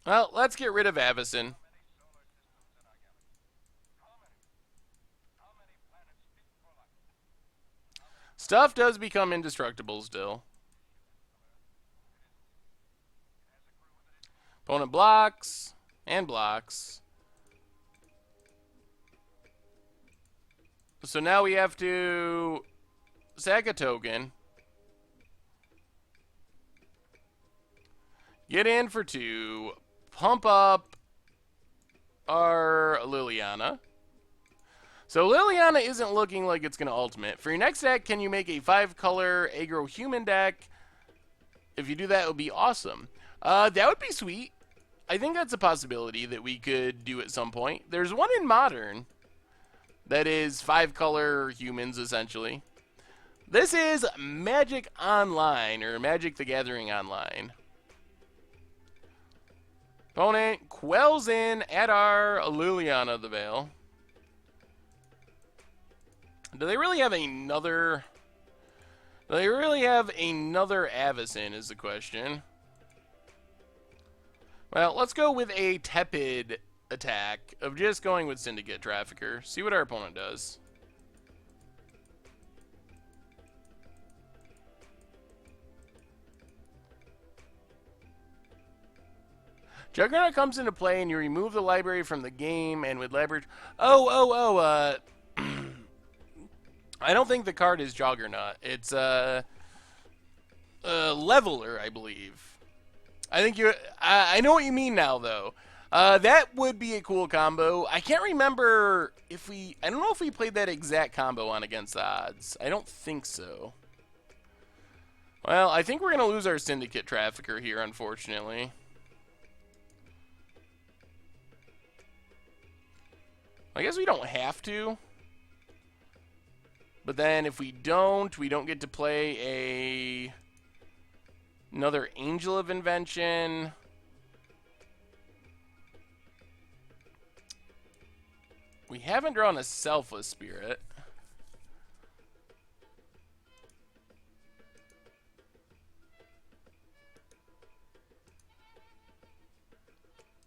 Well, let's get rid of Avacyn. Stuff does become indestructible still. Opponent blocks and blocks. So now we have to sack a token. Get in for 2. Pump up our Liliana. So Liliana isn't looking like it's going to ultimate. For your next deck, can you make a 5-color aggro-human deck? If you do that, it would be awesome. That would be sweet. I think that's a possibility that we could do at some point. There's one in Modern that is 5-color humans, essentially. This is Magic Online, or Magic the Gathering Online. Opponent quells in at our Liliana the Veil. Do they really have another... Do they really have another Avacyn is the question. Well, let's go with a Tepid attack of just going with Syndicate Trafficker. See what our opponent does. Juggernaut comes into play and you remove the library from the game, and with library... I don't think the card is Juggernaut. It's Leveler, I believe. I think you... I know what you mean now, though. That would be a cool combo. I can't remember if we... I don't know if we played that exact combo on Against the Odds. I don't think so. Well, I think we're going to lose our Syndicate Trafficker here, unfortunately. I guess we don't have to. But then if we don't get to play another Angel of Invention. We haven't drawn a Selfless Spirit.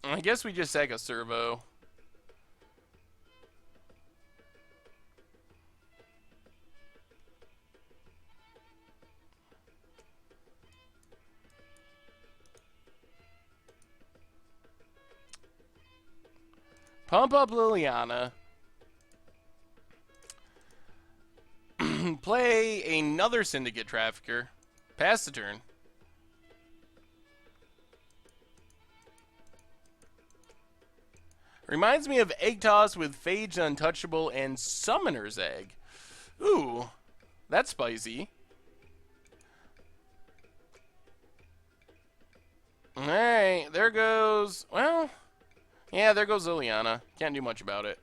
I guess we just sack a Servo. Pump up Liliana. Play another Syndicate Trafficker. Pass the turn. Reminds me of Egg Toss with Phage Untouchable and Summoner's Egg. Ooh, that's spicy. Alright, there goes... Well... Yeah, there goes Liliana. Can't do much about it.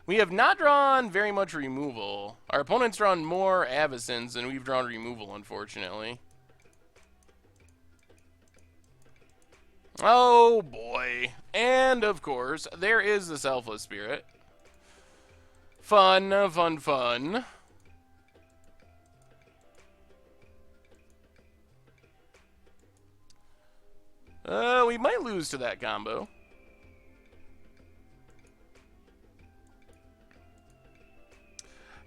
We have not drawn very much removal. Our opponent's drawn more Avacens than we've drawn removal, unfortunately. Oh, boy. And, of course, there is the Selfless Spirit. Fun, fun, fun. We might lose to that combo.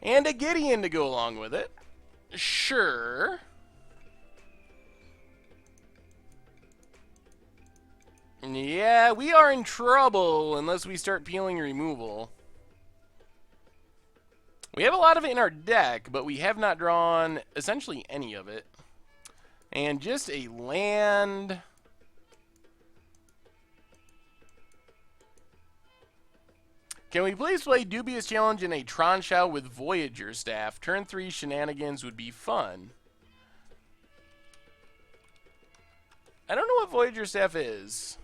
And a Gideon to go along with it. Sure. Yeah, we are in trouble unless we start peeling removal. We have a lot of it in our deck, but we have not drawn essentially any of it. And just a land... Can we please play Dubious Challenge in a Tron Shao with Voyager Staff? Turn 3 shenanigans would be fun. I don't know what Voyager Staff is.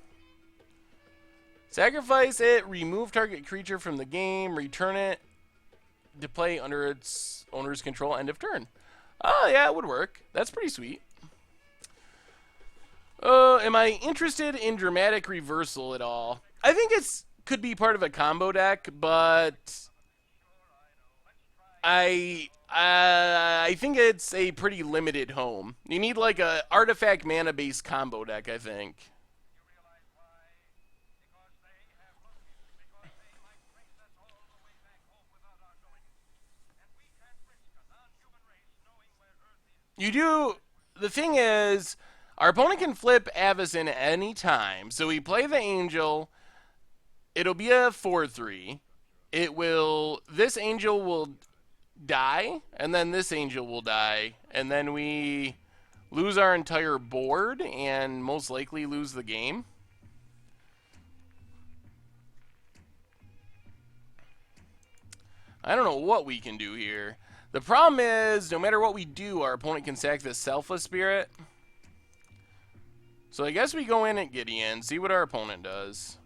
Sacrifice it, remove target creature from the game, return it to play under its owner's control, end of turn. Oh, yeah, it would work. That's pretty sweet. Am I interested in Dramatic Reversal at all? I think it's... could be part of a combo deck, but I think it's a pretty limited home. You need like a artifact mana based combo deck, I think. You do. The thing is, our opponent can flip Avacyn at any time, so we play the Angel. It'll be a 4/3. It will... This Angel will die, and then this Angel will die, and then we lose our entire board and most likely lose the game. I don't know what we can do here. The problem is, no matter what we do, our opponent can sack this Selfless Spirit. So I guess we go in at Gideon, see what our opponent does.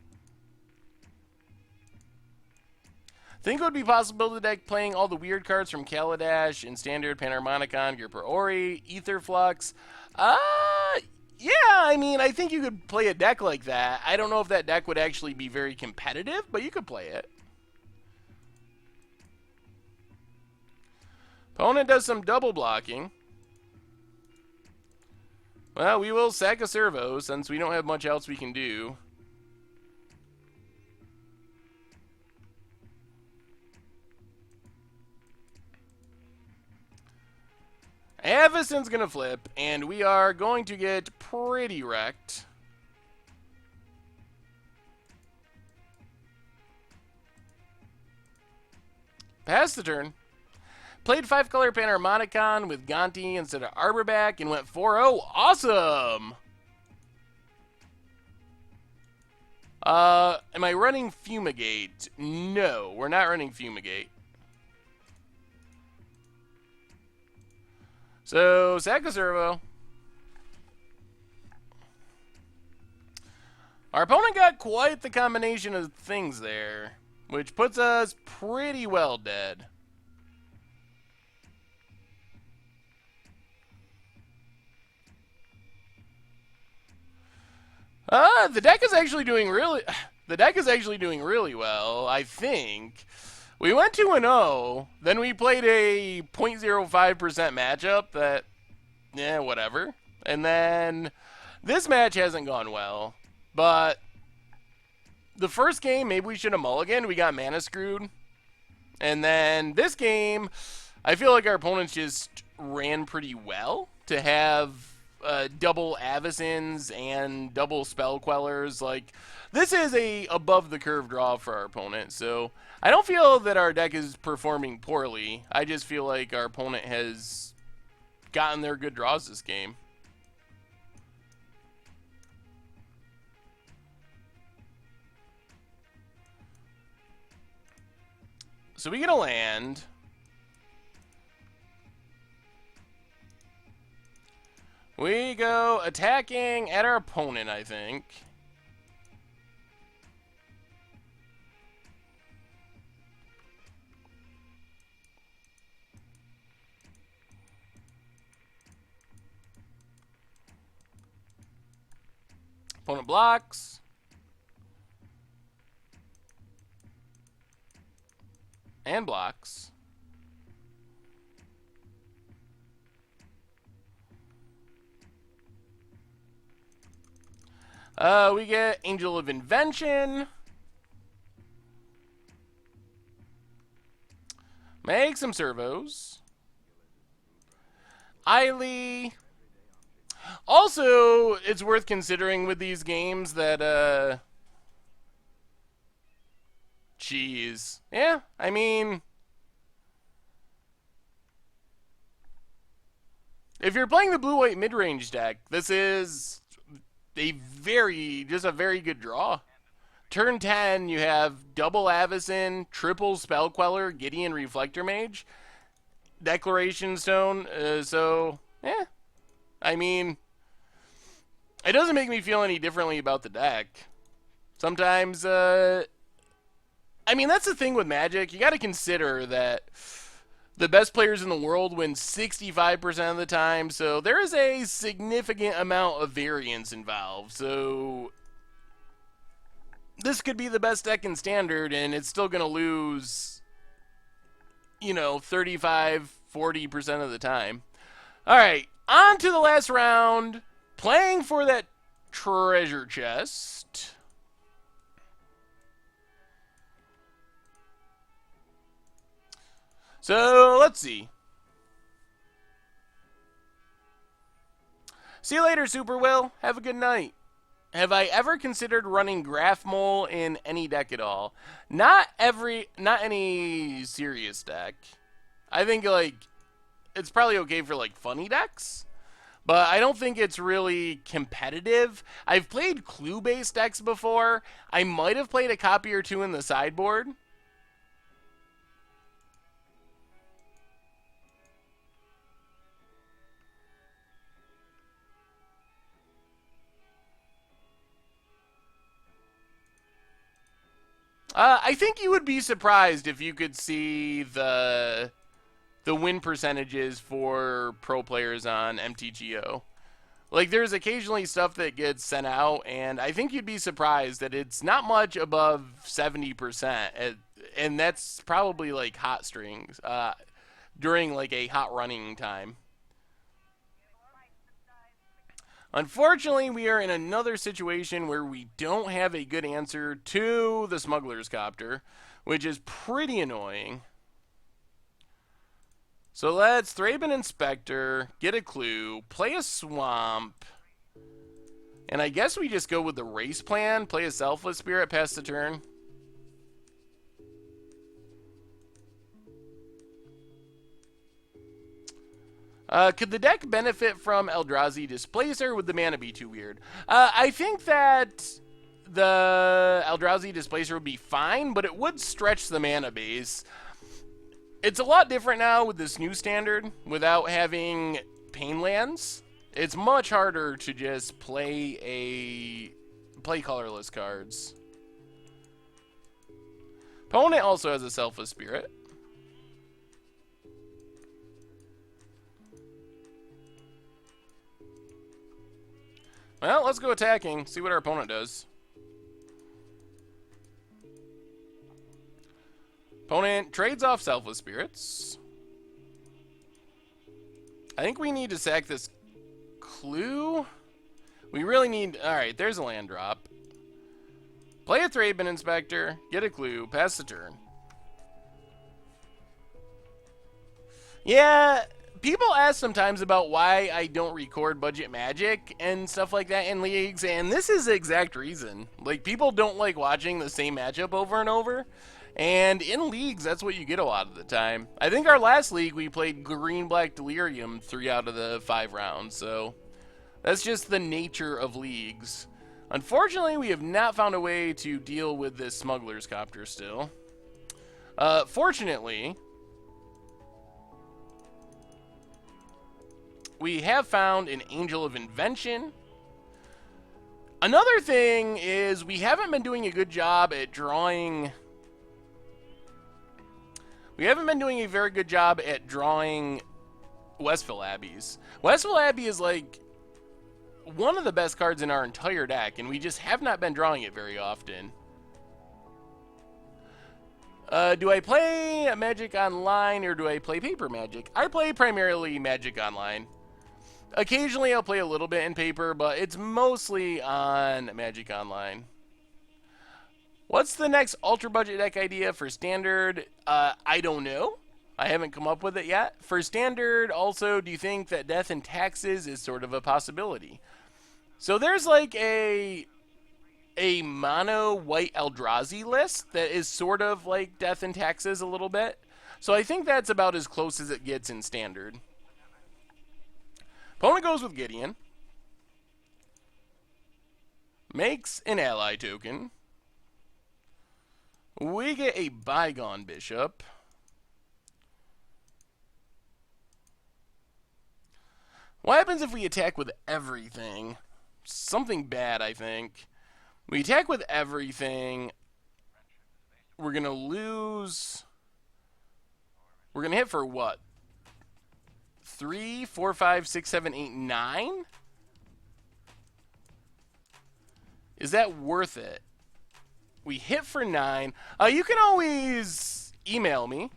Think it would be possible to deck playing all the weird cards from Kaladesh in Standard, Panharmonicon, Gripper Ori, Aetherflux. Yeah, I mean, I think you could play a deck like that. I don't know if that deck would actually be very competitive, but you could play it. Opponent does some double blocking. Well, we will sack a Servo since we don't have much else we can do. Avison's going to flip, and we are going to get pretty wrecked. Pass the turn. Played 5-color Panharmonicon with Gonti instead of Arborback and went 4-0. Awesome! Am I running Fumigate? No, we're not running Fumigate. So, sack a servo. Our opponent got quite the combination of things there, which puts us pretty well dead. The deck is actually doing really well, I think. We went 2-0, then we played a 0.05% matchup that, whatever. And then this match hasn't gone well, but the first game, maybe we should have mulliganed. We got mana screwed. And then this game, I feel like our opponents just ran pretty well to have double Avisons and double Spell Quellers. Like, this is a above the curve draw for our opponent, so I don't feel that our deck is performing poorly. I just feel like our opponent has gotten their good draws this game. So we get a land. We go attacking at our opponent, I think. Opponent blocks. And blocks. We get Angel of Invention. Make some servos. Eiley. Also, it's worth considering with these games that, Jeez. Yeah, I mean, if you're playing the blue-white mid-range deck, this is just a very good draw. Turn 10, you have double Avison, triple Spell Queller, Gideon Reflector Mage, Declaration Stone, so, yeah. I mean, it doesn't make me feel any differently about the deck. Sometimes, I mean, that's the thing with Magic. You got to consider that the best players in the world win 65% of the time, so there is a significant amount of variance involved. So this could be the best deck in Standard, and it's still going to lose, 35, 40% of the time. All right, on to the last round. Playing for that treasure chest. So, let's see. See you later, Super Will. Have a good night. Have I ever considered running Graph Mole in any deck at all? Not any serious deck. I think, it's probably okay for, funny decks. But I don't think it's really competitive. I've played clue-based decks before. I might have played a copy or two in the sideboard. I think you would be surprised if you could see the win percentages for pro players on MTGO. There's occasionally stuff that gets sent out, and I think you'd be surprised that it's not much above 70%, and that's probably hot strings during a hot running time. Unfortunately, we are in another situation where we don't have a good answer to the Smuggler's Copter, which is pretty annoying. So let's Thraben Inspector, get a clue, play a Swamp, and I guess we just go with the race plan, play a Selfless Spirit, pass the turn. Could the deck benefit from Eldrazi Displacer? Would the mana be too weird? I think that the Eldrazi Displacer would be fine, but it would stretch the mana base. It's a lot different now with this new standard without having pain lands. It's much harder to just play colorless cards. Opponent also has a Selfless Spirit. Well, let's go attacking, see what our opponent does. Opponent trades off Selfless Spirits. I think we need to sack this clue. We really need... Alright, there's a land drop. Play a Thraben Inspector, get a clue, pass the turn. Yeah, people ask sometimes about why I don't record budget Magic and stuff like that in leagues, and this is the exact reason. Like, people don't like watching the same matchup over and over. And in leagues, that's what you get a lot of the time. I think our last league, we played Green-Black Delirium 3 out of the 5 rounds, so that's just the nature of leagues. Unfortunately, we have not found a way to deal with this Smuggler's Copter still. Fortunately, we have found an Angel of Invention. Another thing is we haven't been doing a good job at drawing... We haven't been doing a very good job at drawing Westville Abbeys. Westville Abbey is like one of the best cards in our entire deck, and we just have not been drawing it very often. Do I play Magic Online or do I play Paper Magic? I play primarily Magic Online. Occasionally I'll play a little bit in Paper, but it's mostly on Magic Online. What's the next ultra budget deck idea for Standard? I don't know. I haven't come up with it yet. For Standard, also, do you think that Death and Taxes is sort of a possibility? So there's like a mono white Eldrazi list that is sort of like Death and Taxes a little bit. So I think that's about as close as it gets in Standard. Opponent goes with Gideon. Makes an ally token. We get a Bygone Bishop. What happens if we attack with everything? Something bad, I think. We attack with everything. We're going to lose. We're going to hit for what? 3, 4, 5, 6, 7, 8, 9? Is that worth it? We hit for 9. You can always email me,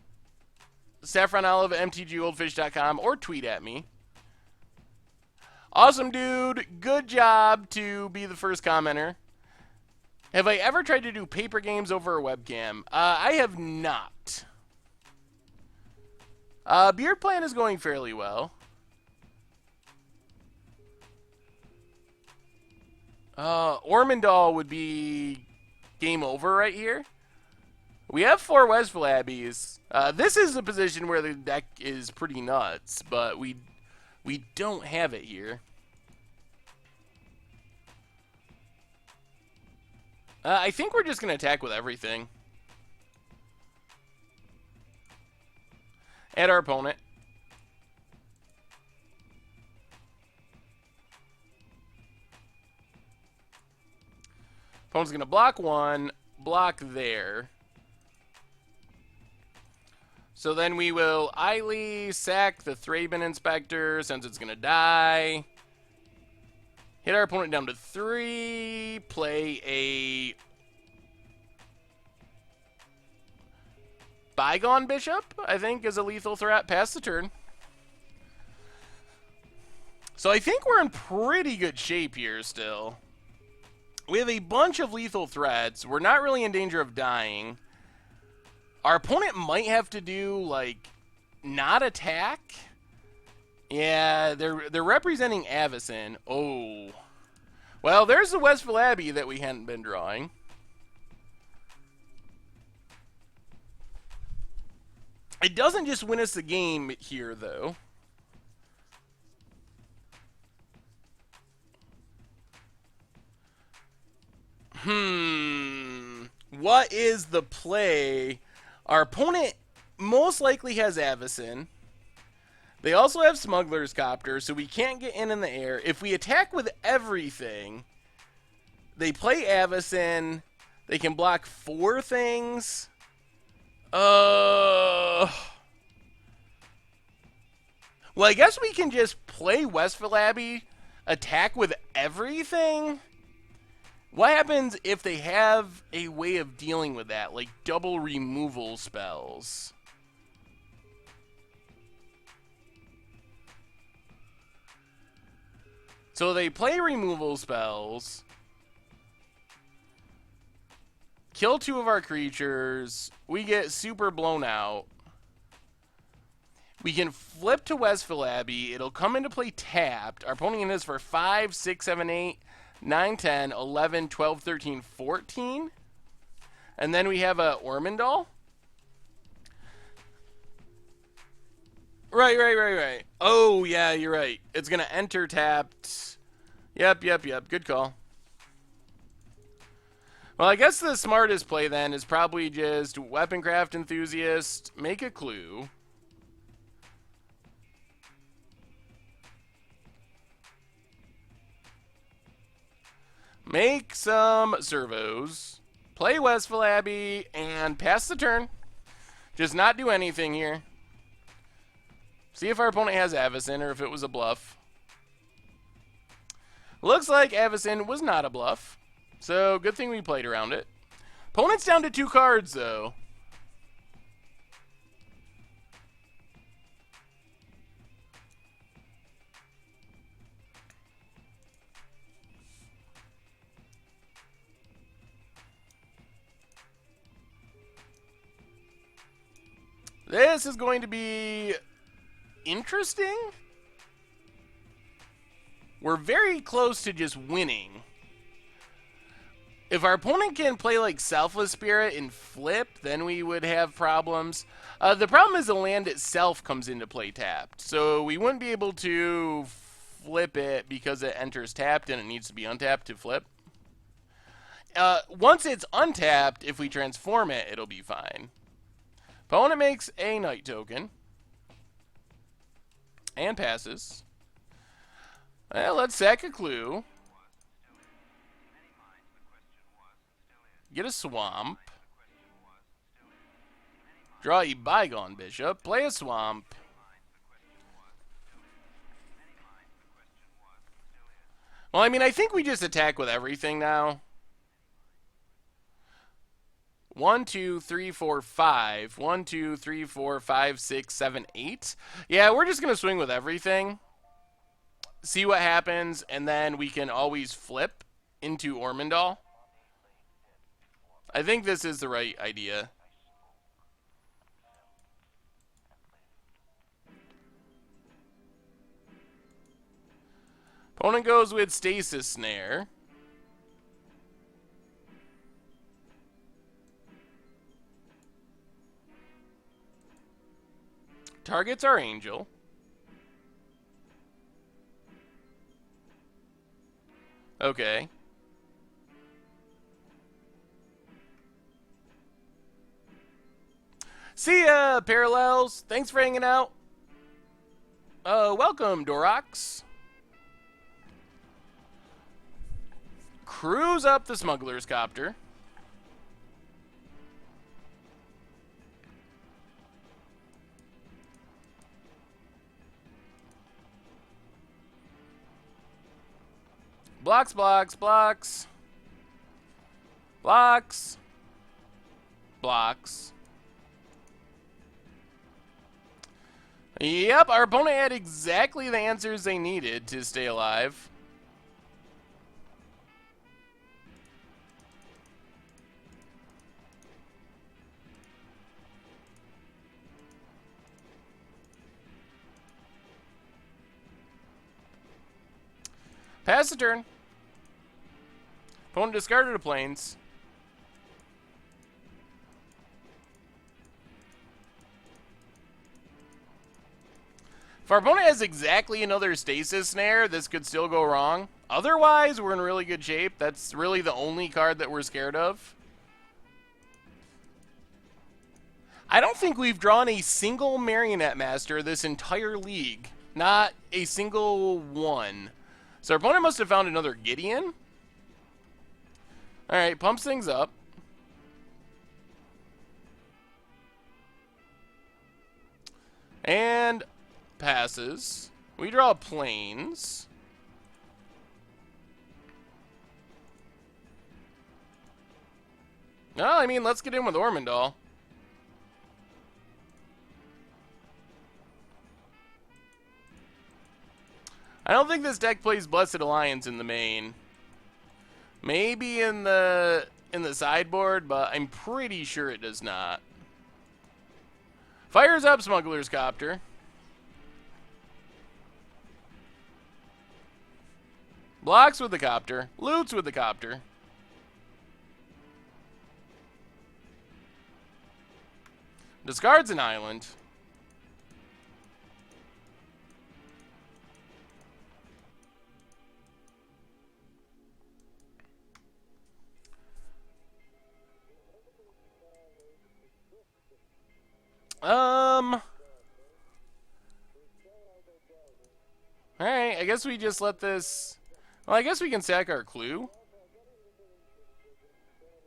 saffronolive@mtgoldfish.com, or tweet at me. Awesome, dude. Good job to be the first commenter. Have I ever tried to do paper games over a webcam? I have not. Beard Plan is going fairly well. Ormondal would be game over right here. We have 4 Westville Abbeys. This is a position where the deck is pretty nuts, but we don't have it here. I think we're just going to attack with everything. At our opponent. Opponent's going to block 1, block there. So then we will idly sack the Thraben Inspector since it's going to die. Hit our opponent down to 3. Play a Bygone Bishop, I think, is a lethal threat. Pass the turn. So I think we're in pretty good shape here still. We have a bunch of lethal threats. We're not really in danger of dying. Our opponent might have to do, like, not attack? Yeah, they're representing Avacyn. Oh. Well, there's the Westfall Abbey that we hadn't been drawing. It doesn't just win us the game here, though. What is the play? Our opponent most likely has Avacyn. They also have Smuggler's Copter, so we can't get in the air. If we attack with everything, they play Avacyn. They can block 4 things. Well, I guess we can just play Westfall Abbey, attack with everything. What happens if they have a way of dealing with that, like double removal spells? So they play removal spells, kill 2 of our creatures, we get super blown out. We can flip to Westfall Abbey, it'll come into play tapped. Our opponent is for 5, 6, 7, 8, 9, 10, 11, 12, 13, 14. And then we have a Ormondal. Right. Oh, yeah, you're right. It's going to enter tapped. Yep. Good call. Well, I guess the smartest play then is probably just Weaponcraft Enthusiast, make a clue. Make some servos, play Westfall Abbey, and pass the turn. Just not do anything here. See if our opponent has Avacyn or if it was a bluff. Looks like Avacyn was not a bluff, so good thing we played around it. Opponent's down to 2 cards, though. This is going to be interesting. We're very close to just winning. If our opponent can play like Selfless Spirit and flip, then we would have problems. The problem is the land itself comes into play tapped. So we wouldn't be able to flip it because it enters tapped and it needs to be untapped to flip. Once it's untapped, if we transform it, it'll be fine. Opponent makes a Night Token. And passes. Well, let's sack a clue. Get a swamp. Draw a Bygone Bishop. Play a swamp. Well, I mean, I think we just attack with everything now. 1, 2, 3, 4, 5. 1, 2, 3, 4, 5, 6, 7, 8. Yeah, we're just going to swing with everything. See what happens, and then we can always flip into Ormondal. I think this is the right idea. Opponent goes with Stasis Snare. Targets our Angel. Okay. See ya, Parallels. Thanks for hanging out. Welcome, Dorox. Cruise up the Smuggler's Copter. Blocks. Yep, our opponent had exactly the answers they needed to stay alive. Pass the turn. Opponent discarded a plains. If our opponent has exactly another stasis snare, this could still go wrong. Otherwise, we're in really good shape. That's really the only card that we're scared of. I don't think we've drawn a single Marionette Master this entire league. Not a single one. So our opponent must have found another Gideon. Alright, pumps things up. And passes. We draw plains. No, I mean, let's get in with Ormondal. I don't think this deck plays Blessed Alliance in the main. Maybe in the sideboard, but I'm pretty sure it does not. Fires up Smuggler's Copter. Blocks with the Copter. Loots with the Copter. Discards an island. Alright, I guess we just let this... Well, I guess we can sack our clue.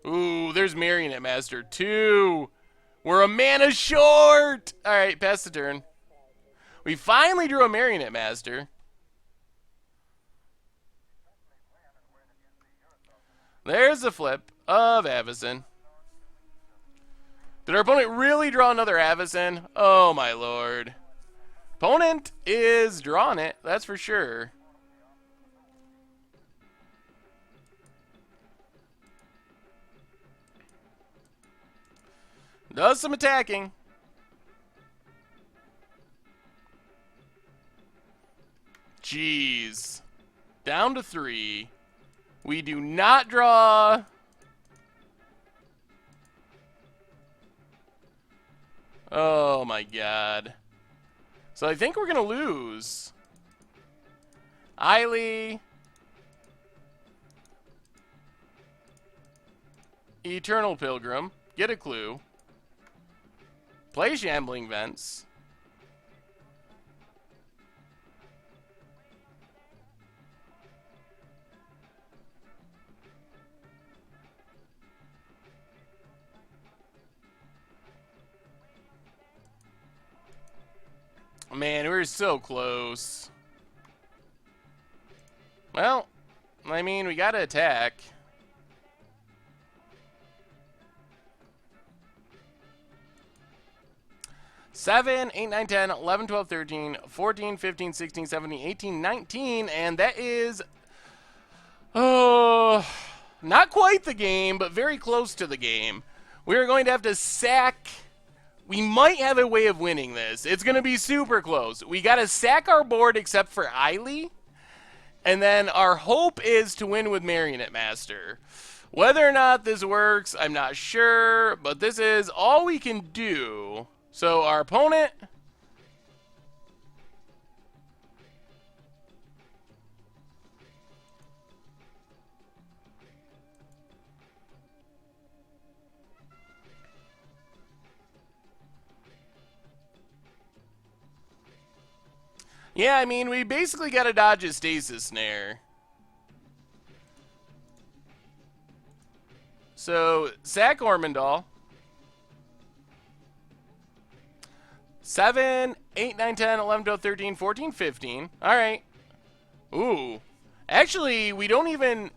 Ooh, there's Marionette Master 2. We're a mana short! Alright, pass the turn. We finally drew a Marionette Master. There's the flip of Avacyn. Did our opponent really draw another Avacyn? Oh my lord. Opponent is drawing it, that's for sure. Does some attacking. Jeez. Down to 3. We do not draw. Oh my god. So I think we're going to lose. Eiley. Eternal Pilgrim. Get a clue. Play Shambling Vents. Man, we're so close. Well, I mean, we gotta attack. Seven, 8, 9, 10, 11, 12, 13, 14, 15, 16, 17, 18, 19, and that is, not quite the game, but very close to the game. We're going to have to sack. We might have a way of winning this. It's going to be super close. We got to sack our board except for Eiley, and then our hope is to win with Marionette Master. Whether or not this works, I'm not sure, but this is all we can do. So our opponent... Yeah, I mean, we basically got to dodge a stasis snare. So, sack Ormondal. 7, 8, 9, 10, 11, 12, 13, 14, 15. All right. Ooh. Actually, we don't even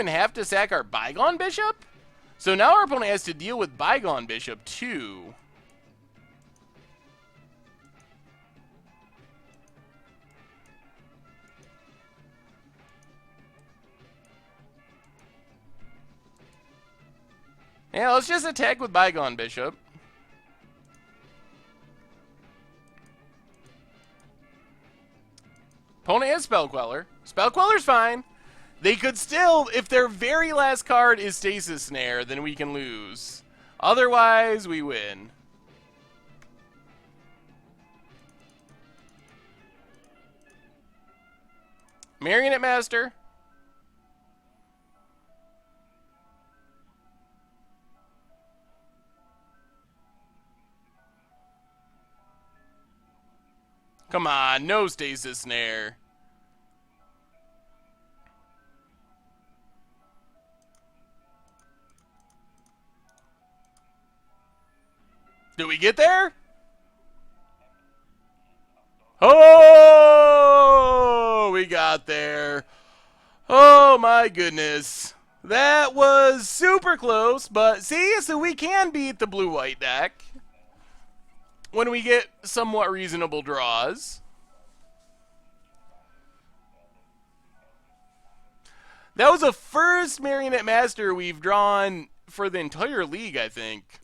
have to sack our Bygone Bishop. So now our opponent has to deal with Bygone Bishop too. Yeah, let's just attack with Bygone Bishop. Opponent has Spell Queller. Spell Queller's fine. They could still, if their very last card is Stasis Snare, then we can lose. Otherwise, we win. Marionette Master. Come on, no Stasis Snare. Did we get there? Oh, we got there. Oh my goodness. That was super close, but see, so we can beat the blue-white deck when we get somewhat reasonable draws. That was the first Marionette Master we've drawn for the entire league, I think.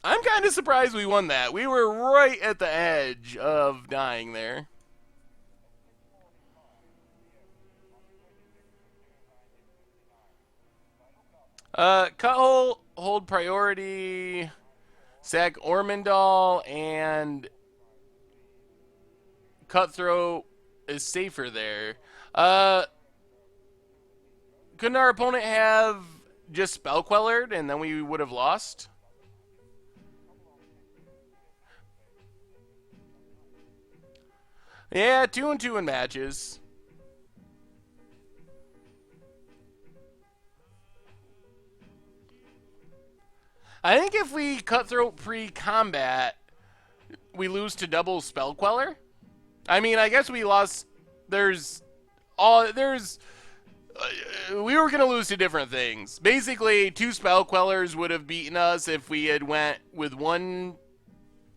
I'm kind of surprised we won that. We were right at the edge of dying there. Cut hole, hold priority, sack Ormondal, and Cutthroat is safer there. Couldn't our opponent have just Spell Quellered and then we would have lost? Yeah, 2-2 in matches. I think if we Cutthroat pre-combat, we lose to double Spell Queller. I mean, I guess we lost. We were gonna lose to different things. Basically, 2 Spell Quellers would have beaten us if we had went with one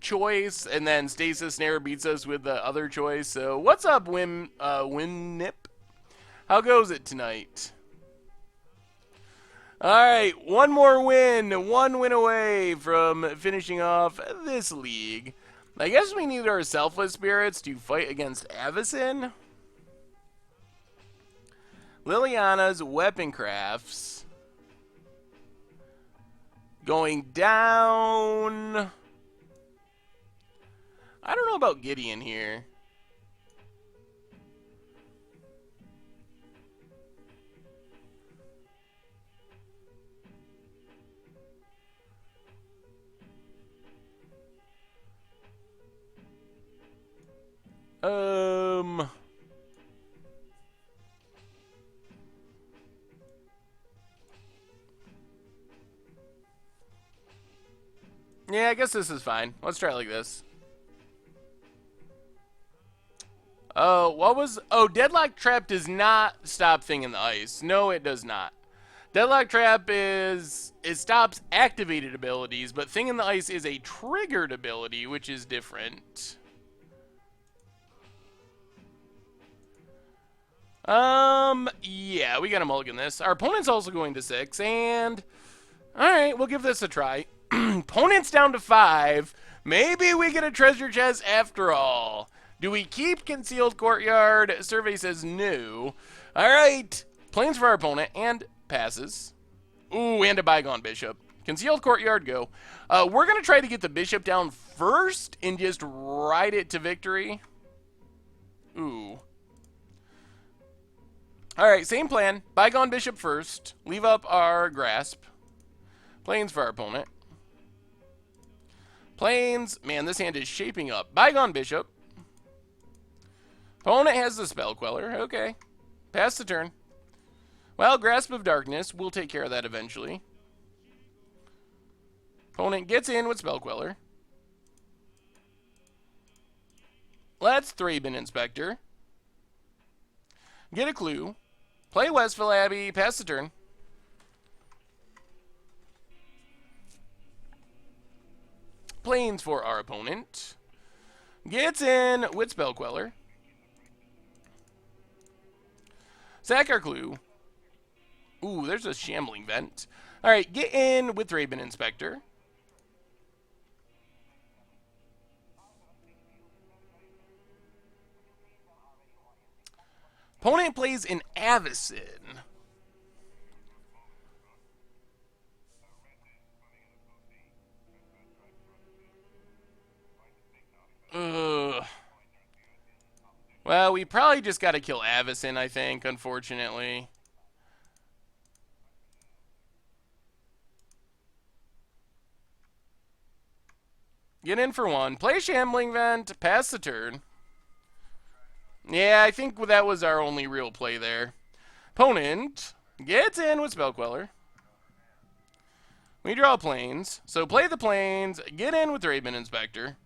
choice, and then Stasis Snare beats us with the other choice. So, what's up, Winnip? How goes it tonight? Alright, one more win. One win away from finishing off this league. I guess we need our Selfless Spirits to fight against Avacyn. Liliana's Weapon Crafts. Going down. I don't know about Gideon here. Yeah, I guess this is fine. Let's try it like this. Oh, what was... Oh, Deadlock Trap does not stop Thing in the Ice. No, it does not. Deadlock Trap is... It stops activated abilities, but Thing in the Ice is a triggered ability, which is different. Yeah, we gotta mulligan this. Our opponent's also going to 6, and... Alright, we'll give this a try. Opponent's down to 5. Maybe we get a treasure chest after all. Do we keep Concealed Courtyard? Survey says no. Alright. Planes for our opponent and passes. Ooh, and a Bygone Bishop. Concealed Courtyard, go. We're going to try to get the Bishop down first and just ride it to victory. Ooh. Alright, same plan. Bygone Bishop first. Leave up our Grasp. Planes for our opponent. Planes. Man, this hand is shaping up. Bygone Bishop. Opponent has the Spell Queller. Okay. Pass the turn. Well, Grasp of Darkness. We'll take care of that eventually. Opponent gets in with Spell Queller. Let's Thraben Inspector. Get a clue. Play Westville Abbey. Pass the turn. Planes for our opponent. Gets in with Spell Queller. Sack our clue. Ooh, there's a Shambling Vent. Alright, get in with Thraben Inspector. Opponent plays an Avacyn. Ugh. Well, we probably just got to kill Avacyn, I think, unfortunately. Get in for one. Play Shambling Vent. Pass the turn. Yeah, I think that was our only real play there. Opponent gets in with Spell Queller. We draw planes. So play the planes. Get in with Raven Inspector.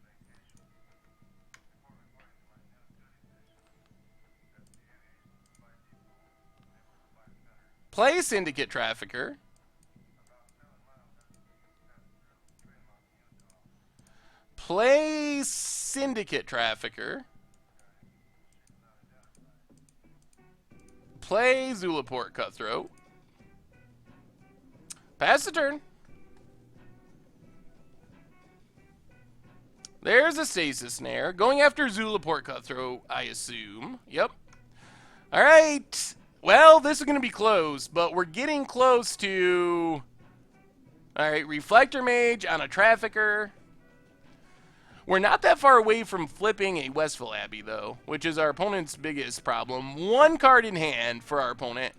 Play Syndicate Trafficker. Play Syndicate Trafficker. Play Zulaport Cutthroat. Pass the turn. There's a Stasis Snare. Going after Zulaport Cutthroat, I assume. Yep. Alright. Well, this is going to be close, but we're getting close to... Alright, Reflector Mage on a Trafficker. We're not that far away from flipping a Westville Abbey, though, which is our opponent's biggest problem. 1 card in hand for our opponent.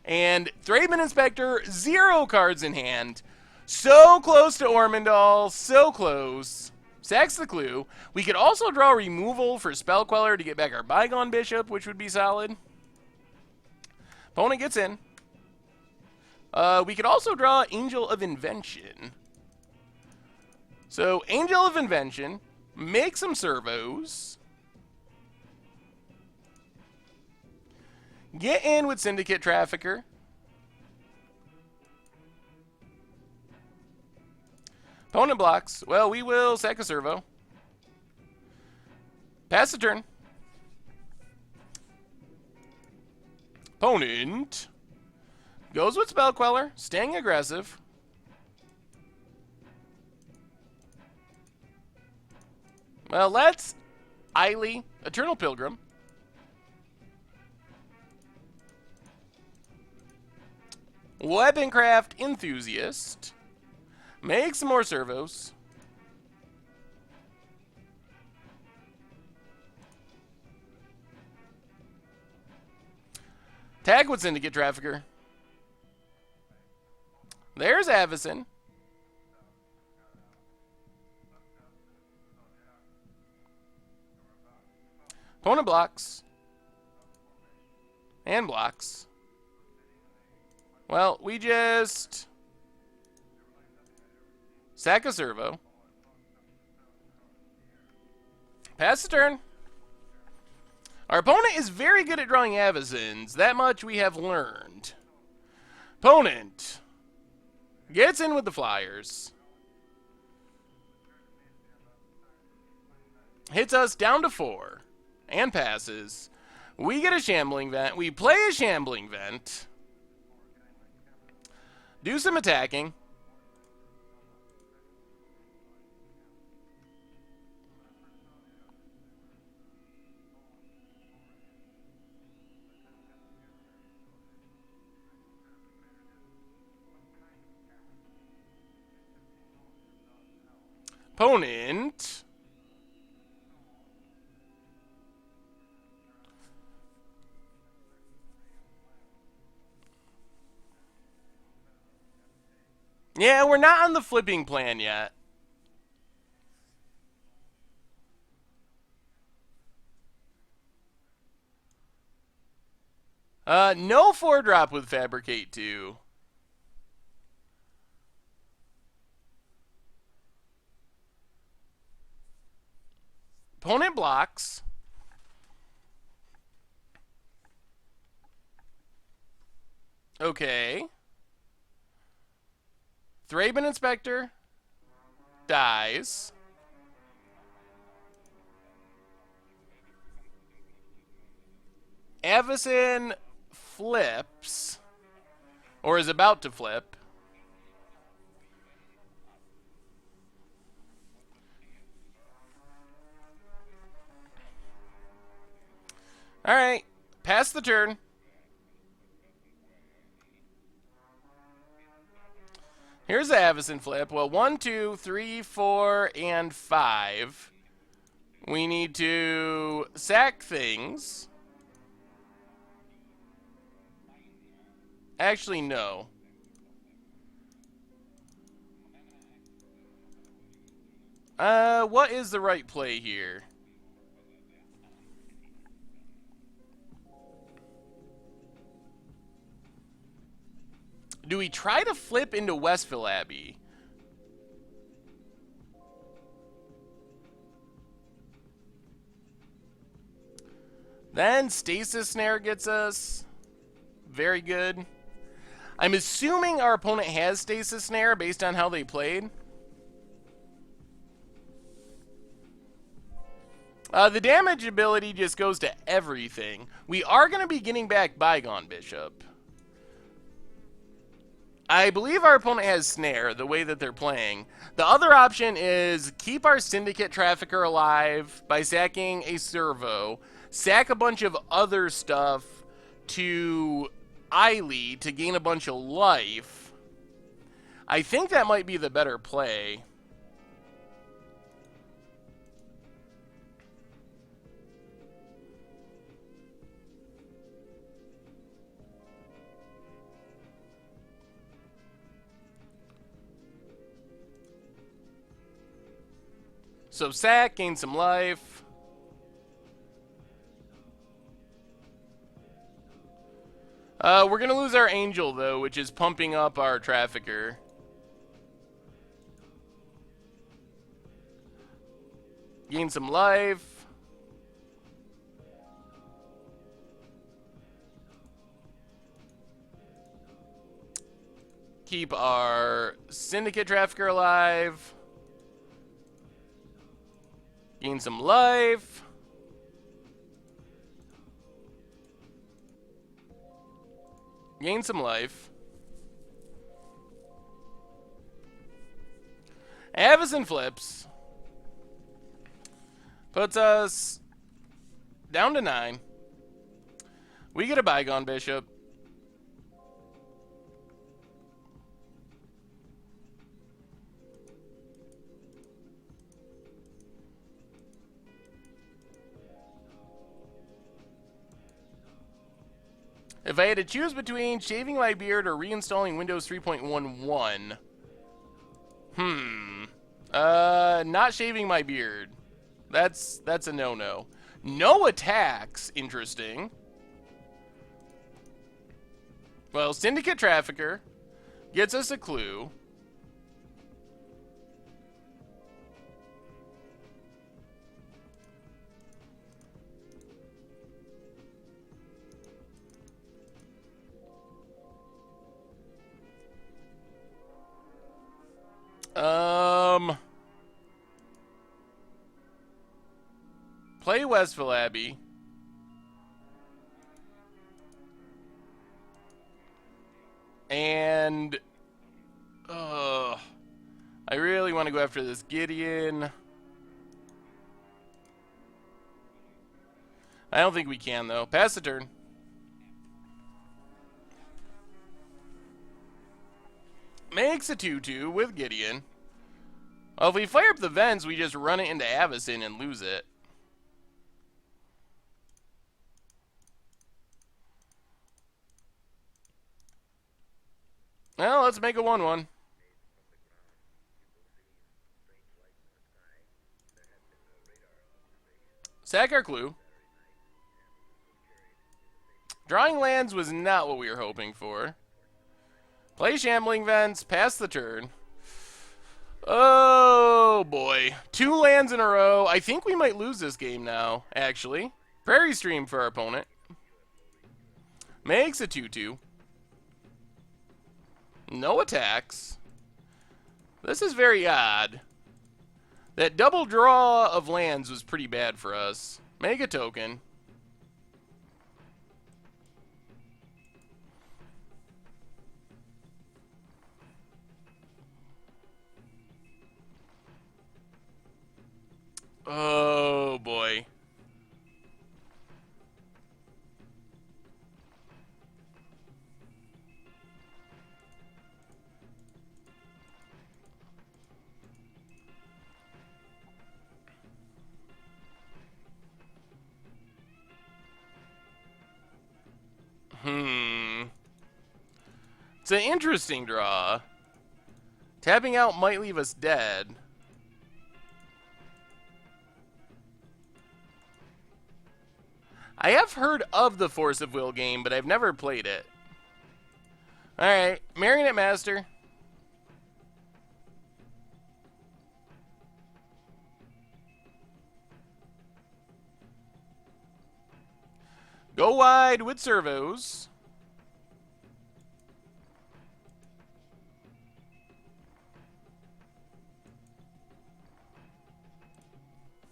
And Thraben Inspector, 0 cards in hand. So close to Ormondal, so close. Sacks the clue. We could also draw removal for Spell Queller to get back our Bygone Bishop, which would be solid. Opponent gets in. We could also draw Angel of Invention. So, Angel of Invention, make some servos. Get in with Syndicate Trafficker. Opponent blocks. Well, we will sack a servo. Pass the turn. Opponent goes with Spell Queller, staying aggressive. Well, let's Eily, Eternal Pilgrim. Weaponcraft Enthusiast. Make some more servos. Tag with Syndicate Trafficker. There's Avacyn. Opponent blocks. And blocks. Well, we just sack a servo. Pass the turn. Our opponent is very good at drawing Avacyns. That much we have learned. Opponent gets in with the Flyers. Hits us down to 4. And passes. We get a Shambling Vent. We play a Shambling Vent. Do some attacking. Opponent yeah, we're not on the flipping plan yet. No 4-drop with Fabricate 2. Opponent blocks. Okay. Thraben Inspector dies. Avacyn flips, or is about to flip. All right, pass Pass the turn. Here's the Avacyn flip. Well, 1, 2, 3, 4, and 5. We need to sack things. Actually, no. What is the right play here? Do we try to flip into Westville Abbey? Then Stasis Snare gets us. Very good. I'm assuming our opponent has Stasis Snare based on how they played. The damage ability just goes to everything. We are going to be getting back Bygone Bishop. I believe our opponent has Snare, the way that they're playing. The other option is keep our Syndicate Trafficker alive by sacking a Servo, sack a bunch of other stuff to Eiley to gain a bunch of life. I think that might be the better play. So sack, gain some life. We're going to lose our Angel, though, which is pumping up our Trafficker. Gain some life. Keep our Syndicate Trafficker alive. Gain some life. Gain some life. Avacyn flips. Puts us down to 9. We get a Bygone Bishop. If I had to choose between shaving my beard or reinstalling Windows 3.11, not shaving my beard. That's a no-no. No attacks, interesting. Well, Syndicate Trafficker gets us a clue. Play Westville Abbey. And I really want to go after this Gideon. I don't think we can, though. Pass the turn. Makes a 2-2 with Gideon. Well, if we fire up the vents, we just run it into Avacyn and lose it. Well, let's make a 1-1. Sack our clue. Drawing lands was not what we were hoping for. Play Shambling Vents, pass the turn. Oh, boy. 2 lands in a row. I think we might lose this game now, actually. Prairie Stream for our opponent. Makes a 2-2. No attacks. This is very odd. That double draw of lands was pretty bad for us. Make a token. Oh, boy. It's an interesting draw. Tapping out might leave us dead. I have heard of the Force of Will game, but I've never played it. Alright, Marionette Master. Go wide with servos.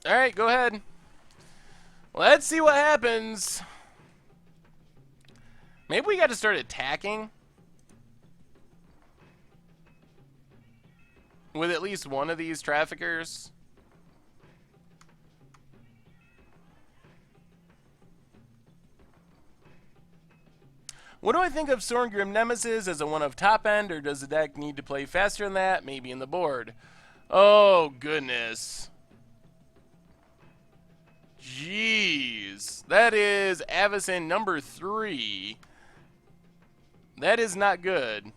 Alright, go ahead. Let's see what happens. Maybe we got to start attacking with at least one of these traffickers. What do I think of Sorngrim Nemesis as a one of top end, or does the deck need to play faster than that? Maybe in the board. Oh, goodness. Jeez. That is Avacyn number 3. That is not good.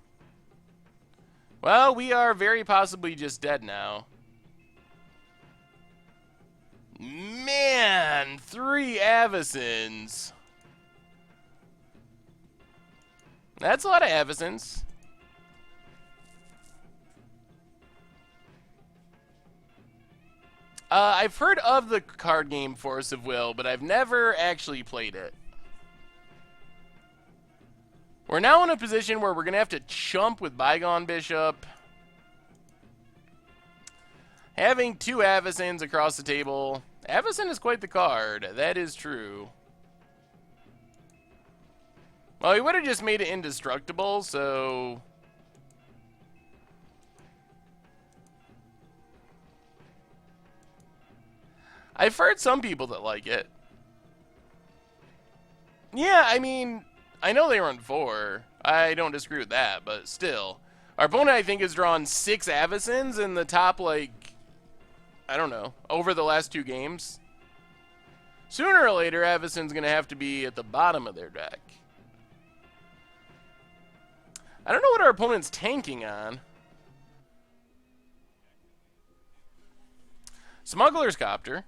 Well, we are very possibly just dead now. Man, 3 Avacyns. That's a lot of Avacyns. I've heard of the card game Force of Will, but I've never actually played it. We're now in a position where we're going to have to chump with Bygone Bishop. Having 2 Avacyns across the table. Avacyn is quite the card. That is true. Well, he would have just made it indestructible, so... I've heard some people that like it. Yeah, I mean, I know they run 4. I don't disagree with that, but still. Our opponent, I think, has drawn 6 Avacyns in the top, like, I don't know, over the last 2 games. Sooner or later, Avacyn's going to have to be at the bottom of their deck. I don't know what our opponent's tanking on. Smuggler's Copter.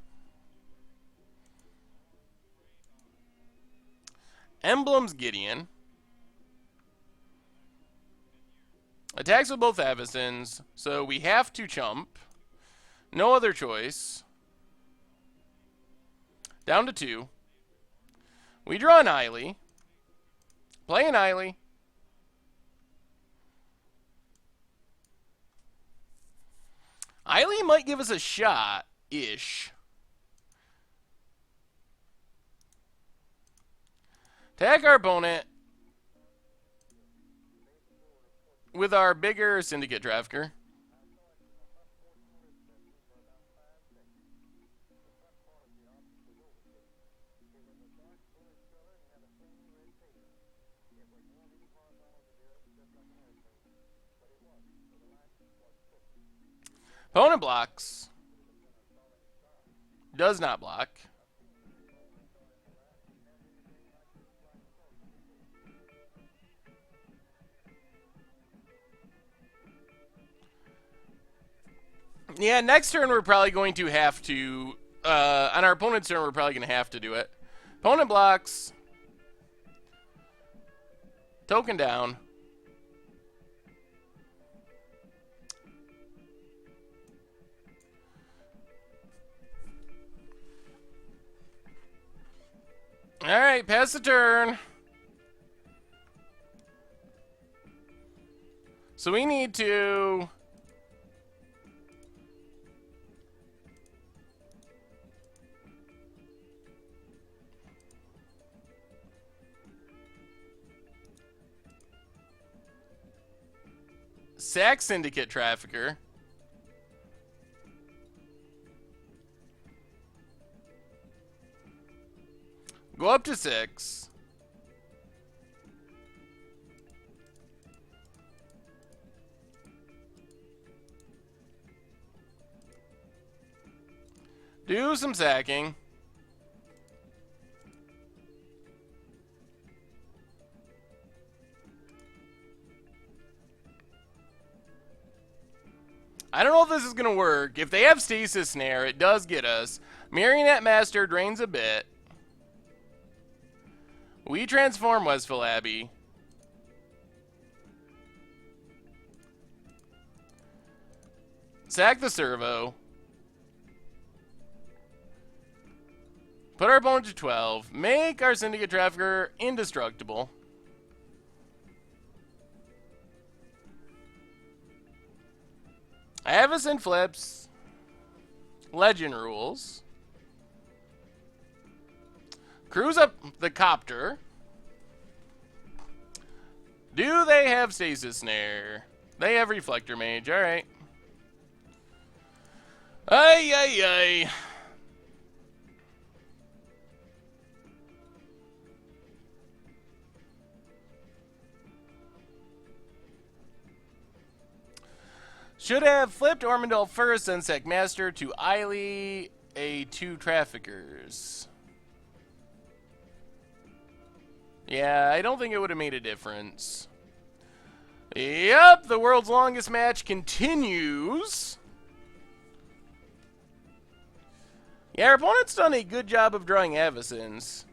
Emblem's Gideon. Attacks with both Avacyns, so we have to chump. No other choice. Down to 2. We draw an Eiley. Play an Eiley. Eiley might give us a shot-ish. Tag our opponent with our bigger Syndicate Trafficker. Opponent blocks. Does not block. Yeah, next turn we're probably going to have to, on our opponent's turn we're probably going to have to do it. Opponent blocks. Token down. Alright, pass the turn. So we need to... sack Syndicate Trafficker. Go up to 6. Do some sacking. I don't know if this is going to work. If they have Stasis Snare, it does get us. Marionette Master drains a bit. We transform Westville Abbey. Sack the servo. Put our opponent to 12. Make our Syndicate Trafficker indestructible. Avacyn flips. Legend rules. Cruise up the copter. Do they have Stasis Snare? They have Reflector Mage. Alright. Ay, ay, ay. Should have flipped Ormondale first, then Sec Master to Eiley, A2 Traffickers. Yeah, I don't think it would have made a difference. Yep, the world's longest match continues. Yeah, our opponent's done a good job of drawing Avacyns.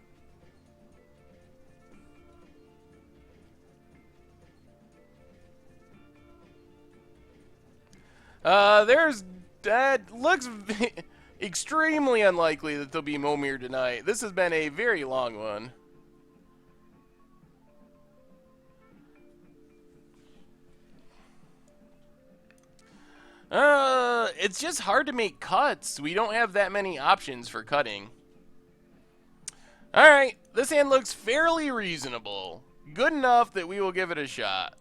That looks extremely unlikely that there'll be Momir tonight. This has been a very long one. It's just hard to make cuts. We don't have that many options for cutting. Alright, this hand looks fairly reasonable. Good enough that we will give it a shot.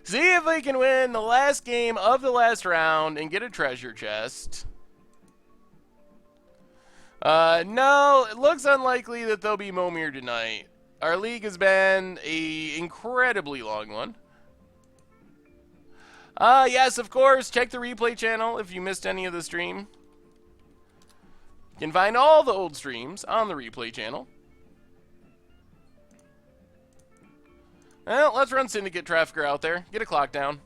See if we can win the last game of the last round and get a treasure chest. No, it looks unlikely that there'll be Momir tonight. Our league has been an incredibly long one. Yes, of course, check the replay channel if you missed any of the stream. You can find all the old streams on the replay channel. Well, let's run Syndicate Trafficker out there. Get a clock down.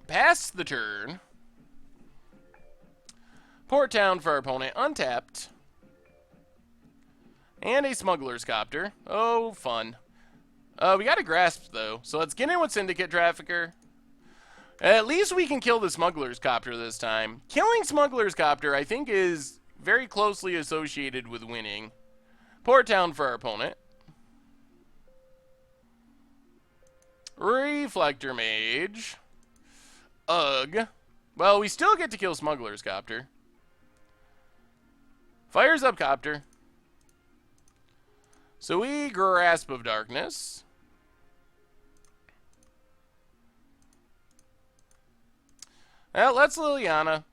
Pass the turn. Port Town for our opponent, untapped. And a Smuggler's Copter. Oh, fun. We got a Grasp, though. So let's get in with Syndicate Trafficker. At least we can kill the Smuggler's Copter this time. Killing Smuggler's Copter, I think, is very closely associated with winning. Port Town for our opponent. Reflector Mage. Ugh. Well, we still get to kill Smuggler's Copter. Fires up Copter. So we Grasp of Darkness. Well, let's Liliana.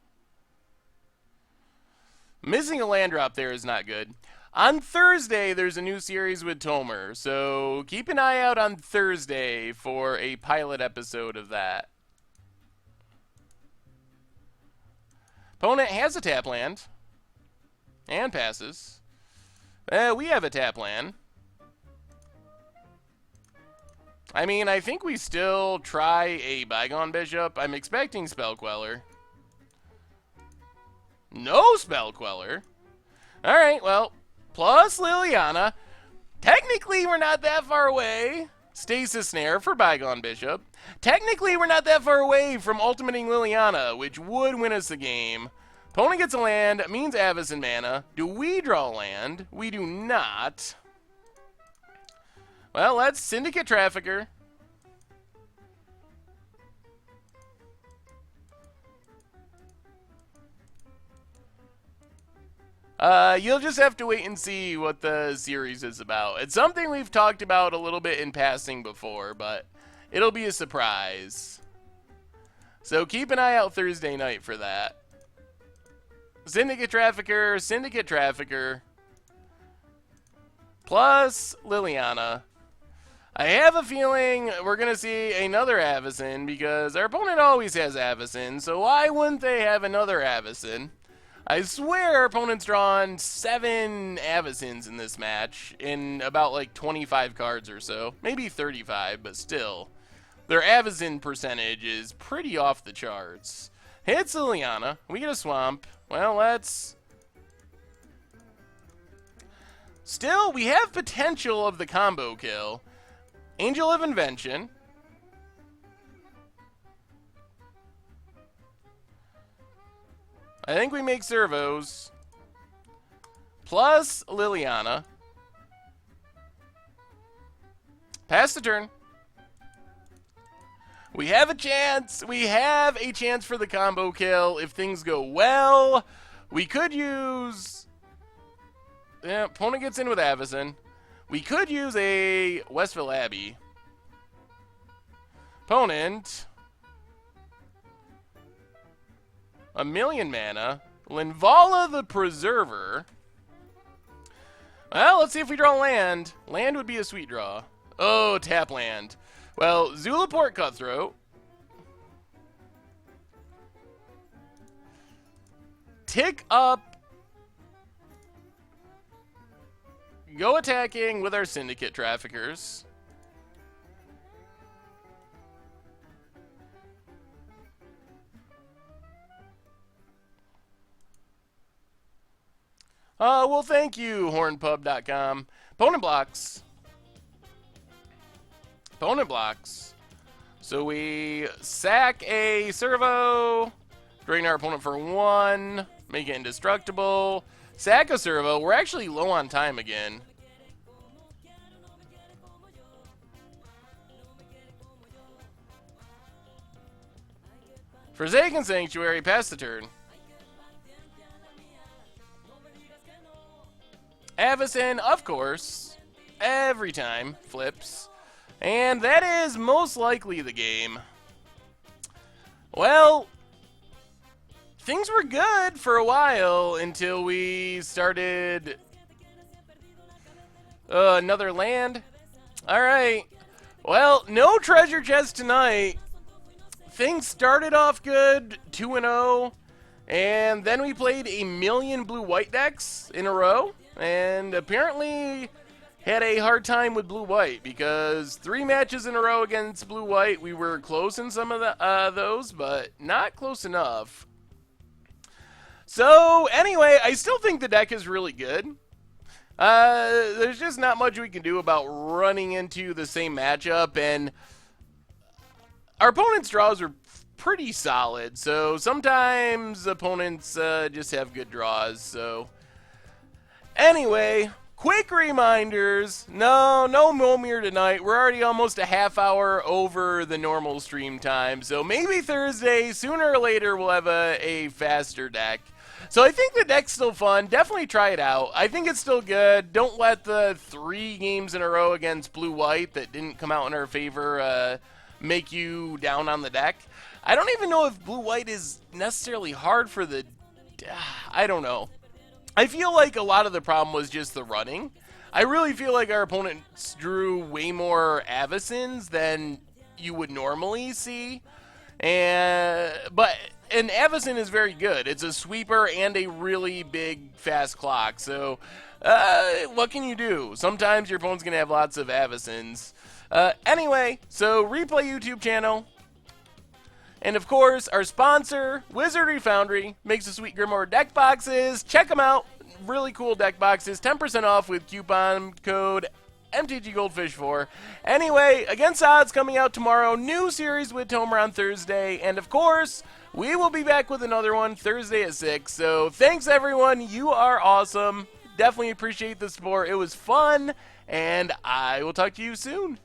Missing a land drop there is not good. On Thursday, there's a new series with Tomer, so keep an eye out on Thursday for a pilot episode of that. Opponent has a tap land. And passes. We have a tap land. I mean, I think we still try a Bygone Bishop. I'm expecting Spell Queller. No Spell Queller. Alright, well, plus Liliana. Technically, we're not that far away. Stasis Snare for Bygone Bishop. Technically, we're not that far away from ultimating Liliana, which would win us the game. Opponent gets a land, means Avacyn mana. Do we draw a land? We do not. Well, let's Syndicate Trafficker. You'll just have to wait and see what the series is about. It's something we've talked about a little bit in passing before, but it'll be a surprise. So keep an eye out Thursday night for that. Syndicate Trafficker, Syndicate Trafficker, plus Liliana. I have a feeling we're going to see another Avacyn because our opponent always has Avacyn, so why wouldn't they have another Avacyn? I swear our opponent's drawn 7 Avacins in this match in about like 25 cards or so. Maybe 35, but still. Their Avacin percentage is pretty off the charts. Hits Liliana. We get a Swamp. Well, let's... Still, we have potential of the combo kill. Angel of Invention. I think we make servos. Plus Liliana. Pass the turn. We have a chance. We have a chance for the combo kill if things go well. We could use... Yeah, opponent gets in with Avacyn. We could use a Westville Abbey. Opponent... A million mana. Linvala the Preserver. Well, let's see if we draw land. Land would be a sweet draw. Oh, tap land. Well, Zulaport Cutthroat. Tick up. Go attacking with our Syndicate Traffickers. Well, thank you, hornpub.com. Opponent blocks. Opponent blocks. So we sack a servo, drain our opponent for 1, make it indestructible. Sack a servo. We're actually low on time again. Forsaken Sanctuary, pass the turn. Avacyn, of course, every time, flips. And that is most likely the game. Well, things were good for a while until we started... another land? Alright. Well, no treasure chest tonight. Things started off good, 2-0. And then we played a million blue-white decks in a row. And apparently had a hard time with blue-white because 3 matches in a row against blue-white, we were close in some of those, but not close enough. So anyway, I still think the deck is really good. There's just not much we can do about running into the same matchup, and our opponent's draws are pretty solid, so sometimes opponents just have good draws, so... Anyway, quick reminders. No Momir tonight. We're already almost a half hour over the normal stream time. So maybe Thursday, sooner or later, we'll have a faster deck. So I think the deck's still fun. Definitely try it out. I think it's still good. Don't let the 3 games in a row against blue-white that didn't come out in our favor make you down on the deck. I don't even know if blue-white is necessarily hard for the... I don't know. I feel like a lot of the problem was just the running. I really feel like our opponents drew way more Avacins than you would normally see. But an Avacyn is very good. It's a sweeper and a really big, fast clock. So, what can you do? Sometimes your opponent's going to have lots of Avacins. Anyway, so Replay YouTube channel. And of course, our sponsor, Wizardry Foundry, makes a sweet Grimoire deck boxes. Check them out. Really cool deck boxes. 10% off with coupon code MTGGoldfish4. Anyway, Against Odds coming out tomorrow. New series with Tomer on Thursday. And of course, we will be back with another one Thursday at 6. So thanks, everyone. You are awesome. Definitely appreciate the support. It was fun. And I will talk to you soon.